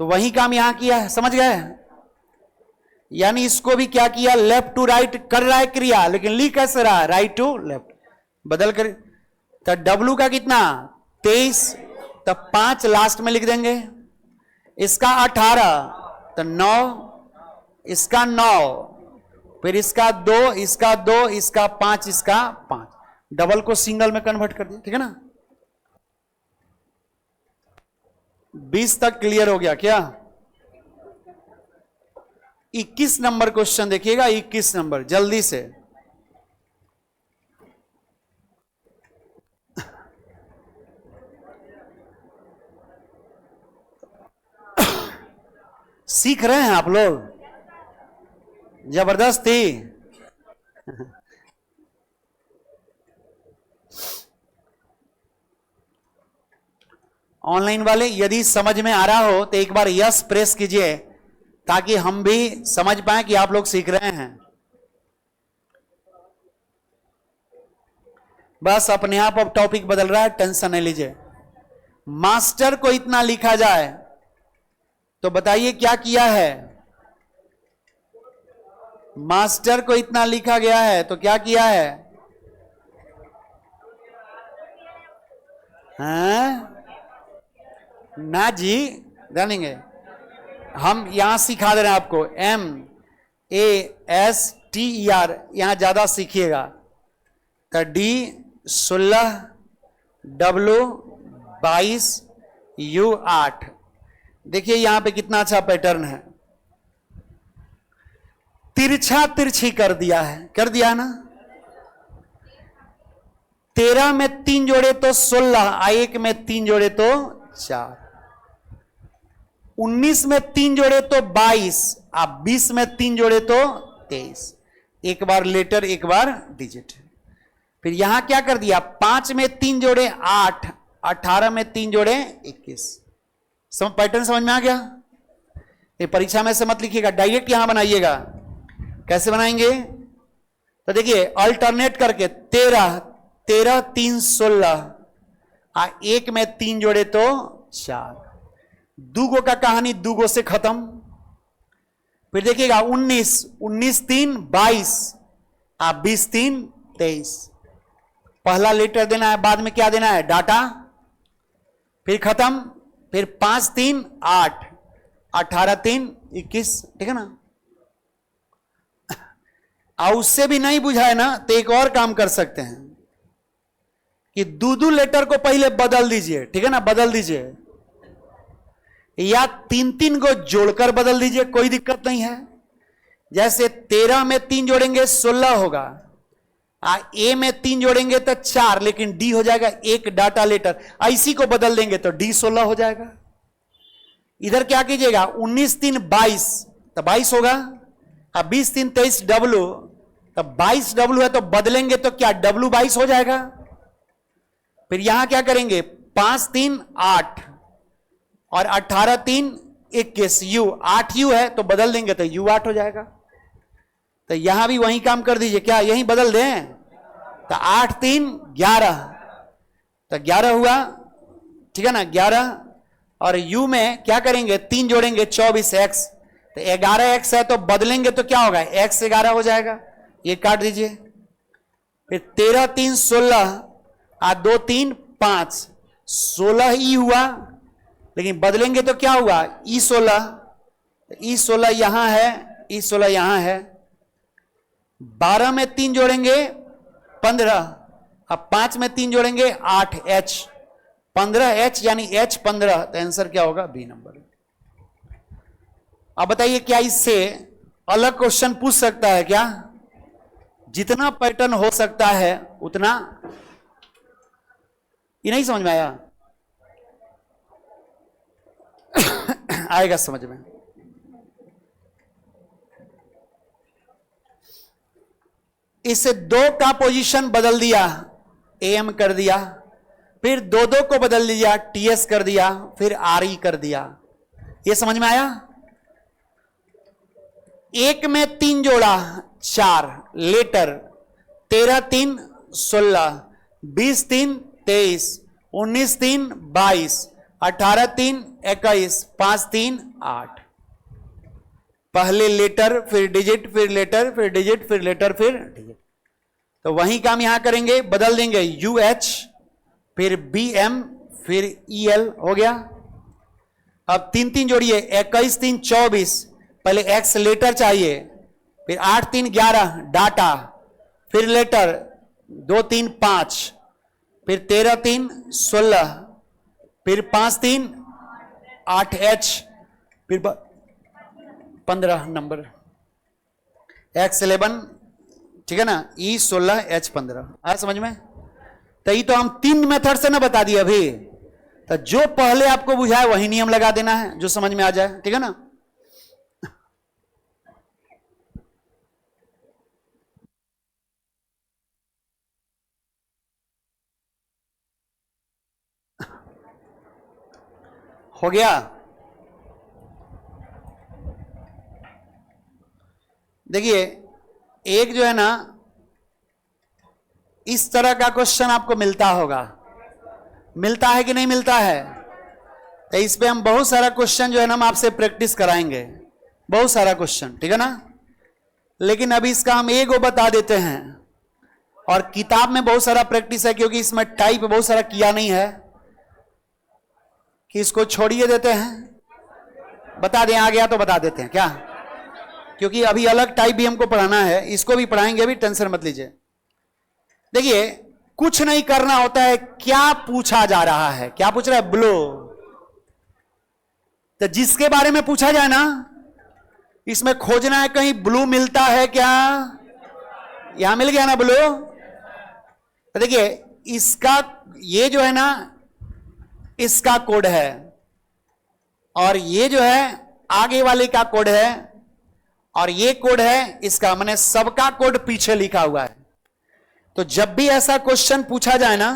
तो वही काम यहां किया है, समझ गए? यानी इसको भी क्या किया? लेफ्ट टू राइट कर रहा है क्रिया, लेकिन लिख कैसे रहा? राइट टू लेफ्ट बदल कर। तो डब्लू का कितना? 23, तो 5 लास्ट में लिख देंगे। इसका 18 तो 9, इसका 9, फिर इसका 2, इसका 2, इसका 5, इसका 5। डबल को सिंगल में कन्वर्ट कर दिया। ठीक है ना? 20 तक क्लियर हो गया क्या? 21 नंबर क्वेश्चन देखिएगा। 21 नंबर जल्दी से। सीख रहे हैं आप लोग? जबरदस्ती। ऑनलाइन वाले यदि समझ में आ रहा हो तो एक बार यस प्रेस कीजिए, ताकि हम भी समझ पाए कि आप लोग सीख रहे हैं। बस अपने आप अब टॉपिक बदल रहा है, टेंशन नहीं लीजिए। मास्टर को इतना लिखा जाए तो बताइए क्या किया है? मास्टर को इतना लिखा गया है तो क्या किया है? हाँ? ना जी, जानेंगे हम यहां सिखा दे रहे हैं आपको। MASTER यहां ज्यादा सीखिएगा। तो D 16 W 22 U 8। देखिए यहां पे कितना अच्छा पैटर्न है। तिरछा तिरछी कर दिया है, कर दिया है ना। 13 में 3 जोड़े तो 16, 1 में 3 जोड़े तो 4, 19 में 3 जोड़े तो 22, आप 20 में 3 जोड़े तो 23। एक बार लेटर एक बार डिजिट। फिर यहां क्या कर दिया? 5 में 3 जोड़े 8, 18 में 3 जोड़े 21। पैटर्न समझ में आ गया? ये परीक्षा में से मत लिखिएगा, डायरेक्ट यहां बनाइएगा। कैसे बनाएंगे? तो देखिए अल्टरनेट करके 13 13 3 16, 1 में 3 जोड़े तो 4। दूगो का कहानी दूगो से खत्म। फिर देखिएगा 19 19 3 22, 20 3 23। पहला लेटर देना है, बाद में क्या देना है? डाटा। फिर खत्म। फिर 5 3 8, 18 3 21। ठीक है ना? उससे भी नहीं बुझा है ना तो एक और काम कर सकते हैं कि दो लेटर को पहले बदल दीजिए। ठीक है ना? बदल दीजिए, या 3 को जोड़कर बदल दीजिए, कोई दिक्कत नहीं है। जैसे 13 में 3 जोड़ेंगे 16 होगा, ए में 3 जोड़ेंगे तो 4, लेकिन डी हो जाएगा एक डाटा लेटर। ऐसी को बदल देंगे तो डी 16 हो जाएगा। इधर क्या कीजिएगा? 19 3 22 तो 22 होगा, 20 3 23 डब्लू, तो 22 डब्लू है तो बदलेंगे तो क्या डब्लू 22 हो जाएगा। फिर यहां क्या करेंगे? 5 3 8 और 18 3 21 यू, 8 यू है तो बदल देंगे तो यू 8 हो जाएगा। तो यहां भी वही काम कर दीजिए, क्या यही बदल दें? तो 8 3 11, तो 11 हुआ। ठीक है ना? 11 और यू में क्या करेंगे? 3 जोड़ेंगे 24 एक्स, तो 11 एक्स है तो बदलेंगे तो क्या होगा? एक्स 11 हो जाएगा। ये काट दीजिए। फिर 13 3 16, 2 3 5, 16 ई हुआ, लेकिन बदलेंगे तो क्या हुआ? ई 16, ई 16 यहां है, ई 16 यहां है। 12 में 3 जोड़ेंगे 15, अब 5 में 3 जोड़ेंगे 8 एच, 15 एच यानी एच 15। तो आंसर क्या होगा? B number. अब बताइए क्या इससे अलग क्वेश्चन पूछ सकता है क्या? जितना पैटर्न हो सकता है उतना। ये नहीं समझ में आया? आएगा समझ में। इसे 2 का पोजीशन बदल दिया, एम कर दिया, फिर 2 को बदल दिया, टीएस कर दिया, फिर आरई कर दिया। ये समझ में आया? 1 में 3 जोड़ा 4 लेटर, 13 3 16, 20 3 23, 19 3 22, 18 3 21, 5 3 8। पहले लेटर फिर डिजिट, फिर लेटर फिर डिजिट, फिर लेटर फिर डिजिट। तो वही काम यहां करेंगे, बदल देंगे UH, फिर BM, फिर EL हो गया। अब 3 3 जोड़िए, 21 3 24, पहले एक्स लेटर चाहिए, फिर 8 3 11 डाटा, फिर लेटर 2 3 5, फिर 13 3 16, फिर 5 3 8 एच, फिर 15 नंबर एक्स 11। ठीक है ना? E 16 H 15। आया समझ में? तो ये तो हम 3 मेथड से ना बता दिए अभी। तो जो पहले आपको बुझाए वही नियम लगा देना है, जो समझ में आ जाए। ठीक है ना? हो गया? देखिए एक जो है ना इस तरह का क्वेश्चन आपको मिलता होगा, मिलता है कि नहीं मिलता है? तो इस पे हम बहुत सारा क्वेश्चन जो है ना हम आपसे प्रैक्टिस कराएंगे, बहुत सारा क्वेश्चन। ठीक है ना? लेकिन अभी इसका हम एगो बता देते हैं, और किताब में बहुत सारा प्रैक्टिस है, क्योंकि इसमें टाइप बहुत सारा किया नहीं है कि इसको छोड़िए देते हैं, बता दें, आ गया तो बता देते हैं क्या, क्योंकि अभी अलग टाइप भी हमको पढ़ाना है, इसको भी पढ़ाएंगे, अभी टेंशन मत लीजिए। देखिए, कुछ नहीं करना होता है, क्या पूछा जा रहा है, क्या पूछ रहा है, ब्लो। तो जिसके बारे में पूछा जाए ना, इसमें खोजना है कहीं ब्लू मिलता है क्या, यहां मिल गया ना ब्लू। तो देखिए, इसका ये जो है ना, इसका कोड है, और ये जो है आगे वाले का कोड है, और ये कोड है इसका, माने सबका कोड पीछे लिखा हुआ है। तो जब भी ऐसा क्वेश्चन पूछा जाए ना,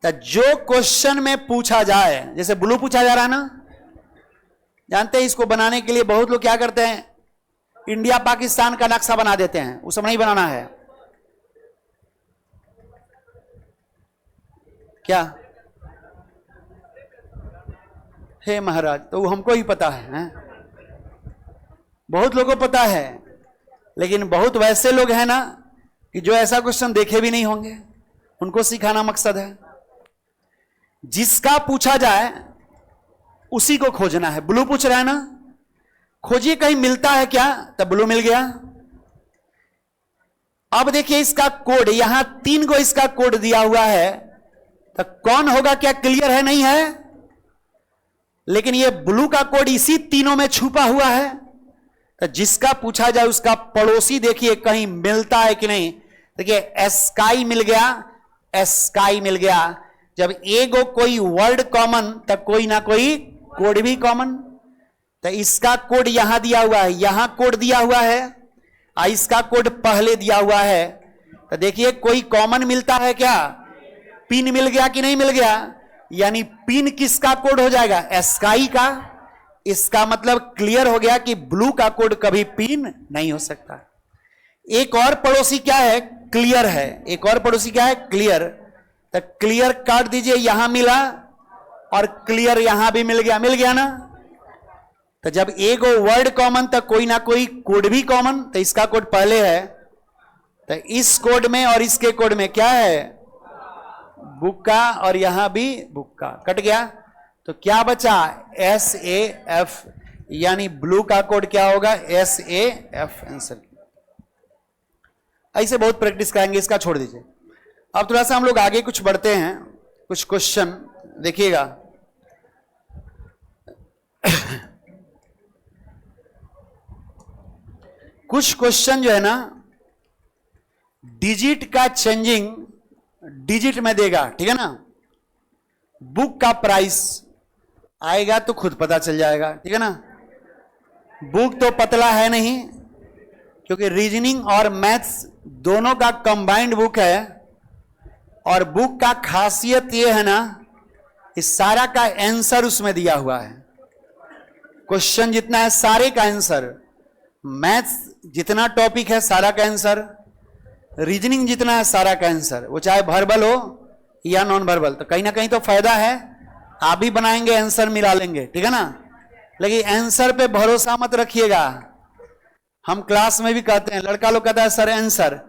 तो जो क्वेश्चन में पूछा जाए, जैसे ब्लू पूछा जा रहा है ना, जानते हैं इसको बनाने के लिए बहुत लोग क्या करते हैं, इंडिया पाकिस्तान का नक्शा बना देते हैं, वो सब नहीं बनाना है। क्या हे महाराज, तो वो हमको ही पता है, बहुत लोगों को पता है, लेकिन बहुत वैसे लोग हैं ना कि जो ऐसा क्वेश्चन देखे भी नहीं होंगे, उनको सिखाना मकसद है। जिसका पूछा जाए उसी को खोजना है। ब्लू पूछ रहा है ना, खोजिए कहीं मिलता है क्या, तब ब्लू मिल गया। अब देखिए इसका कोड, यहां 3 को इसका कोड दिया हुआ है, तो कौन होगा, क्या क्लियर है, नहीं है, लेकिन ये ब्लू का कोड इसी तीनों में छुपा हुआ है। तो जिसका पूछा जाए उसका पड़ोसी देखिए कहीं मिलता है कि नहीं। देखिए स्काई मिल गया, स्काई मिल गया। जब एगो कोई वर्ड कॉमन, तब कोई ना कोई कोड भी कॉमन। तो इसका कोड यहां दिया हुआ है, यहां कोड दिया हुआ है, और इसका कोड पहले दिया हुआ है। तो देखिए कोई कॉमन मिलता है क्या, पिन मिल गया कि नहीं मिल गया, यानी पिन किसका कोड हो जाएगा, स्काई का। इसका मतलब क्लियर हो गया कि ब्लू का कोड कभी पिन नहीं हो सकता। एक और पड़ोसी क्या है, क्लियर है। एक और पड़ोसी क्या है, क्लियर। तो क्लियर काट दीजिए, यहां मिला और क्लियर यहां भी मिल गया, मिल गया ना। तो जब एक वर्ड कॉमन, तो कोई ना कोई कोड भी कॉमन। तो इसका कोड पहले है, तो इस कोड में और इसके कोड में क्या है, बुक का, और यहां भी बुक का, कट गया। तो क्या बचा, SAF, यानी ब्लू का कोड क्या होगा, SAF आंसर। ऐसे बहुत प्रैक्टिस करेंगे, इसका छोड़ दीजिए। अब थोड़ा सा हम लोग आगे कुछ बढ़ते हैं, कुछ क्वेश्चन देखिएगा। कुछ क्वेश्चन जो है ना, डिजिट का चेंजिंग डिजिट में देगा, ठीक है ना। बुक का प्राइस आएगा तो खुद पता चल जाएगा, ठीक है ना। बुक तो पतला है नहीं, क्योंकि रीजनिंग और मैथ्स दोनों का कंबाइंड बुक है। और बुक का खासियत यह है ना, इस सारा का आंसर उसमें दिया हुआ है। क्वेश्चन जितना है सारे का आंसर, मैथ्स जितना टॉपिक है सारा का आंसर, रीजनिंग जितना है सारा का आंसर, वो चाहे वर्बल हो या नॉन वर्बल। तो कहीं ना कहीं तो फायदा है, आप भी बनाएंगे आंसर मिला लेंगे, ठीक है ना। लेकिन आंसर पे भरोसा मत रखिएगा। हम क्लास में भी कहते हैं, लड़का लोग कहता है सर आंसर,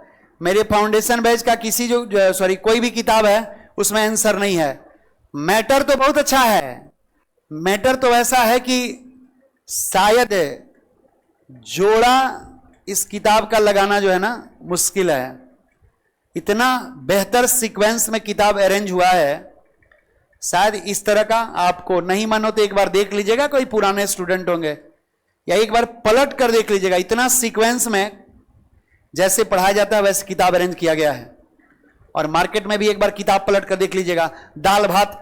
मेरे फाउंडेशन बैच का किसी जो सॉरी कोई भी किताब है उसमें आंसर नहीं है। मैटर तो बहुत अच्छा है, मैटर तो ऐसा है कि शायद जोड़ा इस किताब का लगाना जो है ना मुश्किल है। इतना बेहतर सीक्वेंस में किताब अरेंज हुआ है, शायद इस तरह का आपको नहीं मानो तो एक बार देख लीजिएगा, कोई पुराने स्टूडेंट होंगे, या एक बार पलट कर देख लीजिएगा। इतना सीक्वेंस में जैसे पढ़ाया जाता है वैसे किताब अरेंज किया गया है। और मार्केट में भी एक बार किताब पलट कर देख लीजिएगा, दाल भात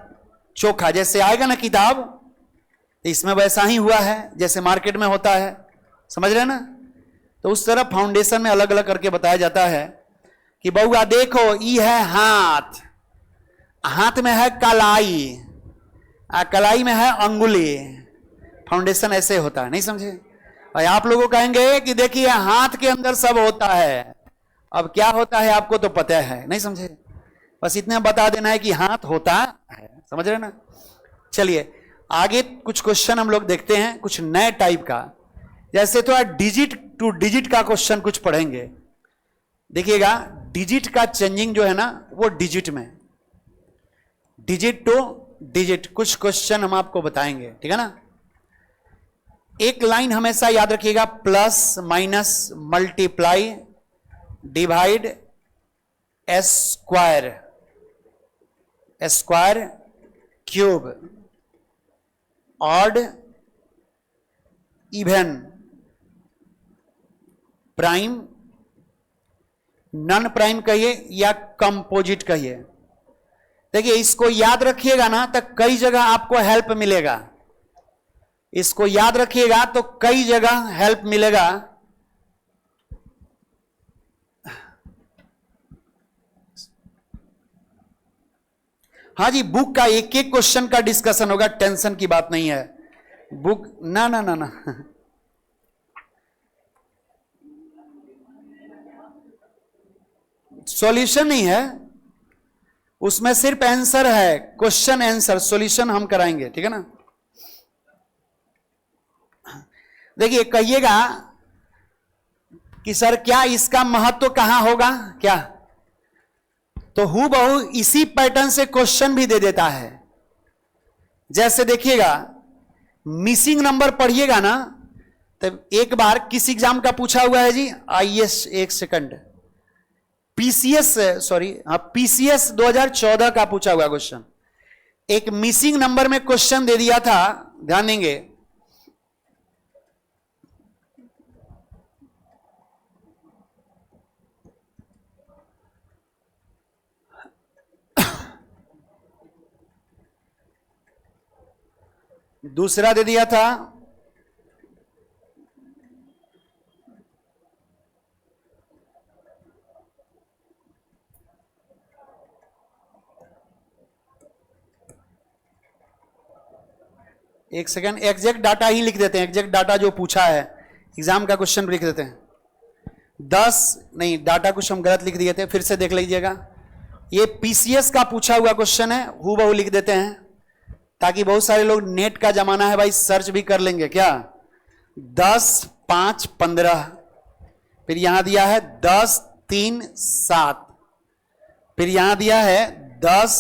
चोखा जैसे आएगा ना किताब, इसमें वैसा ही हुआ है जैसे मार्केट में होता है, समझ रहे हैं ना। तो उस तरह फाउंडेशन में अलग अलग करके बताया जाता है कि बउआ देखो ये है हाथ, हाथ में है कलाई, कलाई में है अंगुली। फाउंडेशन ऐसे होता है, नहीं समझे। और आप लोगों कहेंगे कि देखिए हाथ के अंदर सब होता है, अब क्या होता है आपको तो पता है, नहीं समझे। बस इतना बता देना है कि हाथ होता है, समझ रहे ना। चलिए आगे कुछ क्वेश्चन हम लोग देखते हैं, कुछ नए टाइप का। जैसे थोड़ा डिजिट टू डिजिट का क्वेश्चन कुछ पढ़ेंगे। देखिएगा, डिजिट का चेंजिंग जो है ना वो डिजिट में, डिजिट टू डिजिट कुछ क्वेश्चन हम आपको बताएंगे, ठीक है ना। एक लाइन हमेशा याद रखिएगा, plus minus multiply divide square, square cube, odd even, prime, non prime कहिए या कंपोजिट कहिए। देखिए इसको याद रखिएगा ना तो कई जगह आपको हेल्प मिलेगा, इसको याद रखिएगा तो कई जगह हेल्प मिलेगा। हाँ जी, बुक का एक एक क्वेश्चन का डिस्कशन होगा, टेंशन की बात नहीं है। बुक ना ना ना ना सॉल्यूशन नहीं है उसमें, सिर्फ आंसर है, क्वेश्चन आंसर, सॉल्यूशन हम कराएंगे, ठीक है ना। देखिए कहिएगा कि सर क्या इसका महत्व कहां होगा क्या, तो हूबहू इसी पैटर्न से क्वेश्चन भी दे देता है। जैसे देखिएगा, मिसिंग नंबर पढ़िएगा ना, तो एक बार किस एग्जाम का पूछा हुआ है जी, आईएएस, एक सेकंड, पीसीएस, सॉरी हाँ पीसीएस 2014 का पूछा हुआ क्वेश्चन। एक मिसिंग नंबर में क्वेश्चन दे दिया था, ध्यान देंगे, दूसरा दे दिया था एक सेकंड, एग्जैक्ट डाटा ही लिख देते हैं, एग्जैक्ट डाटा जो पूछा है एग्जाम का क्वेश्चन लिख देते हैं। 10 नहीं, डाटा कुछ हम गलत लिख दिए थे, फिर से देख लीजिएगा। ये पीसीएस का पूछा हुआ क्वेश्चन है, हूबहू लिख देते हैं, ताकि बहुत सारे लोग, नेट का जमाना है भाई, सर्च भी कर लेंगे क्या। 10, 5, 15, फिर यहां दिया है 10, 3, 7, फिर यहां दिया है 10,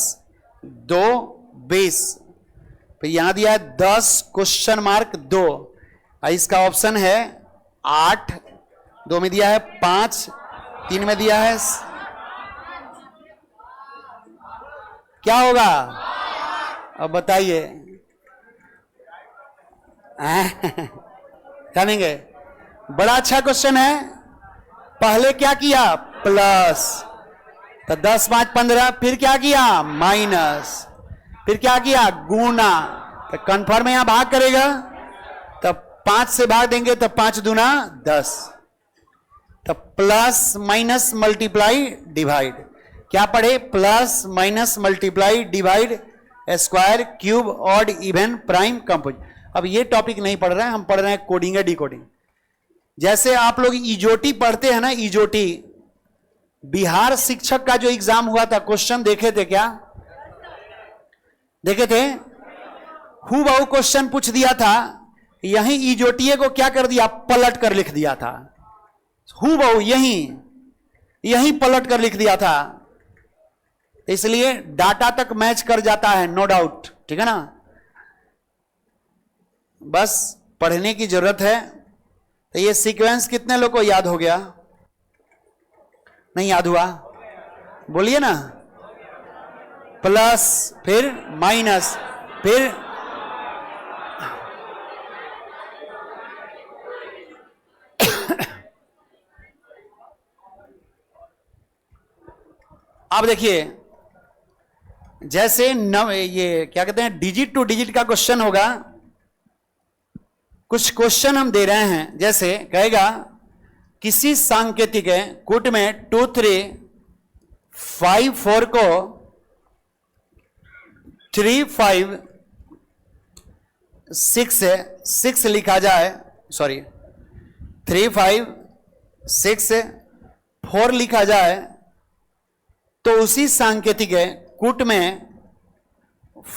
2, 20, फिर यहां दिया है 10 क्वेश्चन मार्क 2, इसका ऑप्शन है 8, 2 में दिया है 5, 3 में दिया है, क्या होगा अब बताइए। जानेंगे, बड़ा अच्छा क्वेश्चन है। पहले क्या किया, प्लस, तो 10, 5, 15, फिर क्या किया, माइनस, फिर क्या किया, गुना, तो कन्फर्म यहां भाग करेगा, तो 5 से भाग देंगे तो 5 दूना 10, तो प्लस माइनस मल्टीप्लाई डिवाइड, क्या पढ़े, plus minus multiply divide, square cube odd even prime composite. अब ये टॉपिक नहीं पढ़ रहे हैं, हम पढ़ रहे हैं कोडिंग है डिकोडिंग। जैसे आप लोग इजोटी पढ़ते हैं ना, इजोटी, बिहार शिक्षक का जो एग्जाम हुआ था, क्वेश्चन देखे थे क्या, देखे थे, हूबहू क्वेश्चन पूछ दिया था, यही इजोटीए को क्या कर दिया, पलट कर लिख दिया था, हूबहू यही पलट कर लिख दिया था। इसलिए डाटा तक मैच कर जाता है, नो डाउट, ठीक है ना। बस पढ़ने की जरूरत है। तो ये सीक्वेंस कितने लोग को याद हो गया, नहीं याद हुआ, बोलिए ना, प्लस फिर माइनस फिर अब देखिए, जैसे ये क्या कहते हैं, डिजिट टू डिजिट का क्वेश्चन होगा। कुछ क्वेश्चन हम दे रहे हैं, जैसे कहेगा किसी सांकेतिक कूट में 2, 3, 5, 4 को 3, 5, 6 लिखा जाए, सॉरी 3, 5, 6, 4 लिखा जाए, तो उसी सांकेतिक कूट में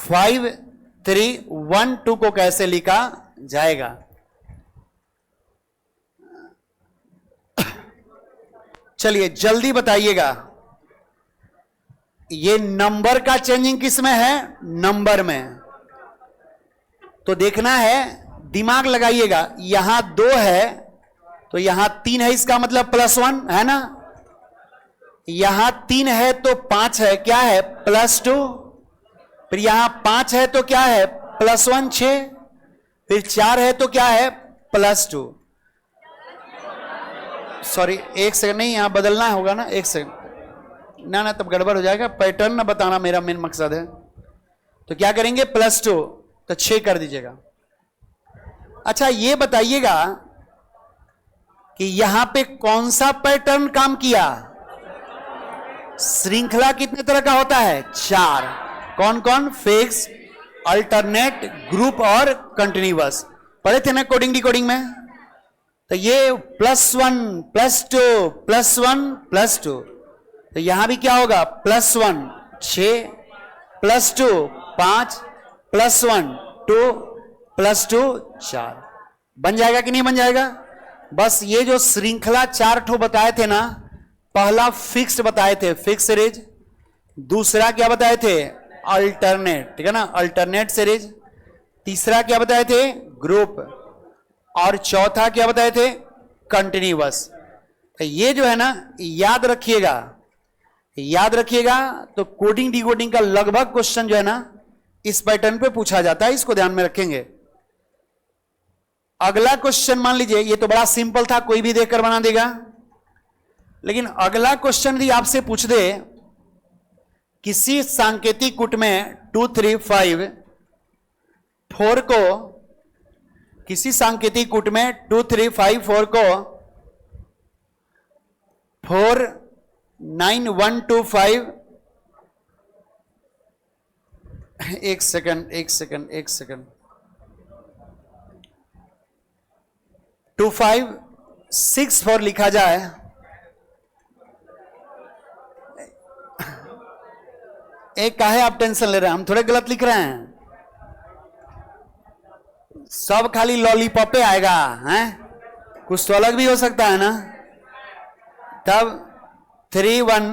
5, 3, 1, 2 को कैसे लिखा जाएगा। चलिए जल्दी बताइएगा, ये नंबर का चेंजिंग किस में है? नंबर में। तो देखना है, दिमाग लगाइएगा, यहां 2 है तो यहां 3 है, इसका मतलब +1 है ना। यहां 3 है तो 5 है, क्या है? +2। फिर यहां 5 है तो क्या है? +1 6। फिर 4 है तो क्या है? +2। सॉरी, 1 सेकंड, नहीं यहां बदलना होगा ना, 1 सेकंड, ना तब गड़बड़ हो जाएगा, पैटर्न ना बताना मेरा मेन मकसद है। तो क्या करेंगे? +2 तो 6 कर दीजिएगा। अच्छा ये बताइएगा कि यहां पे कौन सा पैटर्न काम किया? श्रृंखला कितने तरह का होता है? 4। कौन कौन? फिक्स, अल्टरनेट, ग्रुप और कंटिन्यूअस। पढ़े थे ना कोडिंग डिकोडिंग में। तो ये +1 +2 +1 +2, तो यहां भी क्या होगा? +1 6 +2 5 +1 2 +2 4। बन जाएगा कि नहीं बन जाएगा? बस ये जो श्रृंखला 4 ठो बताए थे ना, पहला फिक्स्ड बताए थे, फिक्स सीरीज। दूसरा क्या बताए थे? अल्टरनेट, ठीक है ना, अल्टरनेट सीरीज। तीसरा क्या बताए थे? ग्रुप। और चौथा क्या बताए थे? कंटिन्यूअस। तो ये जो है ना, याद रखिएगा, याद रखिएगा। तो कोडिंग डिकोडिंग का लगभग क्वेश्चन जो है ना इस पैटर्न पे पूछा जाता है, इसको ध्यान में रखेंगे। अगला क्वेश्चन मान लीजिए, ये तो बड़ा सिंपल था, कोई भी देखकर बना देगा। लेकिन अगला क्वेश्चन यदि आपसे पूछ दे, किसी सांकेतिक कूट में 2 3 5 4 को, किसी सांकेतिक कूट में 2 3 5 4 को 4 9 1 2 5, एक सेकंड 2 5 6 4 लिखा जाए, एक काहे आप टेंशन ले रहे हैं? हम थोड़े गलत लिख रहे हैं, सब खाली लॉलीपॉपे आएगा हैं, कुछ तो अलग भी हो सकता है ना। तब 3 1,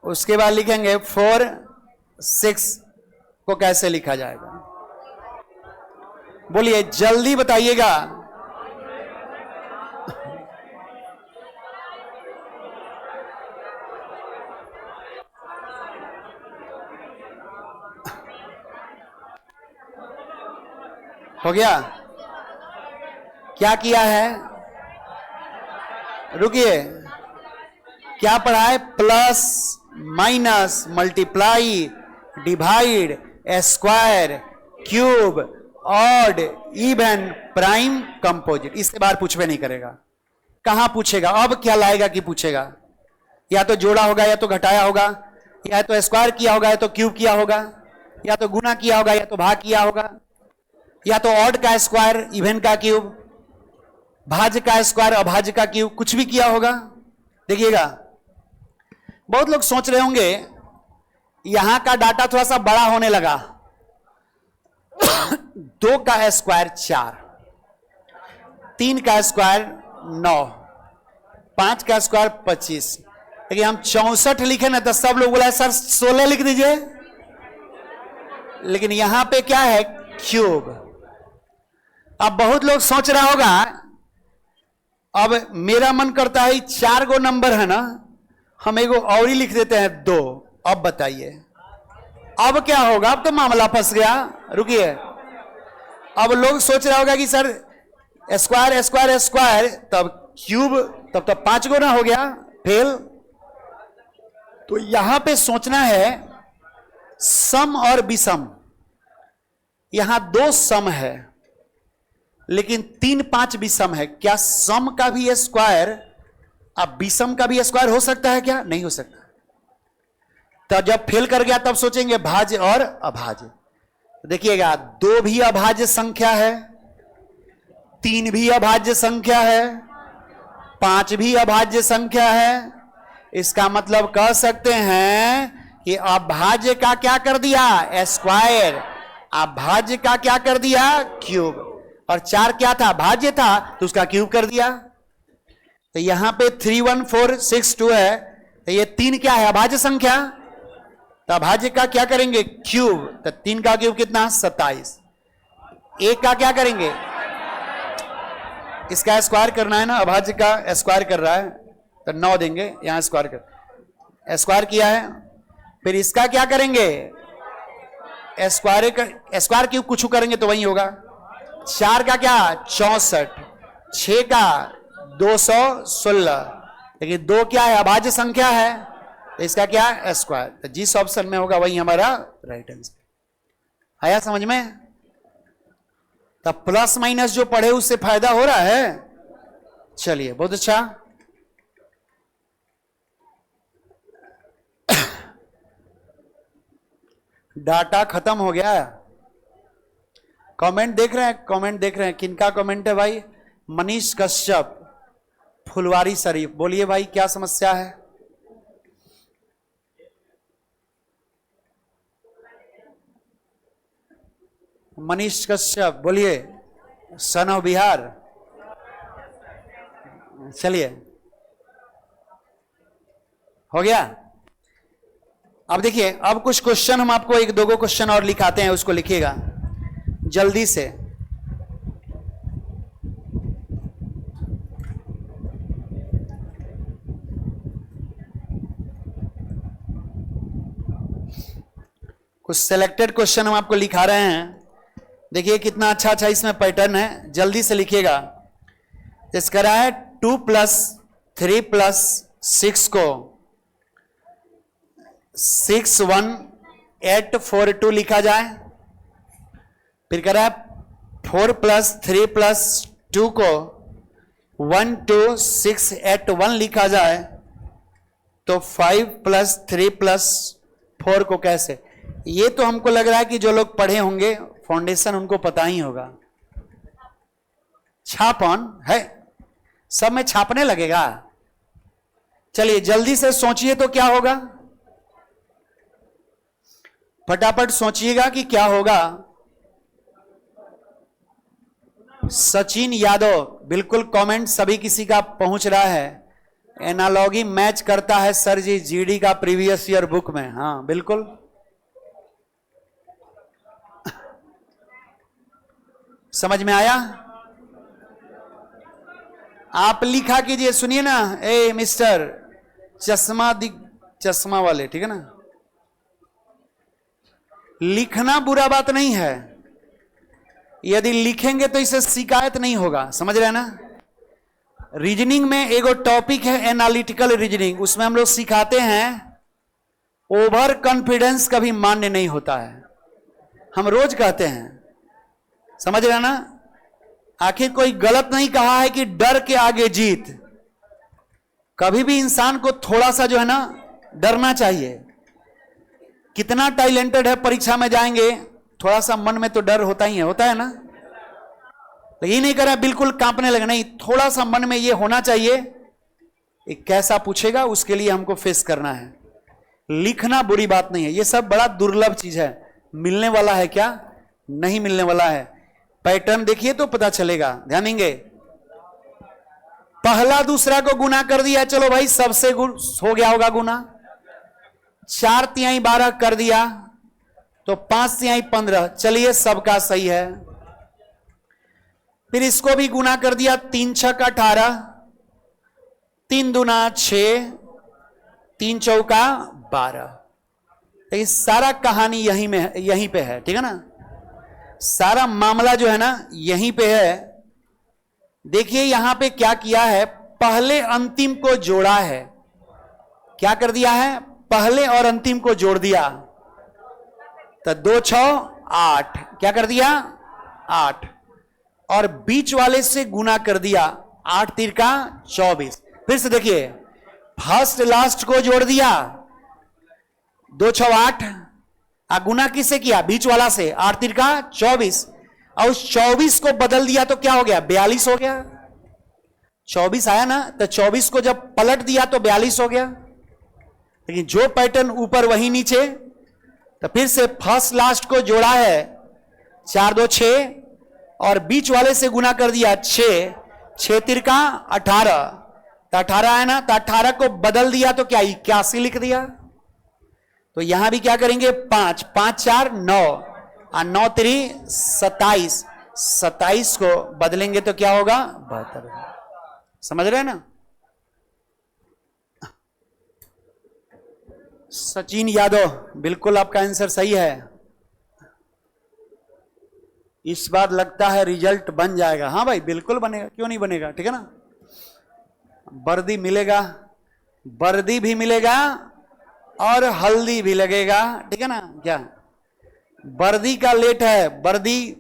उसके बाद लिखेंगे 4 6 को कैसे लिखा जाएगा? बोलिए जल्दी बताइएगा। हो गया? क्या किया है? रुकिए, क्या पढ़ा है? Plus, minus, multiply, divide, square, cube, odd, even, prime, composite. इसके बार पूछवे नहीं करेगा। कहां पूछेगा? अब क्या लाएगा कि पूछेगा? या तो जोड़ा होगा, या तो घटाया होगा, या तो स्क्वायर किया होगा, या तो क्यूब किया होगा, या तो गुना किया होगा, या तो भाग किया होगा, या तो ऑड का स्क्वायर, इवन का क्यूब, भाज्य का स्क्वायर, अभाज्य का क्यूब, कुछ भी किया होगा। देखिएगा, बहुत लोग सोच रहे होंगे यहां का डाटा थोड़ा सा बड़ा होने लगा। 2 का स्क्वायर 4, 3 का स्क्वायर 9, 5 का स्क्वायर 25। लेकिन हम 64 लिखे ना तो सब लोग बोला सर 16 लिख दीजिए। लेकिन यहां पे क्या है? क्यूब। अब बहुत लोग सोच रहा होगा, अब मेरा मन करता है 4 गो नंबर है ना, हम एगो और ही लिख देते हैं 2। अब बताइए अब क्या होगा? अब तो मामला फंस गया। रुकिए, अब लोग सोच रहा होगा कि सर स्क्वायर स्क्वायर स्क्वायर तब क्यूब, तब तो 5 गो ना हो गया, फेल। तो यहां पे सोचना है सम और विषम। यहां 2 सम है लेकिन 3 5 विषम है। क्या सम का भी स्क्वायर अब विषम का भी स्क्वायर हो सकता है? क्या नहीं हो सकता। तो जब फेल कर गया तब सोचेंगे भाज्य और अभाज्य। देखिएगा, 2 भी अभाज्य संख्या है, 3 भी अभाज्य संख्या है, 5 भी अभाज्य संख्या है। इसका मतलब कह सकते हैं कि अभाज्य का क्या कर दिया? स्क्वायर। अभाज्य का क्या कर दिया? क्यूब। और 4 क्या था? भाज्य था, तो उसका क्यूब कर दिया। तो यहां पे 31462 है, तो ये 3 क्या है? अभाज्य संख्या। तो अभाज्य का क्या करेंगे? क्यूब। तो 3 का क्यूब कितना? 27। 1 का क्या करेंगे? इसका स्क्वायर करना है ना, अभाज्य का स्क्वायर कर रहा है तो 9 देंगे, यहां स्क्वायर कर, स्क्वायर किया है। फिर इसका क्या करेंगे? स्क्वायर क्यूब कुछ करेंगे तो वही होगा। 4 का क्या? 64। 6 का 216। लेकिन 2 क्या है? अभाज्य संख्या है, तो इसका क्या है? स्क्वायर। तो जिस ऑप्शन में होगा वही हमारा राइट आंसर। आया समझ में? तब प्लस माइनस जो पढ़े उससे फायदा हो रहा है। चलिए, बहुत अच्छा। डाटा खत्म हो गया। कमेंट देख रहे हैं? कमेंट देख रहे हैं? किनका कमेंट है भाई? मनीष कश्यप, फुलवारी शरीफ। बोलिए भाई, क्या समस्या है? मनीष कश्यप बोलिए, सन ऑफ बिहार। चलिए, हो गया। अब देखिए, अब कुछ क्वेश्चन हम आपको 1-2 क्वेश्चन और लिखाते हैं, उसको लिखिएगा जल्दी से। कुछ सिलेक्टेड क्वेश्चन हम आपको लिखा रहे हैं। देखिए कितना अच्छा अच्छा इसमें पैटर्न है, जल्दी से लिखिएगा। इसका है 2 + 3 + 6 को 6 1 8 4 2 लिखा जाए। फिर कह रहा है 4 + 3 + 2 को 1 2 6 8 1 लिखा जाए। तो 5 + 3 + 4 को कैसे? ये तो हमको लग रहा है कि जो लोग पढ़े होंगे फाउंडेशन उनको पता ही होगा। छापन है, सब में छापने लगेगा। चलिए जल्दी से सोचिए तो क्या होगा, फटाफट सोचिएगा कि क्या होगा। सचिन यादव, बिल्कुल कमेंट सभी किसी का पहुंच रहा है। एनालॉगी मैच करता है सर जी जीडी का प्रीवियस ईयर बुक में। हाँ बिल्कुल, समझ में आया? आप लिखा कीजिए। सुनिए ना, ए मिस्टर चश्मा वाले, ठीक है ना, लिखना बुरा बात नहीं है। यदि लिखेंगे तो इससे शिकायत नहीं होगा, समझ रहे हैं ना। रीजनिंग में एगो टॉपिक है एनालिटिकल रीजनिंग, उसमें हम लोग सिखाते हैं ओवर कॉन्फिडेंस कभी मान्य नहीं होता है। हम रोज कहते हैं, समझ रहे हैं ना। आखिर कोई गलत नहीं कहा है कि डर के आगे जीत। कभी भी इंसान को थोड़ा सा जो है ना डरना चाहिए। कितना टैलेंटेड है, परीक्षा में जाएंगे थोड़ा सा मन में तो डर होता ही है, होता है ना। तो ये नहीं करा बिल्कुल कांपने लगे, नहीं, थोड़ा सा मन में ये होना चाहिए एक कैसा पूछेगा उसके लिए हमको फेस करना है। लिखना बुरी बात नहीं है, ये सब बड़ा दुर्लभ चीज है। मिलने वाला है क्या? नहीं मिलने वाला है। पैटर्न देखिए तो पता चलेगा, ध्यान देंगे। पहला दूसरा को गुना कर दिया, चलो भाई सबसे हो गया होगा गुना। 4 तिहाई 12 कर दिया तो 5 तिहाई 15, चलिए सबका सही है। फिर इसको भी गुना कर दिया, 3 6 18, 3 दूना 6, 3 चौका 12। तो सारा कहानी यहीं पे है, ठीक है ना। सारा मामला जो है ना यहीं पे है। देखिए यहां पे क्या किया है, पहले अंतिम को जोड़ा है। क्या कर दिया है? पहले और अंतिम को जोड़ दिया। तो 2 6 8, क्या कर दिया? 8, और बीच वाले से गुना कर दिया, 8 3 का 24। फिर से देखिए, फर्स्ट लास्ट को जोड़ दिया, 2 6 8, गुना किससे किया? बीच वाला से, 8 3 का 24, और उस 24 को बदल दिया तो क्या हो गया? 42 हो गया। 24 आया ना, तो 24 को जब पलट दिया तो 42 हो गया। लेकिन जो पैटर्न ऊपर वही नीचे। तो फिर से फर्स्ट लास्ट को जोड़ा है, 4 2 6, और बीच वाले से गुना कर दिया 6 6 3 का 18, तो 18 है ना, तो 18 को बदल दिया तो क्या 81 लिख दिया। तो यहां भी क्या करेंगे 5, 5 4 9 और 9 3 27, 27 को बदलेंगे तो क्या होगा 72। समझ रहे हैं ना। सचिन यादव, बिल्कुल आपका आंसर सही है। इस बार लगता है रिजल्ट बन जाएगा। हाँ भाई बिल्कुल बनेगा, क्यों नहीं बनेगा, ठीक है ना। वर्दी मिलेगा, वर्दी भी मिलेगा और हल्दी भी लगेगा, ठीक है ना। क्या वर्दी का लेट है, वर्दी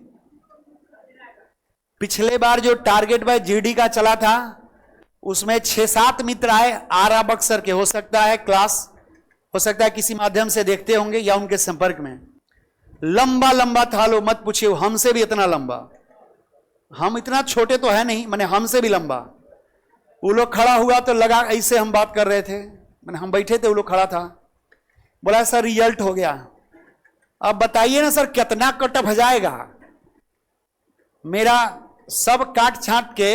पिछले बार जो टारगेट बाय जीडी का चला था उसमें 6-7 मित्र आए आरा बक्सर के, हो सकता है क्लास, हो सकता है किसी माध्यम से देखते होंगे या उनके संपर्क में। लंबा लंबा था, लो मत पूछिए, हमसे भी इतना लंबा, हम इतना छोटे तो है नहीं, मैंने हमसे भी लंबा। वो लोग खड़ा हुआ तो लगा ऐसे हम बात कर रहे थे, मैंने हम बैठे थे वो लोग खड़ा था, बोला सर रिजल्ट हो गया। अब बताइए ना सर कितना कट ऑफ जाएगा। मेरा सब काट छांट के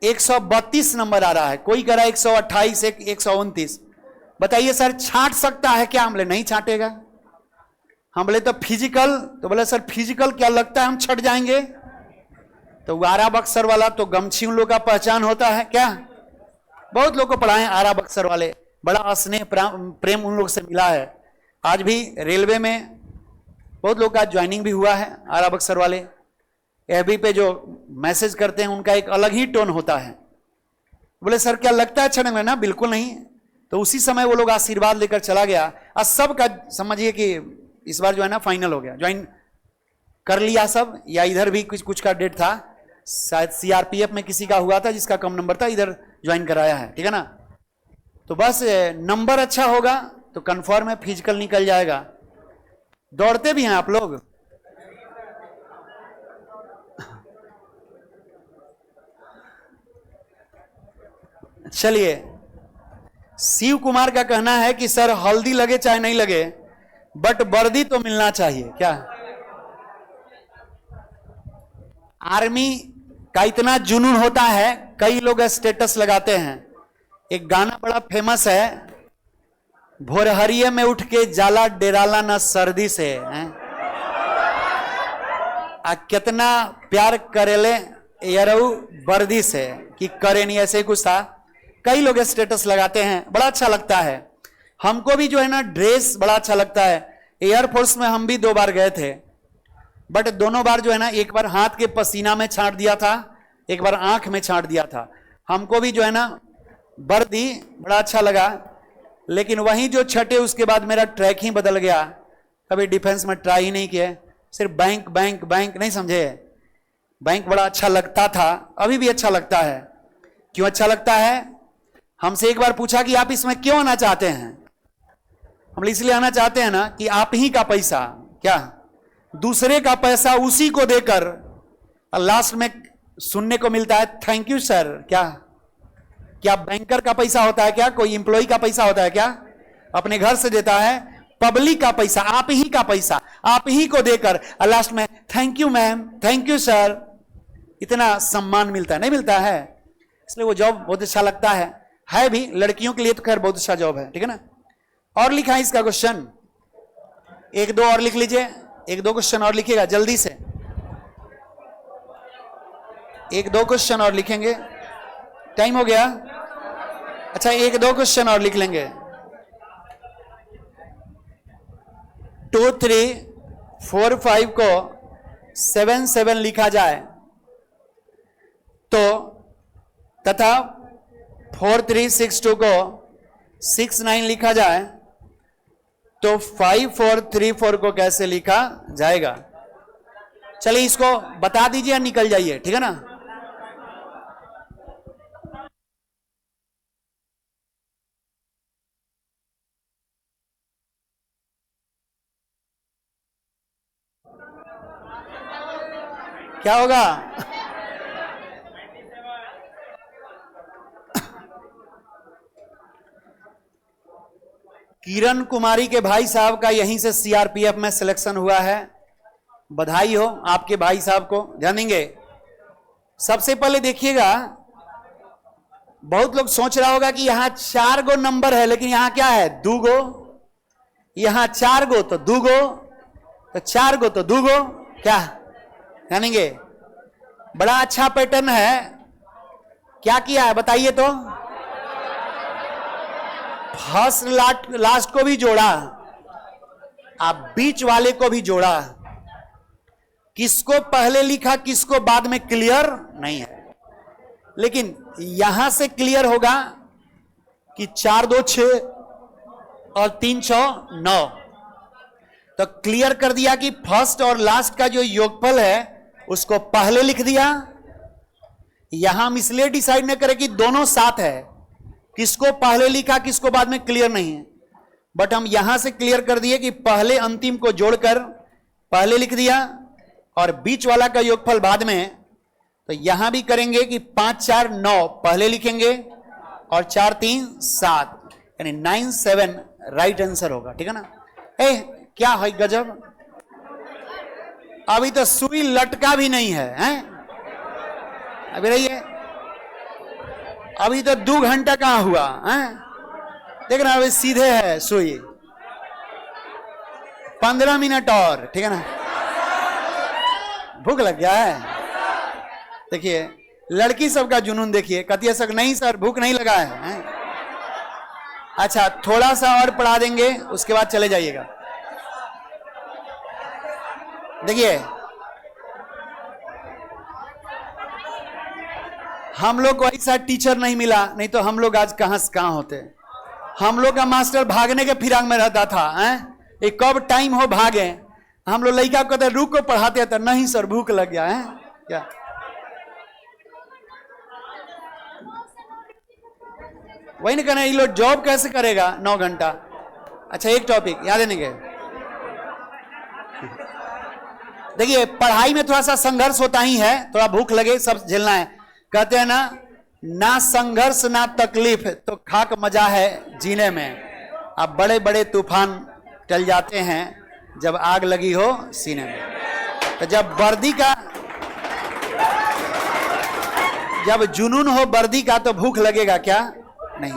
132 नंबर आ रहा है, कोई कह रहा है 128, 129। बताइए सर छांट सकता है क्या? हम बोले नहीं छांटेगा। हम बोले तो फिजिकल, तो बोले सर फिजिकल क्या लगता है हम छट जाएंगे। तो आरा बक्सर वाला तो गमछी उन लोग का पहचान होता है क्या, बहुत लोग को पढ़ाए आरा बक्सर वाले, बड़ा स्नेह प्रेम उन लोग से मिला है। आज भी रेलवे में बहुत लोग का ज्वाइनिंग भी हुआ है आरा बक्सर वाले। एफबी पे जो मैसेज करते हैं उनका एक अलग ही टोन होता है। बोले सर क्या लगता है छड़ेंगे ना? बिल्कुल नहीं। तो उसी समय वो लोग आशीर्वाद लेकर चला गया और सबका समझिए कि इस बार जो है ना फाइनल हो गया, ज्वाइन कर लिया सब। या इधर भी कुछ कुछ का डेट था, शायद सीआरपीएफ में किसी का हुआ था जिसका कम नंबर था, इधर ज्वाइन कराया है, ठीक है ना। तो बस नंबर अच्छा होगा तो कंफर्म है फिजिकल निकल जाएगा। दौड़ते भी हैं आप लोग? चलिए, शिव कुमार का कहना है कि सर हल्दी लगे चाहे नहीं लगे बट वर्दी तो मिलना चाहिए। क्या आर्मी का इतना जुनून होता है, कई लोग स्टेटस लगाते हैं। एक गाना बड़ा फेमस है, भोरहरिये में उठ के जाला डेराला ना सर्दी से है? कितना प्यार करेले यरऊ वर्दी से कि करे नहीं, ऐसे कुछ था। कई लोग स्टेटस लगाते हैं, बड़ा अच्छा लगता है। हमको भी जो है ना ड्रेस बड़ा अच्छा लगता है। एयरफोर्स में हम भी 2 बार गए थे, बट दोनों बार जो है ना, एक बार हाथ के पसीना में छांट दिया था, एक बार आंख में छांट दिया था। हमको भी जो है ना वर्दी बड़ा अच्छा लगा, लेकिन वहीं जो छठे उसके बाद मेरा ट्रैक ही बदल गया। कभी डिफेंस में ट्राई ही नहीं किया, सिर्फ बैंक बैंक बैंक, नहीं समझे। बैंक बड़ा अच्छा लगता था, अभी भी अच्छा लगता है। क्यों अच्छा लगता है? हमसे एक बार पूछा कि आप इसमें क्यों आना चाहते हैं? हम इसलिए आना चाहते हैं ना कि आप ही का पैसा, क्या दूसरे का पैसा उसी को देकर लास्ट में सुनने को मिलता है थैंक यू सर। क्या बैंकर का पैसा होता है क्या? कोई एम्प्लॉय का पैसा होता है क्या? अपने घर से देता है, पब्लिक का पैसा, आप ही का पैसा आप ही को देकर लास्ट में thank you ma'am, thank you sir, इतना सम्मान मिलता है, नहीं मिलता है? इसलिए वो जॉब बहुत अच्छा लगता है भी। लड़कियों के लिए तो खैर बहुत अच्छा जॉब है, ठीक है ना। और लिखा है इसका क्वेश्चन, 1-2 और लिख लीजिए, 1-2 क्वेश्चन और लिखिएगा जल्दी से। 1-2 क्वेश्चन और लिखेंगे, टाइम हो गया। अच्छा 1-2 क्वेश्चन और लिख लेंगे। 2 3 4 5 को 7 7 लिखा जाए तो, तथा 4 3 6 2 को 6 9 लिखा जाए तो 5 4 3 4 को कैसे लिखा जाएगा? चलिए इसको बता दीजिए, निकल जाइए, ठीक है ना। क्या होगा? किरण कुमारी के भाई साहब का यहीं से सीआरपीएफ में सिलेक्शन हुआ है, बधाई हो आपके भाई साहब को। जानेंगे सबसे पहले देखिएगा बहुत लोग सोच रहा होगा कि यहां 4 गो नंबर है, लेकिन यहां क्या है? 2 गो। यहां 4 गो तो 2 गो, तो 4 गो तो 2 गो, क्या जानेंगे? बड़ा अच्छा पैटर्न है। क्या किया है बताइए तो? फर्स्ट लास्ट को भी जोड़ा, आप बीच वाले को भी जोड़ा। किसको पहले लिखा किसको बाद में क्लियर नहीं है, लेकिन यहां से क्लियर होगा कि 4 2 6 और 3 6 9। तो क्लियर कर दिया कि फर्स्ट और लास्ट का जो योगफल है उसको पहले लिख दिया। यहां हम इसलिए डिसाइड नहीं करें कि दोनों साथ है, किसको पहले लिखा किसको बाद में क्लियर नहीं है, बट हम यहां से क्लियर कर दिए कि पहले अंतिम को जोड़कर पहले लिख दिया और बीच वाला का योगफल बाद में। तो यहां भी करेंगे कि 5 4 9 पहले लिखेंगे और 4 3 7, यानी 9 7 राइट आंसर होगा। ठीक है ना? क्या है गजब, अभी तो सुई लटका भी नहीं है, हैं? अभी रहिए, अभी तो 2 घंटा कहां हुआ, हैं? देखना अभी सीधे है सुई, 15 मिनट और। ठीक है ना? भूख लग गया है? देखिए लड़की सबका जुनून देखिए, कहती है सर नहीं सर भूख नहीं लगा है। अच्छा थोड़ा सा और पढ़ा देंगे, उसके बाद चले जाइएगा। देखिए हम लोग को ऐसा टीचर नहीं मिला, नहीं तो हम लोग आज कहां से कहां होते। हम लोग का मास्टर भागने के फिराक में रहता था, हैं? कब टाइम हो भागे। हम लोग लड़का कहते रुको पढ़ाते थे, नहीं सर भूख लग गया है। क्या वही नहीं कहना, ये लोग जॉब कैसे करेगा 9 घंटा। अच्छा एक टॉपिक याद है क्या? देखिए पढ़ाई में थोड़ा सा संघर्ष होता ही है, थोड़ा भूख लगे सब झेलना है। कहते हैं ना संघर्ष ना तकलीफ तो खाक मजा है जीने में। अब बड़े बड़े तूफान टल जाते हैं जब आग लगी हो सीने में। तो जब जुनून हो वर्दी का तो भूख लगेगा क्या? नहीं।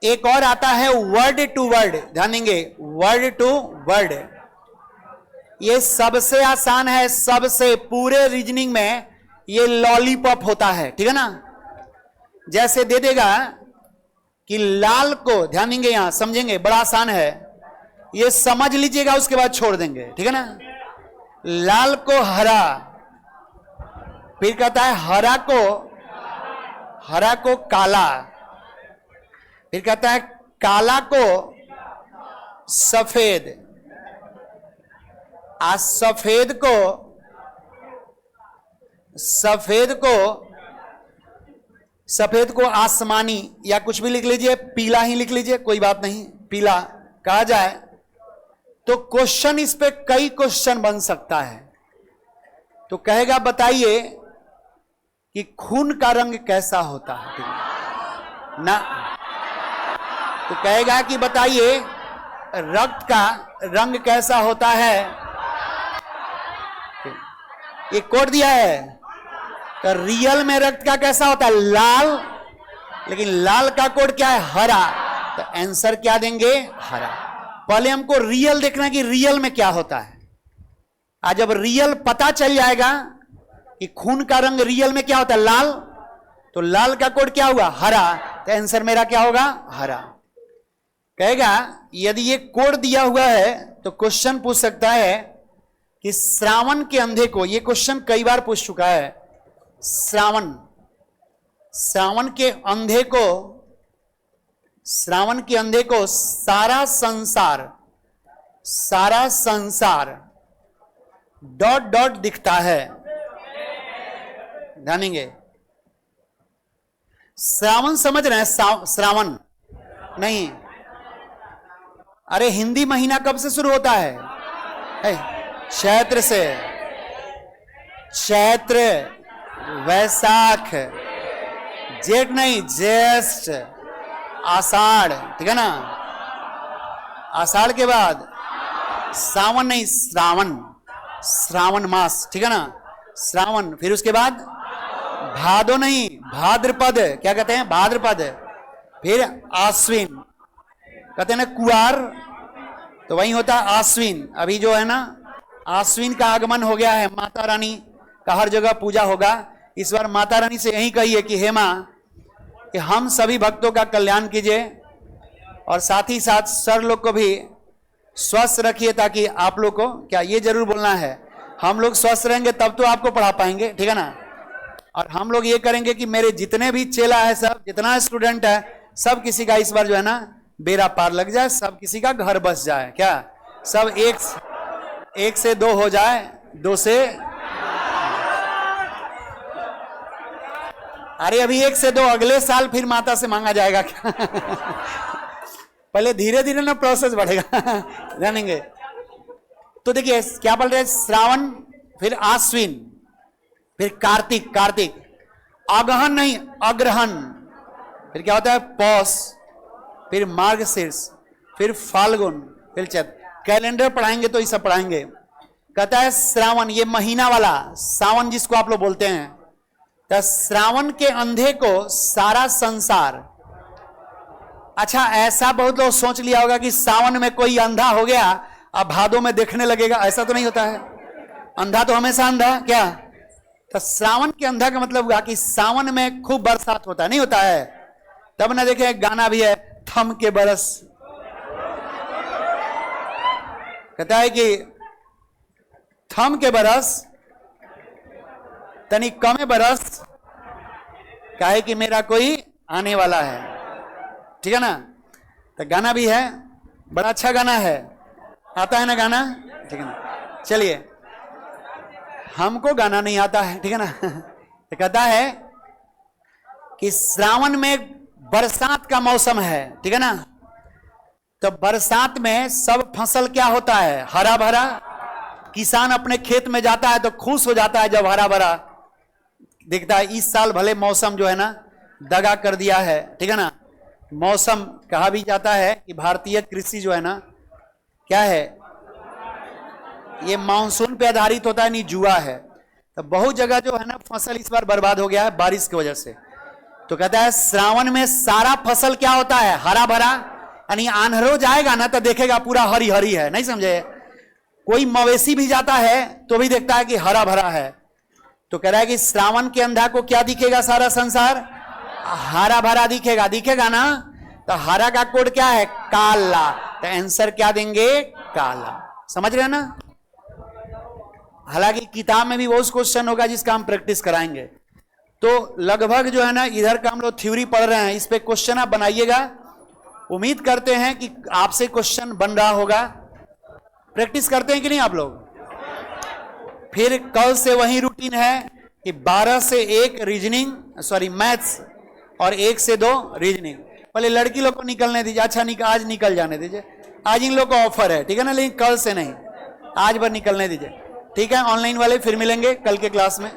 एक और आता है वर्ड टू वर्ड, ध्यान देंगे, वर्ड टू वर्ड। ये सबसे आसान है, सबसे पूरे रीजनिंग में ये लॉलीपॉप होता है। ठीक है ना? जैसे दे देगा कि लाल को, ध्यान देंगे यहां समझेंगे, बड़ा आसान है, ये समझ लीजिएगा उसके बाद छोड़ देंगे। ठीक है ना? लाल को हरा, फिर कहता है हरा को काला, फिर कहता है काला को सफेद, आज सफेद को आसमानी या कुछ भी लिख लीजिए, पीला ही लिख लीजिए, कोई बात नहीं, पीला कहा जाए तो क्वेश्चन इस पे कई क्वेश्चन बन सकता है। तो कहेगा बताइए कि खून का रंग कैसा होता है ना, तो कहेगा कि बताइए रक्त का रंग कैसा होता है। ये कोड दिया है, तो रियल में रक्त का कैसा होता है? लाल, लेकिन लाल का कोड क्या है? हरा। तो आंसर क्या देंगे? हरा। पहले हमको रियल देखना है कि रियल में क्या होता है। आज जब रियल पता चल जाएगा कि खून का रंग रियल में क्या होता है? लाल, तो लाल का कोड क्या हुआ? हरा। तो आंसर मेरा क्या होगा? हरा। कहेगा यदि ये कोड दिया हुआ है तो क्वेश्चन पूछ सकता है कि श्रावण के अंधे को, ये क्वेश्चन कई बार पूछ चुका है, श्रावण के अंधे को सारा संसार डॉट डॉट दिखता है, जानेंगे। श्रावण समझ रहे हैं? श्रावण नहीं, अरे हिंदी महीना कब से शुरू होता है? चैत्र से। चैत्र, वैशाख, जेठ नहीं, ज्येष्ठ, आषाढ़, ठीक है ना? आषाढ़ के बाद सावन नहीं, श्रावण मास, ठीक है ना? श्रावण, फिर उसके बाद भादो नहीं, भाद्रपद, क्या कहते हैं, भाद्रपद। फिर आश्विन, कहते हैं ना कुआर, तो वही होता है आश्विन। अभी जो है ना आश्विन का आगमन हो गया है, माता रानी का हर जगह पूजा होगा। इस बार माता रानी से यही कहिए कि हे मां, कि हम सभी भक्तों का कल्याण कीजिए और साथ ही साथ सर लोग को भी स्वस्थ रखिए, ताकि आप लोग को क्या ये जरूर बोलना है, हम लोग स्वस्थ रहेंगे तब तो आपको पढ़ा पाएंगे, ठीक है ना। और हम लोग ये करेंगे कि मेरे जितने भी चेला है, सब जितना स्टूडेंट है, सब किसी का इस बार जो है ना बेड़ा पार लग जाए, सब किसी का घर बस जाए, क्या सब एक से दो हो जाए, दो से, अरे अभी एक से दो, अगले साल फिर माता से मांगा जाएगा क्या? पहले धीरे धीरे ना प्रोसेस बढ़ेगा, जानेंगे। तो देखिए क्या बोल रहे हैं, श्रावण, फिर आश्विन, फिर कार्तिक, कार्तिक, अगहन नहीं अग्रहण, फिर क्या होता है पौष, फिर मार्गशीर्ष, फिर फाल्गुन, फिर चैत्र। कैलेंडर पढ़ाएंगे तो ये सब पढ़ाएंगे। कहता है श्रावण, ये महीना वाला सावन जिसको आप लोग बोलते हैं, तो श्रावण के अंधे को सारा संसार, अच्छा ऐसा बहुत लोग सोच लिया होगा कि सावन में कोई अंधा हो गया अब भादों में देखने लगेगा, ऐसा तो नहीं होता है। अंधा तो हमेशा अंधा, क्या, तो श्रावण के अंधा का मतलब हुआ कि सावन में खूब बरसात होता है, नहीं होता है। तब ना देखे गाना भी है, थम के बरस, कहता है कि थम के बरस तनी कमे बरस, काहे कि मेरा कोई आने वाला है, ठीक है ना। तो गाना भी है, बड़ा अच्छा गाना है, आता है ना गाना, ठीक है ना। चलिए, हमको गाना नहीं आता है, ठीक है ना। तो कहता है कि श्रावण में बरसात का मौसम है, ठीक है ना। तो बरसात में सब फसल क्या होता है, हरा भरा। किसान अपने खेत में जाता है तो खुश हो जाता है जब हरा भरा दिखता है। इस साल भले मौसम जो है ना दगा कर दिया है, ठीक है ना। मौसम कहा भी जाता है कि भारतीय कृषि जो है ना क्या है, ये मानसून पे आधारित होता है, नहीं जुआ है। तो बहुत जगह जो है ना फसल इस बार बर्बाद हो गया है बारिश की वजह से। तो कहता है श्रावण में सारा फसल क्या होता है, हरा भरा, यानी आंधरो जाएगा ना तो देखेगा पूरा हरी हरी है, नहीं समझे। कोई मवेशी भी जाता है तो भी देखता है कि हरा भरा है। तो कह रहा है कि श्रावण के अंधा को क्या दिखेगा, सारा संसार हरा भरा दिखेगा, दिखेगा ना। तो हरा का कोड क्या है, काला। तो आंसर क्या देंगे, काला। समझ रहे हैं ना। हालांकि किताब में भी बहुत क्वेश्चन होगा जिसका हम प्रैक्टिस कराएंगे। तो लगभग जो है ना इधर का हम लोग थ्योरी पढ़ रहे हैं, इस पे क्वेश्चन आप बनाइएगा। उम्मीद करते हैं कि आपसे क्वेश्चन बन रहा होगा। प्रैक्टिस करते हैं कि नहीं आप लोग। फिर कल से वही रूटीन है कि 12 से 1 रीजनिंग, सॉरी मैथ्स, और 1 से 2 रीजनिंग। पहले लड़की लोग को निकलने दीजिए, अच्छा आज निकल जाने दीजिए, आज इन लोग का ऑफर है, ठीक है ना। लेकिन कल से नहीं, आज भर निकलने दीजिए, ठीक है। ऑनलाइन वाले फिर मिलेंगे कल के क्लास में।